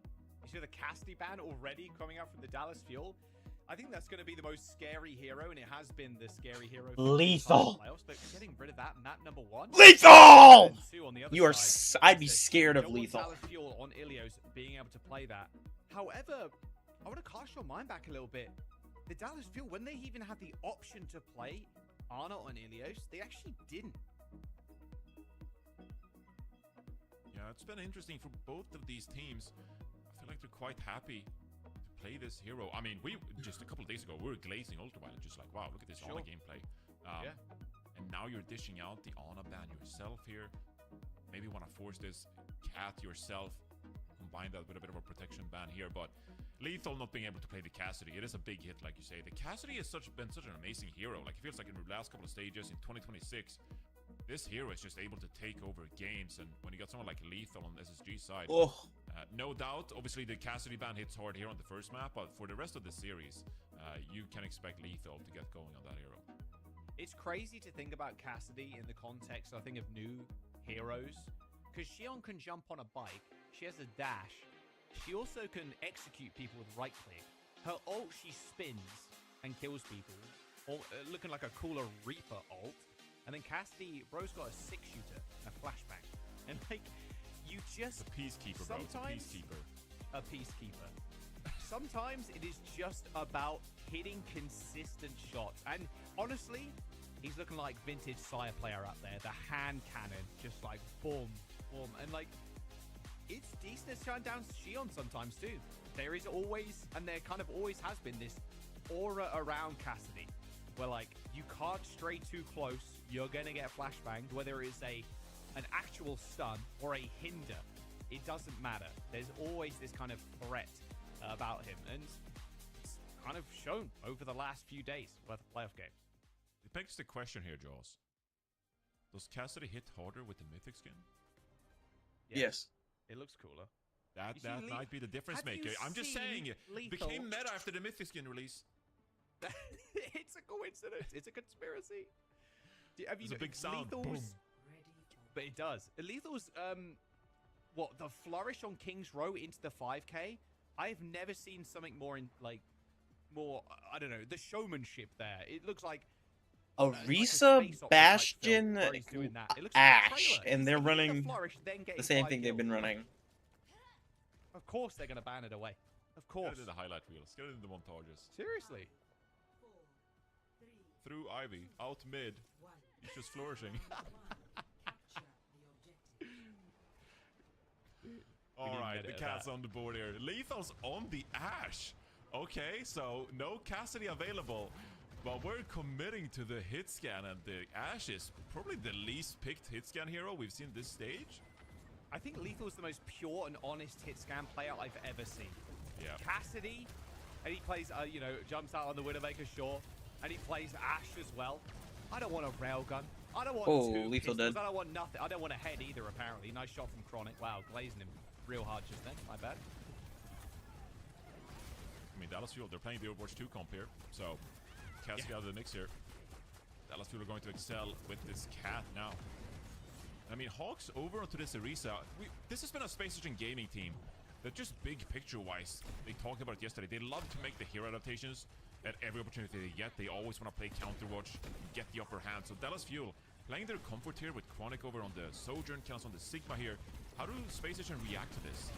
You see the Cassidy ban already coming out from the Dallas Fuel. I think that's going to be the most scary hero, and it has been the scary hero.
Lethal.
Playoffs, but getting rid of that map number 1.
Lethal! You are. I'd be scared of Lethal.
Dallas Fuel on Ilios being able to play that. However, I want to cast your mind back a little bit. The Dallas Fuel, when they even had the option to play Ana on Ilios, they actually didn't.
Yeah, it's been interesting for both of these teams. I feel like they're quite happy to play this hero. I mean, we just a couple of days ago, we were glazing Ultraviolet, just like, wow, look at this Ana gameplay.
Yeah.
And now you're dishing out the Ana ban yourself here. Maybe want to force this Cat yourself. Combine that with a bit of a protection ban here, but Lethal not being able to play the Cassidy, it is a big hit, like you say. The Cassidy has been such an amazing hero. Like, it feels like in the last couple of stages in 2026, this hero is just able to take over games, and when you got someone like Lethal on the SSG side, no doubt, obviously the Cassidy ban hits hard here on the first map, but for the rest of the series, you can expect Lethal to get going on that hero.
It's crazy to think about Cassidy in the context, I think, of new heroes, because Xion can jump on a bike, she has a dash, she also can execute people with right click, her ult, she spins and kills people, or, looking like a cooler Reaper ult. And then Cassidy, bro's got a 6-shooter and a flashbang. And, like, you just...
A peacekeeper, bro. It's a peacekeeper.
A peacekeeper. Sometimes it is just about hitting consistent shots. And, honestly, he's looking like vintage Sire player out there. The hand cannon, just like, boom, boom. And, like, it's decent to shine down Xion sometimes, too. There is always, and there kind of always has been, this aura around Cassidy. Where, like, you can't stray too close, you're going to get flashbanged, whether it's an actual stun or a hinder. It doesn't matter. There's always this kind of threat about him, and it's kind of shown over the last few days with the playoff game.
It begs the question here, Jaws. Does Cassidy hit harder with the Mythic skin?
Yes.
It looks cooler.
That might be the difference maker. I'm just saying, it became meta after the Mythic skin release.
It's a coincidence. It's a conspiracy.
It's a big sound. Boom.
But it does. Lethal's, what, the flourish on King's Row into the 5K? I've never seen something more I don't know, the showmanship there. It looks like
Orisa, Bastion, Ashe, and they're running the same thing they've been running.
Of course they're going to ban it away. Of course.
Get it in the highlight reels. Get it in the montages.
Seriously.
Through Ivy, out mid. He's just flourishing. Alright, the Cat's on the board here. Lethal's on the Ashe. Okay, so no Cassidy available. But we're committing to the hit scan, and the Ashe is probably the least picked hit scan hero we've seen this stage.
I think Lethal's the most pure and honest hit scan player I've ever seen.
Yeah.
Cassidy, and he plays, you know, jumps out on the Widowmaker, sure. And he plays Ashe as well. I don't want a railgun. I don't want two
Lethal
pistols.
dead.
I don't want nothing. I don't want a head either, apparently. Nice shot from Chronic. Wow, glazing him real hard just then. My bad.
I mean, Dallas Fuel, they're playing the Overwatch 2 comp here. So, Cassidy out of the mix here. Dallas Fuel are going to excel with this Cat now. I mean, Hawks over onto this Orisa. This has been a Space Station gaming team that just big picture-wise, they talked about it yesterday. They love to make the hero adaptations. At every opportunity they get, they always want to play Counterwatch, get the upper hand. So Dallas Fuel playing their comfort here with Chronic over on the Sojourn, Chaos on the Sigma here. How do Space Station react to this?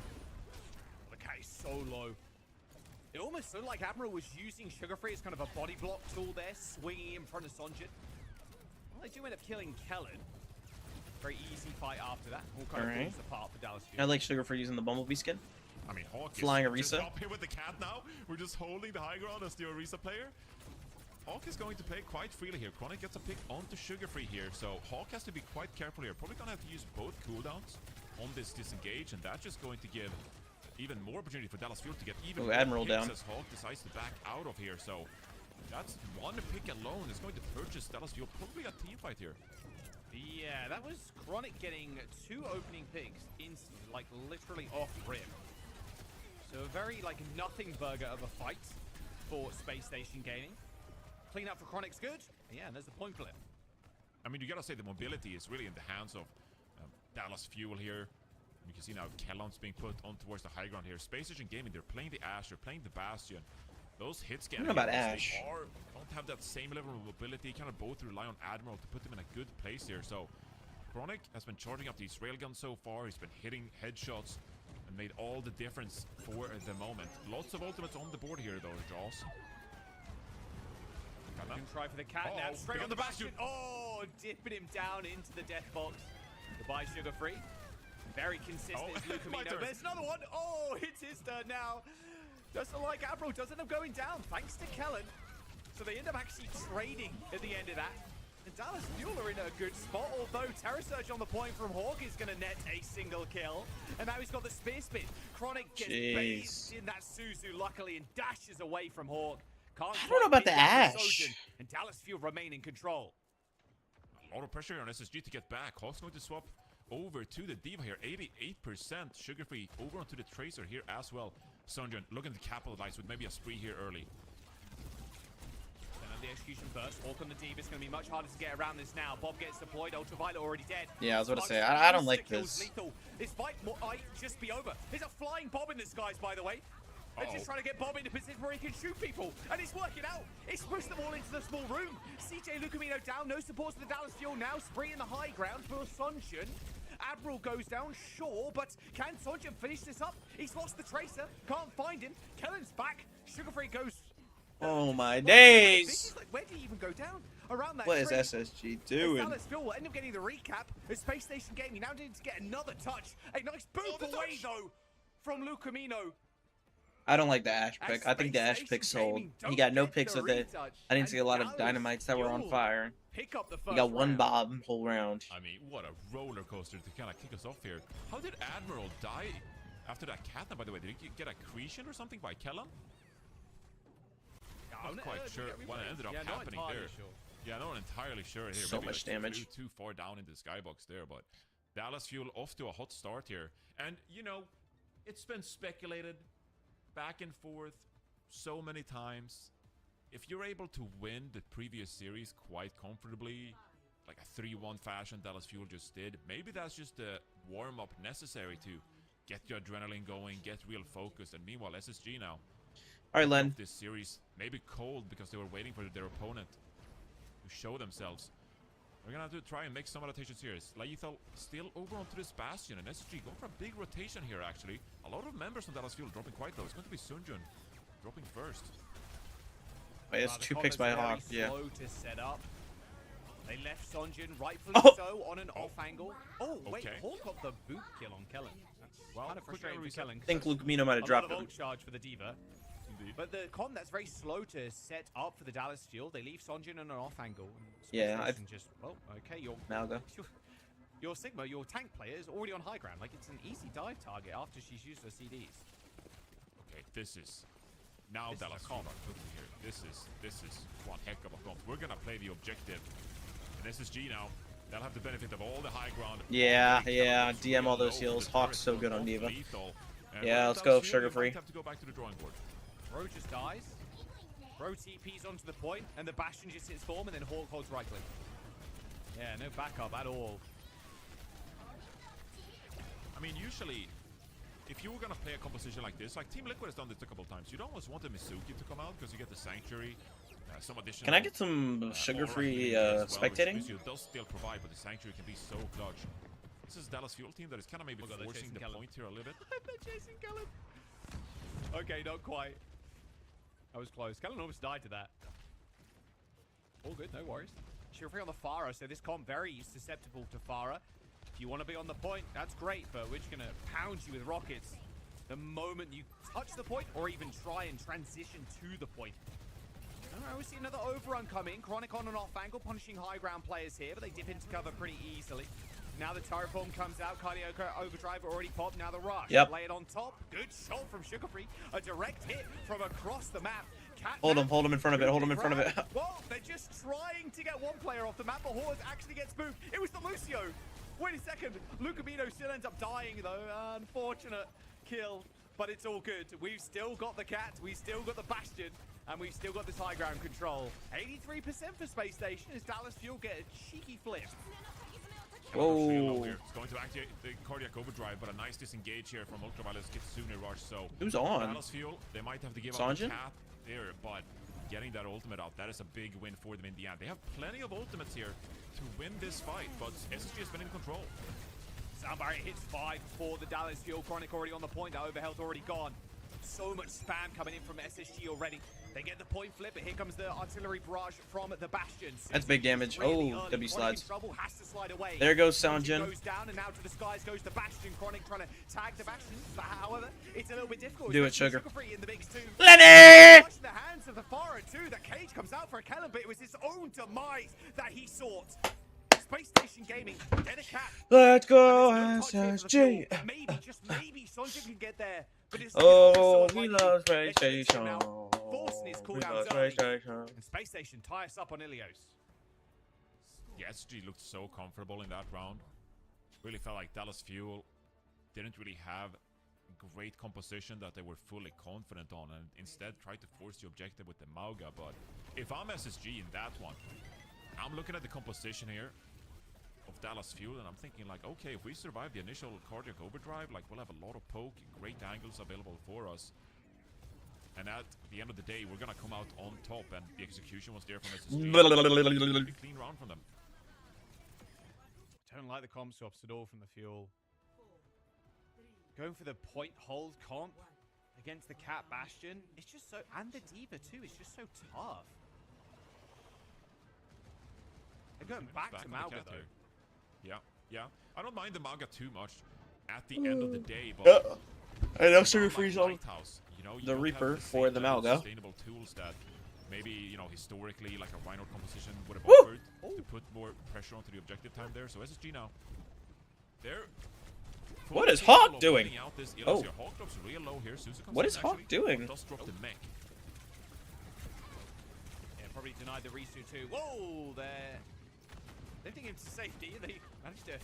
The Cat is so low. It almost looked like Admiral was using Sugar Free as kind of a body block tool there, swinging in front of Sonjit. Well, they do end up killing Kellen. Very easy fight after that. All kind of falls apart for Dallas Fuel.
I like Sugar for using the Bumblebee skin.
I mean, Hawk
flying
is
Orisa.
just up here with the Cat now. We're just holding the high ground as the Orisa player. Hawk is going to play quite freely here. Chronic gets a pick onto Sugar Free here, so Hawk has to be quite careful here. Probably gonna have to use both cooldowns on this disengage, and that's just going to give even more opportunity for Dallas Fuel to get even more
Admiral
picks
down.
as Hawk decides to back out of here. So that's one pick alone is going to purchase Dallas Fuel. Probably a team fight here.
Yeah, that was Chronic getting 2 opening picks instantly, like literally off rip. So a very, like, nothing burger of a fight for Space Station Gaming. Clean up for Chronic's good. Yeah, and there's the point flip.
I mean, you gotta say the mobility is really in the hands of Dallas Fuel here. You can see now Kellon's being put on towards the high ground here. Space Station Gaming, they're playing the Ashe, they're playing the Bastion. Those hits get
I don't know about Ashe.
don't have that same level of mobility. Kind of both rely on Admiral to put them in a good place here. So Chronic has been charging up these railguns so far. He's been hitting headshots and made all the difference for the moment. Lots of ultimates on the board here though, Jaws.
Can try for the cat now. Straight on the Bastion. Oh, dipping him down into the death box. Goodbye, Sugar Free. Very consistent is Lucamino. There's another one. Oh, it's his turn now. Doesn't like Admiral. Doesn't end up going down thanks to Kellen. So they end up actually trading at the end of that. And Dallas Fuel are in a good spot, although Terror Surge on the point from Hawk is going to net a single kill. And now he's got the spear spin. Chronic gets bathed in that Suzu, luckily, and dashes away from Hawk.
I don't know about the Ashe.
And Dallas Fuel remain in control.
A lot of pressure on SSG to get back. Hawk's going to swap over to the Diva here. 88% Sugar Free over onto the Tracer here as well. Sunjun looking to capitalize with maybe a spree here early.
The execution first. Hawk on the Diva is going to be much harder to get around this now. Bob gets deployed. Ultraviolet already dead.
Yeah, I was about to say, I don't like this.
Lethal. This fight might just be over. There's a flying Bob in the skies, by the way. They're just trying to get Bob into a position where he can shoot people. And it's working out. It's pushed them all into the small room. CJ Lucamino down. No support to the Dallas Fuel now. Spree in the high ground for Sunshun. Admiral goes down, sure, but can Sunshun finish this up? He's lost the Tracer. Can't find him. Kellen's back. Sugar Free goes...
Oh my days!
Like, where did he even go down? Around that
What is
tree.
SSG doing?
Dallas Fuel will end up getting the recap. The Space Station Gaming now needs to get another touch. A nice boot away, though, from Lucamino.
I don't like the Ashe pick. I think the Ashe pick sold. He got no picks with it. I didn't see a lot of dynamites that were on fire.
He
got one Bob whole round.
I mean, what a roller coaster to kind of kick us off here. How did Admiral die after that Katna, by the way? Did he get accretion or something by Kellen? I'm not quite sure what ended up happening there. Yeah, not entirely sure here.
So
Maybe
much damage.
Too far down into the skybox there, but Dallas Fuel off to a hot start here. And, you know, it's been speculated back and forth so many times. If you're able to win the previous series quite comfortably, like a 3-1 fashion Dallas Fuel just did, maybe that's just the warm-up necessary to get your adrenaline going, get real focused. And meanwhile, SSG now,
all right, Len.
This series maybe cold because they were waiting for their opponent to show themselves. We're gonna have to try and make some adaptations here. Lethal still over onto this Bastion, and SSG going for a big rotation here. Actually, a lot of members from Dallas Fuel dropping quite low. It's going to be Sunjun dropping first.
Oh, yes, 2 picks by Hawk. Yeah.
Slow to set up. They left Sunjun rightfully so on an off angle. Oh wait, Hawk got the boot kill on Kellen. That's kind of frustrating for Kellen.
I think Lucamino might have dropped him.
Charge for the Diva. But the con that's very slow to set up for the Dallas Fuel. They leave Sunjun on an off angle.
Yeah, I
just okay.
Malga.
Your Sigma, your tank player, is already on high ground. Like it's an easy dive target after she's used her CDs.
Okay, this is now Dallas Fuel here. This is one heck of a comp. We're gonna play the objective. And SSG now, they'll have the benefit of all the high ground.
Yeah. DM all those heals. Hawk's so good on Diva. Yeah, let's go Sugar Free.
Have to go back to the drawing board.
Bro just dies. Bro TP's onto the point, and the Bastion just hits form, and then Hawk holds right click. Yeah, no backup at all.
I mean, usually, if you were gonna play a composition like this, like Team Liquid has done this a couple times, you'd almost want the Mizuki to come out because you get the Sanctuary, some additional.
Can I get some sugar-free spectating?
Which does still provide, but the Sanctuary can be so clutch. This is Dallas Fuel team that is kind of maybe forcing the point here a little bit.
They're chasing Kellen. Okay, not quite. I was close. Kellen almost died to that. All good, no worries. Sugar Free on the Pharah, so this comp very susceptible to Pharah. If you want to be on the point, that's great, but we're just going to pound you with rockets the moment you touch the point or even try and transition to the point. Alright, we see another overrun come in. Chronic on and off angle, punishing high ground players here, but they dip into cover pretty easily. Now the turret bomb comes out. Cardio overdrive already popped. Now the rush.
Yep.
Lay it on top. Good shot from Sugar Free. A direct hit from across the map.
Hold him in front of it. Hold him in front of it.
Well, they're just trying to get one player off the map, but Horde actually gets moved. It was the Lucio. Wait a second. Lucamino still ends up dying, though. Unfortunate kill, but it's all good. We've still got the cat. We've still got the Bastion. And we've still got this high ground control. 83% for Space Station as Dallas Fuel get a cheeky flip.
Whoa.
It's going to activate the cardiac overdrive, but a nice disengage here from Ultraviolet's Kitsune Rush. So
who's on?
Dallas Fuel, they might have to give up the cat there, but getting that ultimate out, that is a big win for them in the end. They have plenty of ultimates here to win this fight, but SSG has been in control.
Sound barrier hits 5 for the Dallas Fuel. Chronic already on the point. That overhealth already gone. So much spam coming in from SSG already. They get the point flip, but here comes the artillery barrage from the Bastions.
That's big damage.
Really
oh,
early.
W slides.
Trouble, has to slide away.
There goes Sanjin.
Goes down, and now to the skies goes the Bastion. Chronic trying to tag the Bastion. However, it's a little bit difficult.
Do it, Sugar.
Free in the mix too.
Lenny!
The hands of the Farah too. The cage comes out for a Kellen, but it was his own demise that he sought. Space Station Gaming, get a cat.
Let's go, SSG.
Maybe, just maybe, Sanjin can get there. But it's
oh, he loves Space Station.
Forcing his cooldowns early. And Space Station tie us up on Ilios.
Yeah, SSG looked so comfortable in that round. Really felt like Dallas Fuel didn't really have great composition that they were fully confident on, and instead tried to force the objective with the Mauga. But if I'm SSG in that one, I'm looking at the composition here of Dallas Fuel, and I'm thinking like, okay, if we survive the initial cardiac overdrive, like we'll have a lot of poke, great angles available for us. And at the end of the day, we're gonna come out on top, and the execution was there from SSG. Clean round from them.
Don't like the comp swaps at all from the Fuel. Going for the point hold comp against the Cat Bastion. It's just so, and the D.Va too, it's just so tough. They're going back to Mauga though.
Yeah. I don't mind the Mauga too much at the end of the day, but
I know Sugar Freeze on
you know,
the Reaper for the Mauga.
Sustainable tools that maybe, you know, historically like a Rhino composition would have offered to put more pressure onto the objective time there. So SSG now, they're
what is Hawk doing?
Oh, Hawk drops real low here.
What is Hawk doing?
Does drop the mech.
Yeah, probably denied the Risu too. Whoa, they're lifting him to safety. They managed to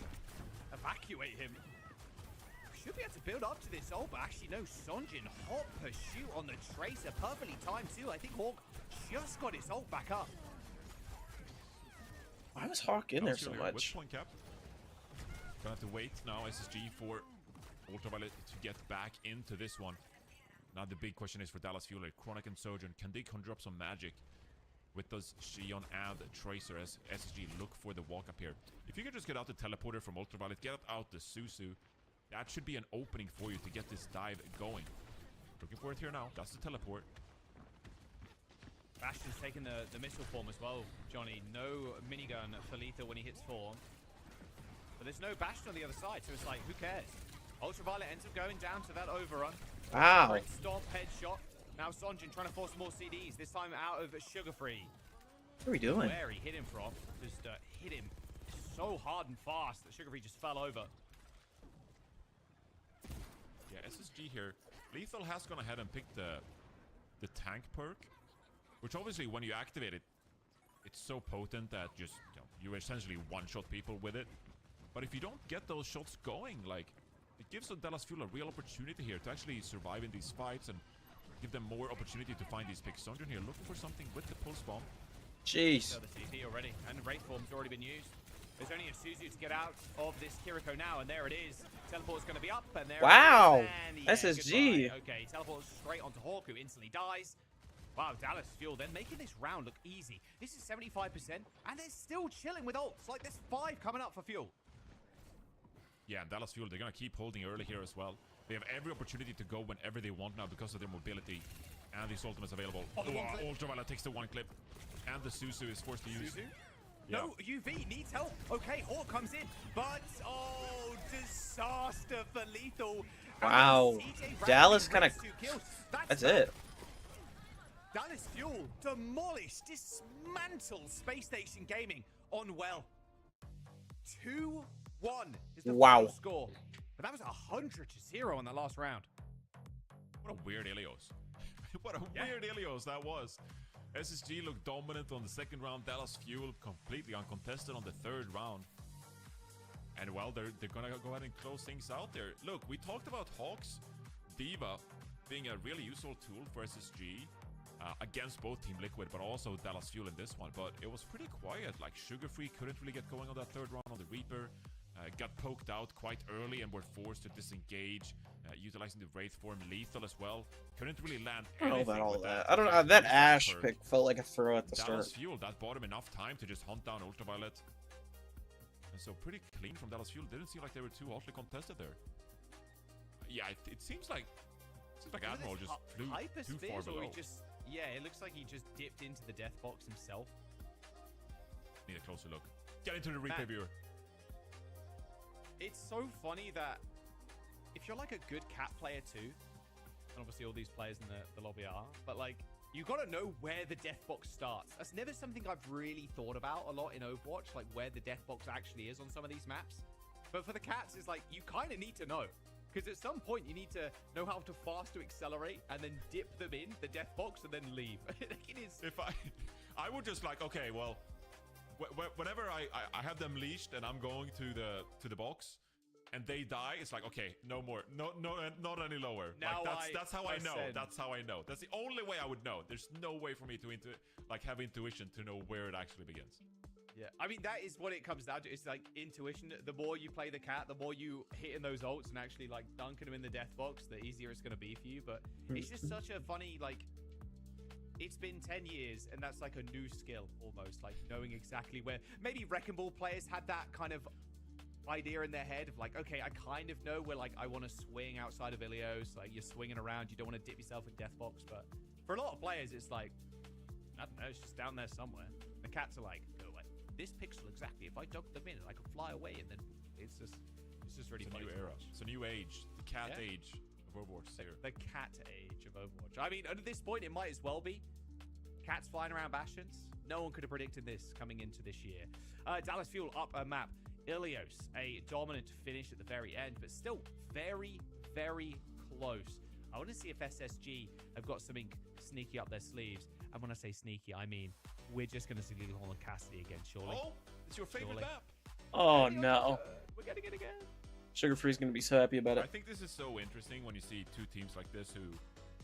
evacuate him. Should be able to build up to this ult, but actually no, Sanjin, hot pursuit on the Tracer, perfectly timed too. I think Hawk just got his ult back up.
Why was Hawk in there so much?
Point cap. Gonna have to wait now, SSG, for Ultraviolet to get back into this one. Now the big question is for Dallas Fuel, Chronic and Sojourn, can they conjure up some magic with those Shion and Tracer as SSG look for the walk up here? If you can just get out the teleporter from Ultraviolet, get out the Susu, that should be an opening for you to get this dive going. Looking for it here now. That's the teleport.
Bastion's taking the missile form as well, Johnny. No minigun for Letha when he hits form. But there's no Bastion on the other side, so it's like, who cares? Ultraviolet ends up going down to that overrun.
Wow.
Great stomp headshot. Now Sanjin trying to force more CDs, this time out of Sugar Free.
What are we doing?
Where he hit him from, just hit him so hard and fast that Sugar Free just fell over.
Yeah, SSG here. Lethal has gone ahead and picked the tank perk, which obviously when you activate it, it's so potent that just, you essentially one-shot people with it. But if you don't get those shots going, like, it gives Dallas Fuel a real opportunity here to actually survive in these fights and give them more opportunity to find these picks. Sanjin here looking for something with the pulse bomb.
Jeez.
So the CP already, and the Wraith form's already been used. There's only a Suzu to get out of this Kiriko now, and there it is. Teleport's going to be up, and there
wow.
it is. And
SSG.
goodbye. Okay, teleports straight onto Hawk, who instantly dies. Wow, Dallas Fuel then making this round look easy. This is 75%, and they're still chilling with ults. Like, there's 5 coming up for Fuel.
Yeah, Dallas Fuel, they're going to keep holding early here as well. They have every opportunity to go whenever they want now because of their mobility. And these ultimates available. Ultraviolet takes the one clip. And the Susu is forced to use.
Suzu? Yeah. No, UV needs help. Okay, Hawk comes in. But, oh, disaster for Lethal.
Wow. Dallas kind of... That's it.
Dallas Fuel demolished, dismantled Space Station Gaming on well. 2-1 is the final score. But that was 100-0 in the last round.
What a weird Ilios. What a weird Ilios that was. SSG looked dominant on the second round. Dallas Fuel completely uncontested on the third round. And well, they're gonna go ahead and close things out there. Look, we talked about Hawks D.Va being a really useful tool for SSG against both Team Liquid, but also Dallas Fuel in this one. But it was pretty quiet. Like, Sugar Free couldn't really get going on that third round on the Reaper. got poked out quite early and were forced to disengage, utilizing the Wraith form lethal as well. Couldn't really land
I don't know
anything
about all
with
that.
that.
I don't know. That Ash pick felt like a throw at the
Dallas
start.
Fuel, that bought him enough time to just hunt down Ultraviolet. And so pretty clean from Dallas Fuel. Didn't seem like they were too hotly contested there. Yeah, it seems like Admiral just flew too far below.
Yeah, it looks like he just dipped into the death box himself.
Need a closer look. Get into the replay viewer.
It's so funny that if you're like a good cat player too, and obviously all these players in the lobby are, but like you gotta know where the death box starts. That's never something I've really thought about a lot in Overwatch, like where the death box actually is on some of these maps. But for the cats, it's like you kind of need to know. Because at some point you need to know how to fast to accelerate and then dip them in the death box and then leave. It is.
If I would just like, okay, well, whenever I have them leashed and I'm going to the box and they die, it's like, okay, no more, not any lower.
Now
like that's how I know.
ascend.
That's how I know. That's the only way I would know. There's no way for me to have intuition to know where it actually begins.
Yeah, I mean, that is what it comes down to. It's like intuition. The more you play the cat, the more you hit in those ults and actually like dunking them in the death box, the easier it's going to be for you. But it's just such a funny, like, it's been 10 years and that's like a new skill almost, like knowing exactly where. Maybe Wrecking Ball players had that kind of idea in their head of like, okay, I kind of know where like I want to swing outside of Ilios. Like you're swinging around, you don't want to dip yourself in death box. But for a lot of players, it's like, I don't know, it's just down there somewhere. The cats are like, go away. This pixel exactly. If I dug them in, I could fly away, and then it's just really funny.
It's a new era. It's a new age. The cat age of Overwatch is here.
The cat age of Overwatch. I mean, at this point, it might as well be. Cats flying around Bastions. No one could have predicted this coming into this year. Dallas Fuel up a map. Ilios, a dominant finish at the very end, but still very, very close. I want to see if SSG have got something sneaky up their sleeves. And when I say sneaky, I mean we're just going to see Lethal and Cassidy again, surely.
Oh, it's your favorite map.
Oh, no.
We're getting it again.
Sugar Free's going to be so happy about it.
I think this is so interesting when you see two teams like this who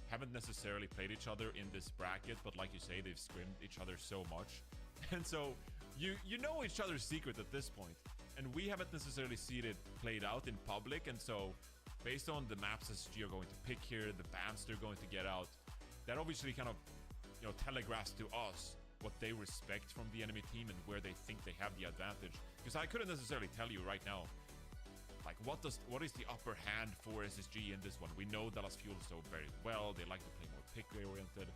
haven't necessarily played each other in this bracket, but like you say, they've scrimmed each other so much. And so you know each other's secret at this point. And we haven't necessarily seen it played out in public. And so based on the maps SSG are going to pick here, the bans they're going to get out, that obviously kind of, you know, telegraphs to us what they respect from the enemy team and where they think they have the advantage. Because I couldn't necessarily tell you right now, like what is the upper hand for SSG in this one. We know Dallas Fuel so very well. They like to play more pick oriented.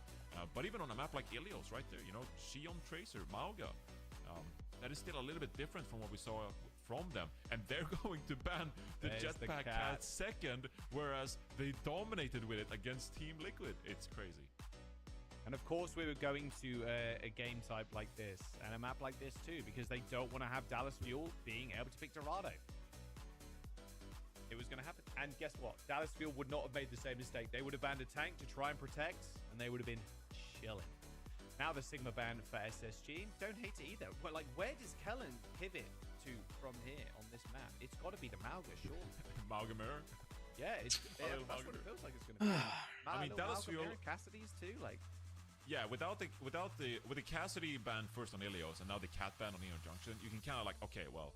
But even on a map like Ilios right there, you know, Xion Tracer, Mauga, that is still a little bit different from what we saw from them. And they're going to ban the Jetpack Cat second, whereas they dominated with it against Team Liquid. It's crazy.
And of course, we were going to a game type like this and a map like this too, because they don't want to have Dallas Fuel being able to pick Dorado. It was going to happen. And guess what? Dallas Fuel would not have made the same mistake. They would have banned a tank to try and protect, and they would have been chilling. Now the Sigma ban for SSG. Don't hate it either. But like, where does Kellen pivot to from here on this map? It's got to be the Mauga, sure.
Mauga Mirror?
Yeah, that's what it feels like it's going to be.
I mean, Dallas Fuel...
Cassidy's too, like...
Yeah, with the Cassidy ban first on Ilios and now the Cat ban on Neon Junction, you can kind of like, okay, well,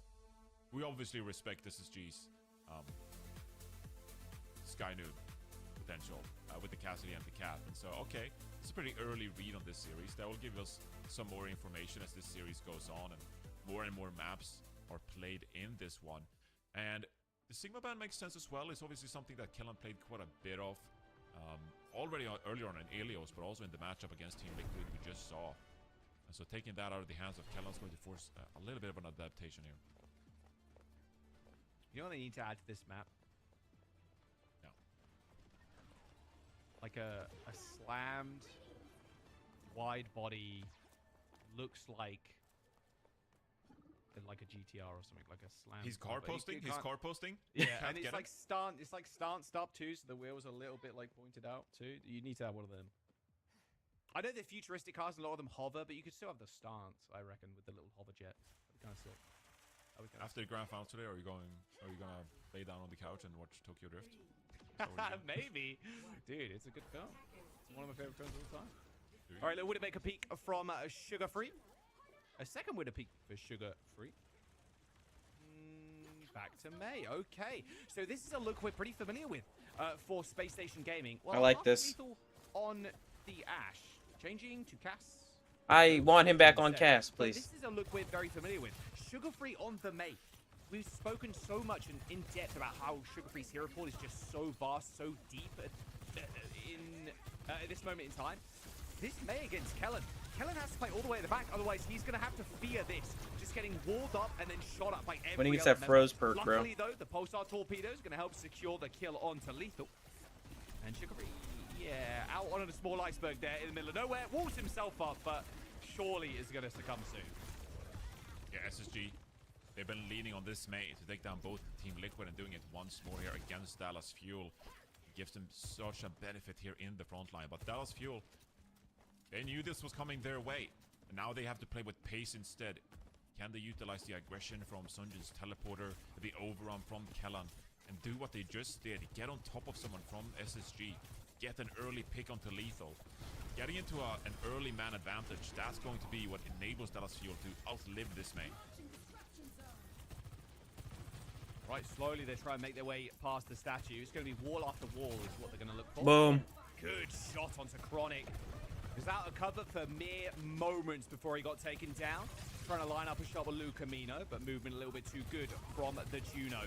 we obviously respect SSG's Sky Noon potential with the Cassidy and the Cat, and so okay, it's a pretty early read on this series. That will give us some more information as this series goes on and more maps are played in this one. And the Sigma ban makes sense as well. It's obviously something that Kellen played quite a bit of. Already earlier on in Ilios, but also in the matchup against Team Liquid we just saw. And so taking that out of the hands of Kellen is going to force a little bit of an adaptation here.
You know what they need to add to this map?
No.
Like a slammed, wide body, looks like a GTR or something, like a slam.
He's car posting. He's car posting.
Yeah, and it's like stance. It's like stance up too, so the wheels are a little bit like pointed out too. You need to have one of them. I know they're futuristic cars, and a lot of them hover, but you could still have the stance, I reckon, with the little hover jet. That'd be kind of sick.
After the grand finals today, are you gonna lay down on the couch and watch Tokyo Drift?
Maybe, dude. It's a good film. It's one of my favorite films of all time. All right, would it make a peek from Sugar Free? A second winner peak for Sugar Free. back to May. Okay, so this is a look we're pretty familiar with for Space Station Gaming. Well,
I like
half
this.
lethal on the Ash, changing to Cass.
I want him back on Cass,
But
please.
this is a look we're very familiar with. Sugar-free on the May. We've spoken so much and in depth about how Sugar-free's hero pool is just so vast, so deep at this moment in time. This May against Kellen. Kellen has to play all the way at the back, otherwise he's going to have to fear this. Just getting walled up and then shot up by every
When he gets
other
that
member.
froze perk, bro.
Luckily, though, the pulsar torpedo is going to help secure the kill onto Lethal. And Sugar-free, yeah, out on a small iceberg there in the middle of nowhere. Walls himself up, but surely is going to succumb soon.
Yeah, SSG, they've been leaning on this May to take down both Team Liquid and doing it once more here against Dallas Fuel. It gives them such a benefit here in the front line. But Dallas Fuel, they knew this was coming their way. And now they have to play with pace instead. Can they utilize the aggression from Sunjin's teleporter, the overrun from Kellan, and do what they just did? Get on top of someone from SSG. Get an early pick onto Lethal. Getting into an early man advantage, that's going to be what enables Dallas Fuel to outlive this May.
Right, slowly they try and make their way past the statue. It's going to be wall after wall is what they're going to look for.
Boom.
Good shot onto Chronic. He was out of cover for mere moments before he got taken down. Trying to line up a shot with Lu Camino, but movement a little bit too good from the Juno.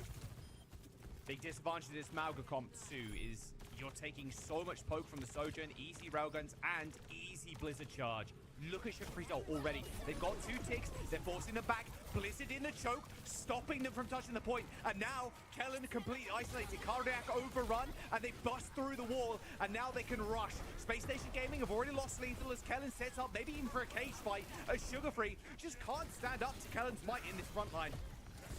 Big disadvantage of this Malga comp too is you're taking so much poke from the Sojourn, easy railguns, and easy Blizzard charge. Look at Sugar-free's ult already. They've got 2 ticks. They're forcing them back. Blizzard in the choke, stopping them from touching the point. And now, Kellen completely isolated. Cardiac overrun, and they bust through the wall. And now they can rush. Space Station Gaming have already lost Lethal as Kellen sets up, maybe even for a cage fight. As Sugar-free just can't stand up to Kellen's might in this front line.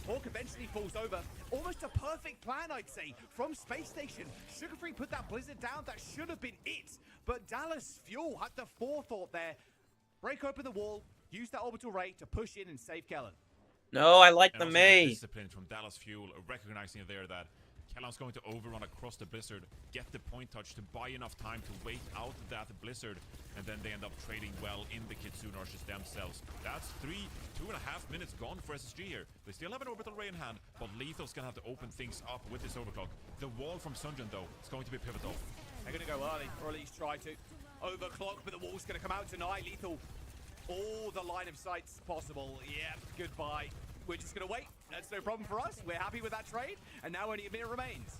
Hawk eventually falls over. Almost a perfect plan, I'd say, from Space Station. Sugar-free put that Blizzard down. That should have been it. But Dallas Fuel had the forethought there. Break open the wall, use that orbital ray to push in and save Kellen.
No, I like the
And also
May.
discipline from Dallas Fuel, recognizing there that Kellan's going to overrun across the Blizzard, get the point touch to buy enough time to wait out that Blizzard, and then they end up trading well in the Kitsune Archers themselves. That's 2.5 minutes gone for SSG here. They still have an orbital ray in hand, but Lethal's gonna have to open things up with this overclock. The wall from Sunjin, though, is going to be pivotal.
They're going to go early, or at least try to. Overclock, but the wall's going to come out tonight. Lethal, all the line of sights possible. Yeah, goodbye. We're just going to wait. That's no problem for us. We're happy with that trade. And now only a minute remains.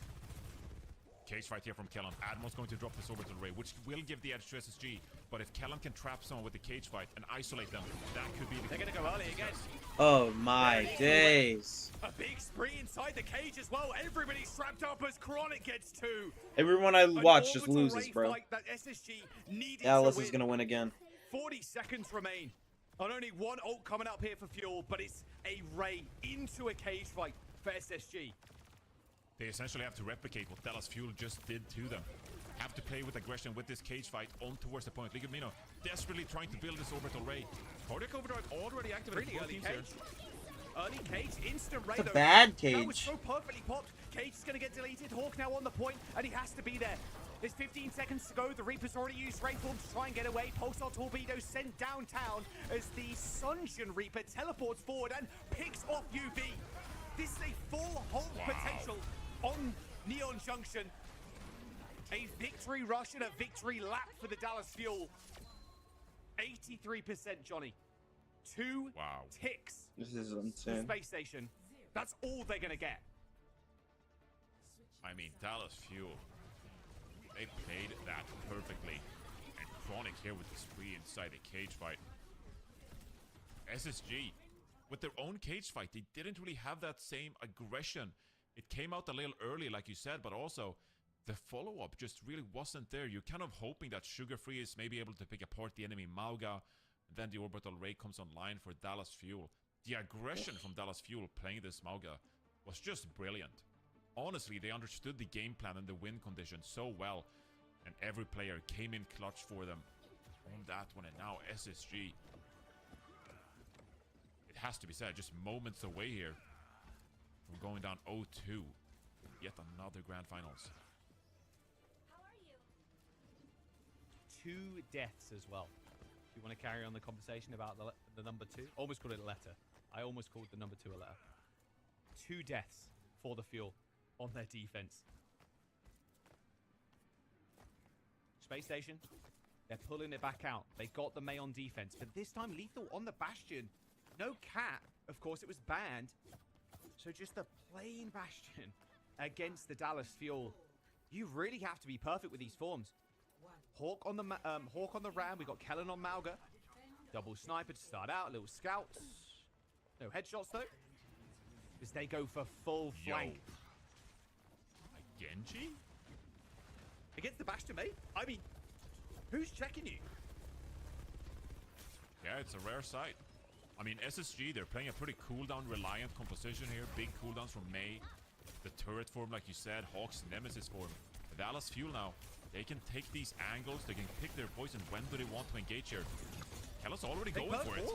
Cage fight here from Kellan. Admiral's going to drop this orbital ray, which will give the edge to SSG. But if Kellan can trap someone with the cage fight and isolate them, that could be the...
They're going to go early again.
Oh my days.
A big spree inside the cage as well. Everybody's strapped up as Chronic gets 2.
Everyone I watch just
An orbital
loses,
ray
bro.
fight that SSG needed
Dallas
to
is gonna win again.
40 seconds remain. And only one ult coming up here for Fuel, but it's a ray into a cage fight for SSG.
They essentially have to replicate what Dallas Fuel just did to them. Have to play with aggression with this cage fight on towards the point. Liga Mino desperately trying to build this orbital ray. Cardiac Overdrive already activated.
Really early cage. Early cage, instant ray.
It's a bad
That was
cage.
so perfectly popped. Cage is going to get deleted. Hawk now on the point, and he has to be there. There's 15 seconds to go. The Reaper's already used Ray Form to try and get away. Pulsar Torpedo sent downtown as the Sunjin Reaper teleports forward and picks off UV. This is a full hold potential on Neon Junction. A victory rush and a victory lap for the Dallas Fuel. 83%, Johnny. 2 ticks.
This is
for
insane.
Space Station. That's all they're gonna get.
I mean, Dallas Fuel, they played that perfectly. And Chronic here with the spree inside a cage fight. SSG, with their own cage fight, they didn't really have that same aggression. It came out a little early, like you said, but also the follow-up just really wasn't there. You're kind of hoping that Sugar-free is maybe able to pick apart the enemy Mauga, and then the orbital ray comes online for Dallas Fuel. The aggression from Dallas Fuel playing this Mauga was just brilliant. Honestly, they understood the game plan and the win conditions so well, and every player came in clutch for them on that one. And now SSG, it has to be said, just moments away here from going down 0-2. Yet another grand finals.
2 deaths as well. Do you want to carry on the conversation about the number 2? Almost called it a letter. I almost called the number 2 a letter. 2 deaths for the Fuel on their defense. Space Station, they're pulling it back out. They got the Mei on defense, but this time Lethal on the Bastion. No cat. Of course, it was banned. So just the plain Bastion against the Dallas Fuel. You really have to be perfect with these forms. Hawk on the Ram. We got Kellen on Mauga. Double sniper to start out. Little scouts. No headshots though, as they go for full flank.
Genji?
Against the Bastion, mate? I mean, who's checking you?
Yeah, it's a rare sight. I mean, SSG, they're playing a pretty cooldown reliant composition here. Big cooldowns from Mei. The turret form, like you said, Hawk's Nemesis form. The Dallas Fuel now, they can take these angles. They can pick their poison. When do they want to engage here? Kellen's already going for it.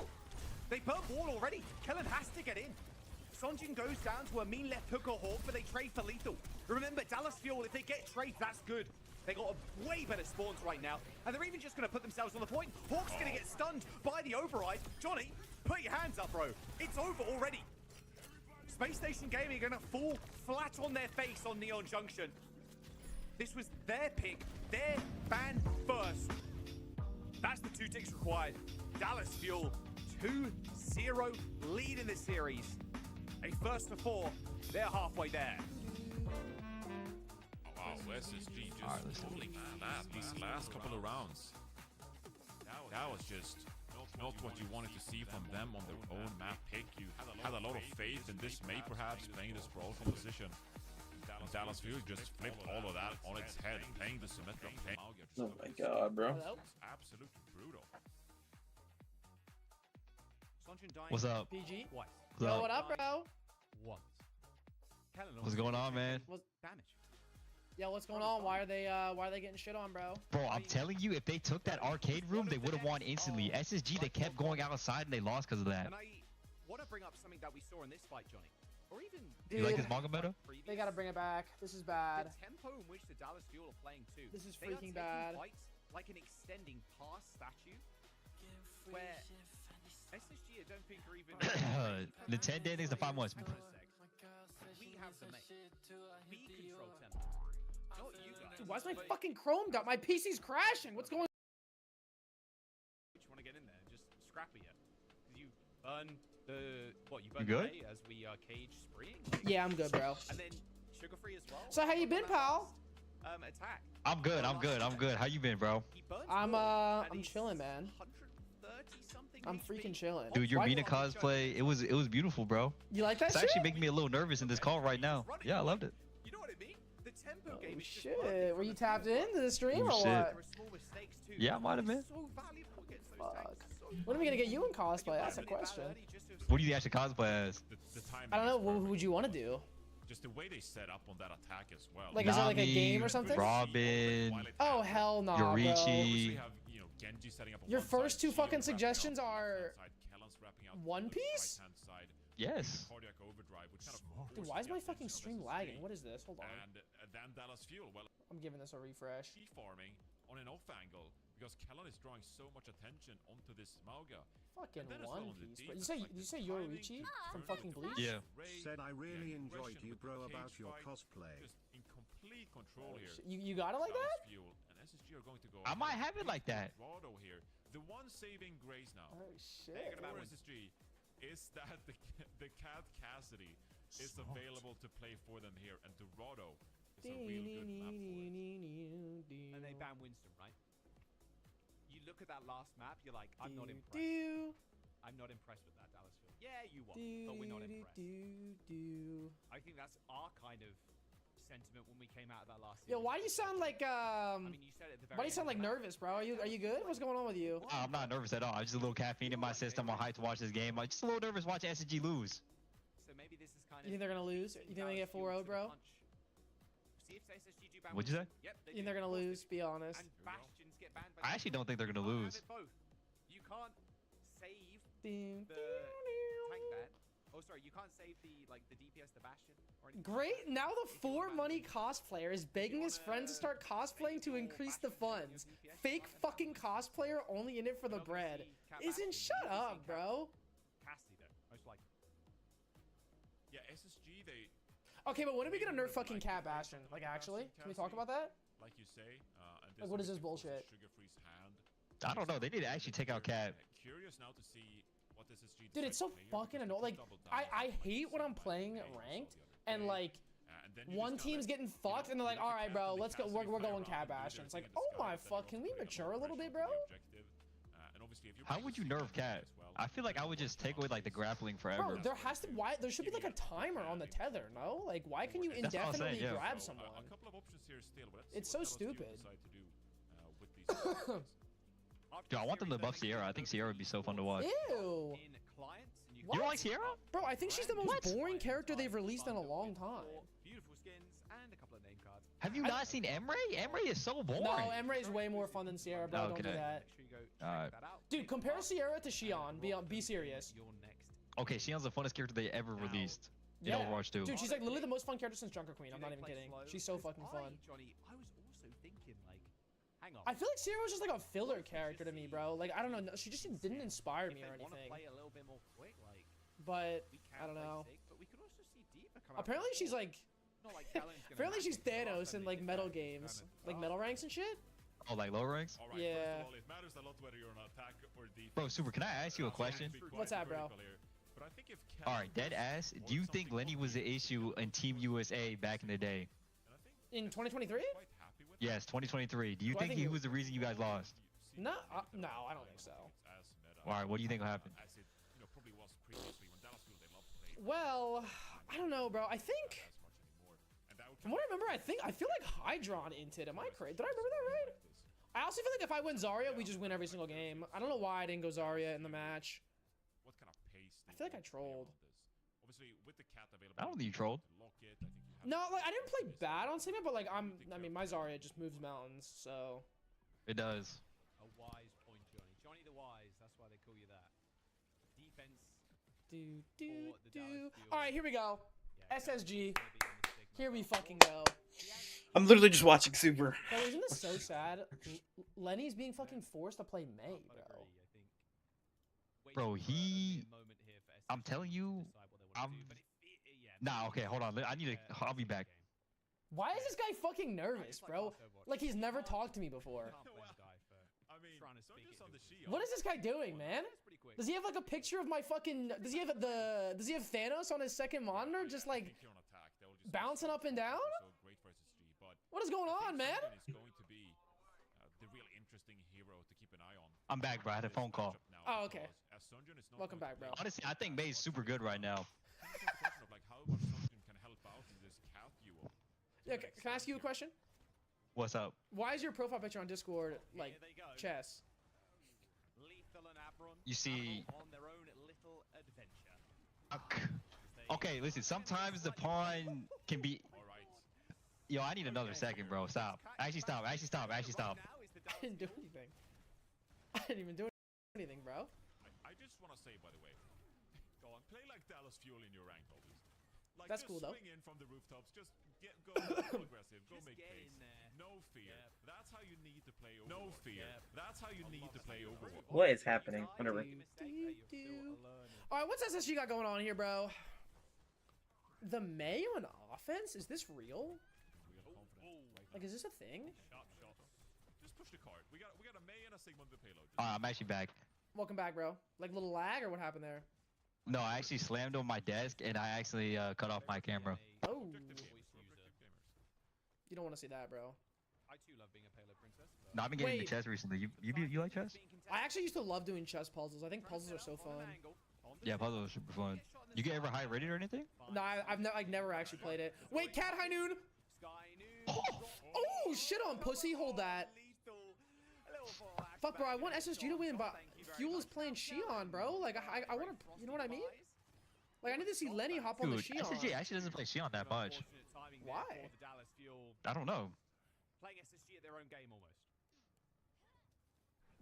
They burnt wall already. Kellen has to get in. Sonjin goes down to a mean left hook or Hawk, but they trade for Lethal. Remember, Dallas Fuel, if they get trades, that's good. They got a way better spawns right now, and they're even just going to put themselves on the point. Hawk's going to get stunned by the override. Johnny, put your hands up, bro. It's over already. Space Station Gaming are going to fall flat on their face on Neon Junction. This was their pick, their ban first. That's the 2 ticks required. Dallas Fuel, 2-0 lead in the series. A first to 4, they're halfway there.
Wow, SSG just holding that these last couple of rounds. That was just not what you wanted to see from them on their own map pick. You had a lot of faith in this Mei perhaps playing this brawl composition. Dallas Fuel just flipped all of that on its head, playing the Symmetra.
Oh my god, bro.
Absolutely brutal.
What's up?
PG?
What?
Yo, what up, bro?
Once.
What's going on, man?
Damage.
Yo, what's going on? Why are they getting shit on, bro?
Bro, I'm telling you, if they took that arcade room, they would have won instantly. SSG, they kept going outside and they lost because of that.
And I want to bring up something that we saw in this fight, Johnny. Or even...
You like this manga meta?
They gotta bring it back. This is bad.
The tempo in which the Dallas Fuel are playing too.
This is
They are
freaking
taking
bad.
Fights like an extending past statue, where SSG, I don't think are even...
Nintendo needs to find more.
We have the mate. We control tempo. Not you guys.
Dude, why's my fucking Chrome got my PC's crashing? What's going on?
You want to get in there and just scrappy it. Because you burn the... What, you burn
You
the
good?
Mei as we cage spreeing?
Yeah, I'm good, bro.
And then sugar free as well.
So how you been, pal?
Attack.
I'm good. How you been, bro?
I'm chilling, man. I'm freaking chilling.
Dude, your Mina cosplay, it was beautiful, bro.
You like that
It's
shit?
actually making me a little nervous in this call right now. Yeah, I loved it.
You know what I mean? The tempo
Oh,
game is just
shit. Were you tapped into the stream
Oh,
or
shit.
what?
There are small mistakes too.
Yeah, I might have been.
So valuable against those
Fuck.
tanks. So
When are we gonna get you in cosplay? That's a question.
What do you actually cosplay as?
The timing
I don't know.
is
Who
perfect.
would you want to do?
Just the way they set up on that attack as well.
Like, is it like a game or something?
Robin.
Oh hell no, bro.
Yorichi.
Genji setting up on
Your
one
first
side,
two
Shield
fucking
wrapping
suggestions
up on
are
one side, Kellen's wrapping out
One
on the
Piece?
right-hand side,
Yes.
Cardiac overdrive, which kind of
Dude,
forces
why is
the
my
attention
fucking
of
stream
SSG.
lagging? What is this? Hold on.
And then Dallas Fuel, well,
I'm giving this a refresh.
farming on an off angle because Kellen is drawing so much attention onto this Mauga.
Fucking
And then as well
One
on the
Piece. Bro.
defense,
Did
like
you
the
say
timing,
Yorichi
the
from
turning,
fucking
the
Bleach?
Yeah.
Ray,
Said I really
the
enjoyed
aggression
you,
with
bro,
the
about
cage
your
fight,
cosplay.
Just in complete control here.
You got it like
Dallas
that?
Fuel and SSG are going to go
I might have it like that.
Dorado here. The one saving grace now.
Oh shit.
For SSG is that the Cat Cassidy is available to play for them here, and Dorado is a real good map for it.
And they ban Winston, right? You look at that last map, you're like, I'm not impressed. I'm not impressed with that Dallas Fuel. Yeah, you won, but we're not impressed. I think that's our kind of sentiment when we came out of that last
Yo,
series.
why do you sound like
I mean, you said it at the very
Why do you sound
end
like
of the
nervous, bro? Are you good? What's going on with you?
I'm not nervous at all. I'm just a little caffeine in my system. I'm hyped to watch this game. I'm just a little nervous watching SSG lose.
So maybe this is kind of...
You think they're gonna lose? You think they get 4-0, bro?
See if SSG do ban
What'd you say?
Yep,
You think they're gonna lose? Be honest.
And Bastions get banned by
I actually don't think they're gonna lose.
both. You can't save the tank ban. Oh, sorry, you can't save the DPS, the Bastion, or anything.
Great. Now the 4 money cosplayer is begging his friends to start cosplaying to increase the funds. Fake fucking cosplayer only in it for the bread. Isn't shut up, bro.
Cassidy though, most likely.
Yeah, SSG, they...
Okay, but when are we gonna nerf fucking Cat Bastion? Like, actually? Can we talk about that?
Like you say, and
Like, what is this bullshit?
Sugar-Free's hand.
I don't know. They need to actually take out Cat.
Curious now to see what SSG
Dude, it's so fucking annoying. Like, I hate when I'm playing ranked and like one team's getting fucked and they're like, all right, bro, let's go. We're going Cat Bastion. It's like, oh my fuck, can we mature a little bit, bro?
How would you nerf Cat? I feel like I would just take away like the grappling forever.
Bro, there has to there should be like a timer on the tether, no? Like, why can you
That's what I'm saying,
indefinitely
yeah.
grab someone?
A couple of options here still, but
It's so stupid.
Dude, I want them to buff Sierra. I think Sierra would be so fun to watch.
Ew.
You don't like Sierra?
Bro, I think she's the most boring character they've released in a long time.
Beautiful skins and a couple of name cards.
Have you not seen Emre? Emre is so boring.
No, Emre is way more fun than Sierra, bro. Don't do
Okay.
that.
Alright.
Dude, compare Sierra to Xion. Be serious.
Okay, Xion's the funnest character they ever released in
Yeah.
Overwatch 2.
Dude, she's like literally the most fun character since Junker Queen. I'm not even kidding. She's so fucking fun.
Johnny, I was also thinking, like, hang on.
I feel like Sierra was just like a filler character to me, bro. Like, I don't know. She just didn't inspire me or
Want to
anything.
play a little bit more quick, like,
But
we
I don't
can play
know.
sick, but we could also see Diva come out
Apparently
with
she's
four.
like.
Not like Talon's gonna
Apparently she's
magic it off
Thanos
and
in
they
like
can
metal
kind of
games,
start.
like metal ranks and shit.
Oh, like low ranks?
All right,
Yeah.
first of all, it matters a lot whether you're on attack or defense.
Bro, Super, can I ask you a question?
What's that, bro?
But I think if
Alright, dead ass. Do you think Lenny was the issue in Team USA back in the day?
In 2023?
Yes, 2023. Do you
Well, I
think
think
he
it-
was the reason you guys lost?
No, no, I don't think so.
Alright, what do you think will happen?
As it, probably was previously when Dallas Fuel, they loved to play
Well, I don't know, bro. I think from what I remember, I feel like Hydron inted. Am I crazy? Did I remember that right? I also feel like if I win Zarya, we just win every single game. I don't know why I didn't go Zarya in the match.
what kind of pace
I feel like I trolled.
Obviously, with the cat available,
I don't think you trolled.
lock it, I think you have
No, like I didn't play bad on Sigma, but like I mean, my Zarya just moves mountains, so.
It does.
A wise point, Johnny. Johnny the Wise, that's why they call you that. Defense.
All right, here we go. SSG. Here we fucking go.
I'm literally just watching Super.
Bro, isn't this so sad? Lenny's being fucking forced to play May, bro.
Bro, I'm telling you, Nah, okay, hold on. I'll be back.
Why is this guy fucking nervous, bro? Like he's never talked to me before. What is this guy doing, man? Does he have like a picture of my fucking? Does he have Thanos on his second monitor, just like bouncing up and down? What is going on, man?
the real interesting hero to keep an eye on.
I'm back, bro. I had a phone call.
Oh, okay. Welcome back, bro.
Honestly, I think May's super good right now.
Yeah, can I ask you a question?
What's up?
Why is your profile picture on Discord like chess?
You see,
On their own little adventure.
okay, listen. Sometimes the pawn can be. Yo, I need another second, bro. Stop. Actually, stop.
I didn't do anything. I didn't even do anything, bro.
I just want to say, by the way, go on, play like Dallas Fuel in your ranked lobbies. Like,
That's
just
cool, though.
swing in from the rooftops. Just go aggressive. Go make pace. No fear. That's how you need to play Overwatch. No fear. That's how you need to play Overwatch.
What is happening? Whatever.
All right, what's SSG got going on here, bro? The May on offense? Is this real? Like, is this a thing?
Just push the card. We got a May and a Sigma on the payload.
I'm actually back.
Welcome back, bro. Like little lag or what happened there?
No, I actually slammed on my desk and I actually cut off my camera.
Oh. You don't want to see that, bro.
I too love being a payload princess.
No, I've been getting into chess recently. You like chess?
I actually used to love doing chess puzzles. I think puzzles are so fun.
Yeah, puzzles are super fun. You get ever high rated or anything?
No, I've never actually played it. Wait, Cat High Noon. Oh, shit on pussy. Hold that. Fuck, bro. I want SSG to win, but Fuel is playing Xion, bro. Like, I want to. You know what I mean? Like, I need to see Lenny hop on the
Dude,
Xion.
SSG actually doesn't play Xion that much.
Why?
I don't know.
Playing SSG at their own game almost.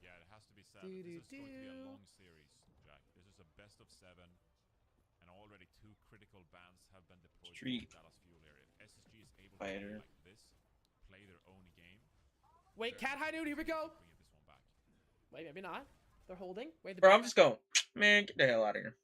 Yeah, it has to be said. This is going to be a long series, Jack. This is a best of 7, and already 2 critical bans have been deployed
Street
in the Dallas Fuel area. If SSG is able to
Fighter.
play like this, play their own game.
Wait, Cat High Noon. Here we go.
Bring this one back.
Wait, maybe not. They're holding. Wait,
Bro, I'm just going. Man, get the hell out of here.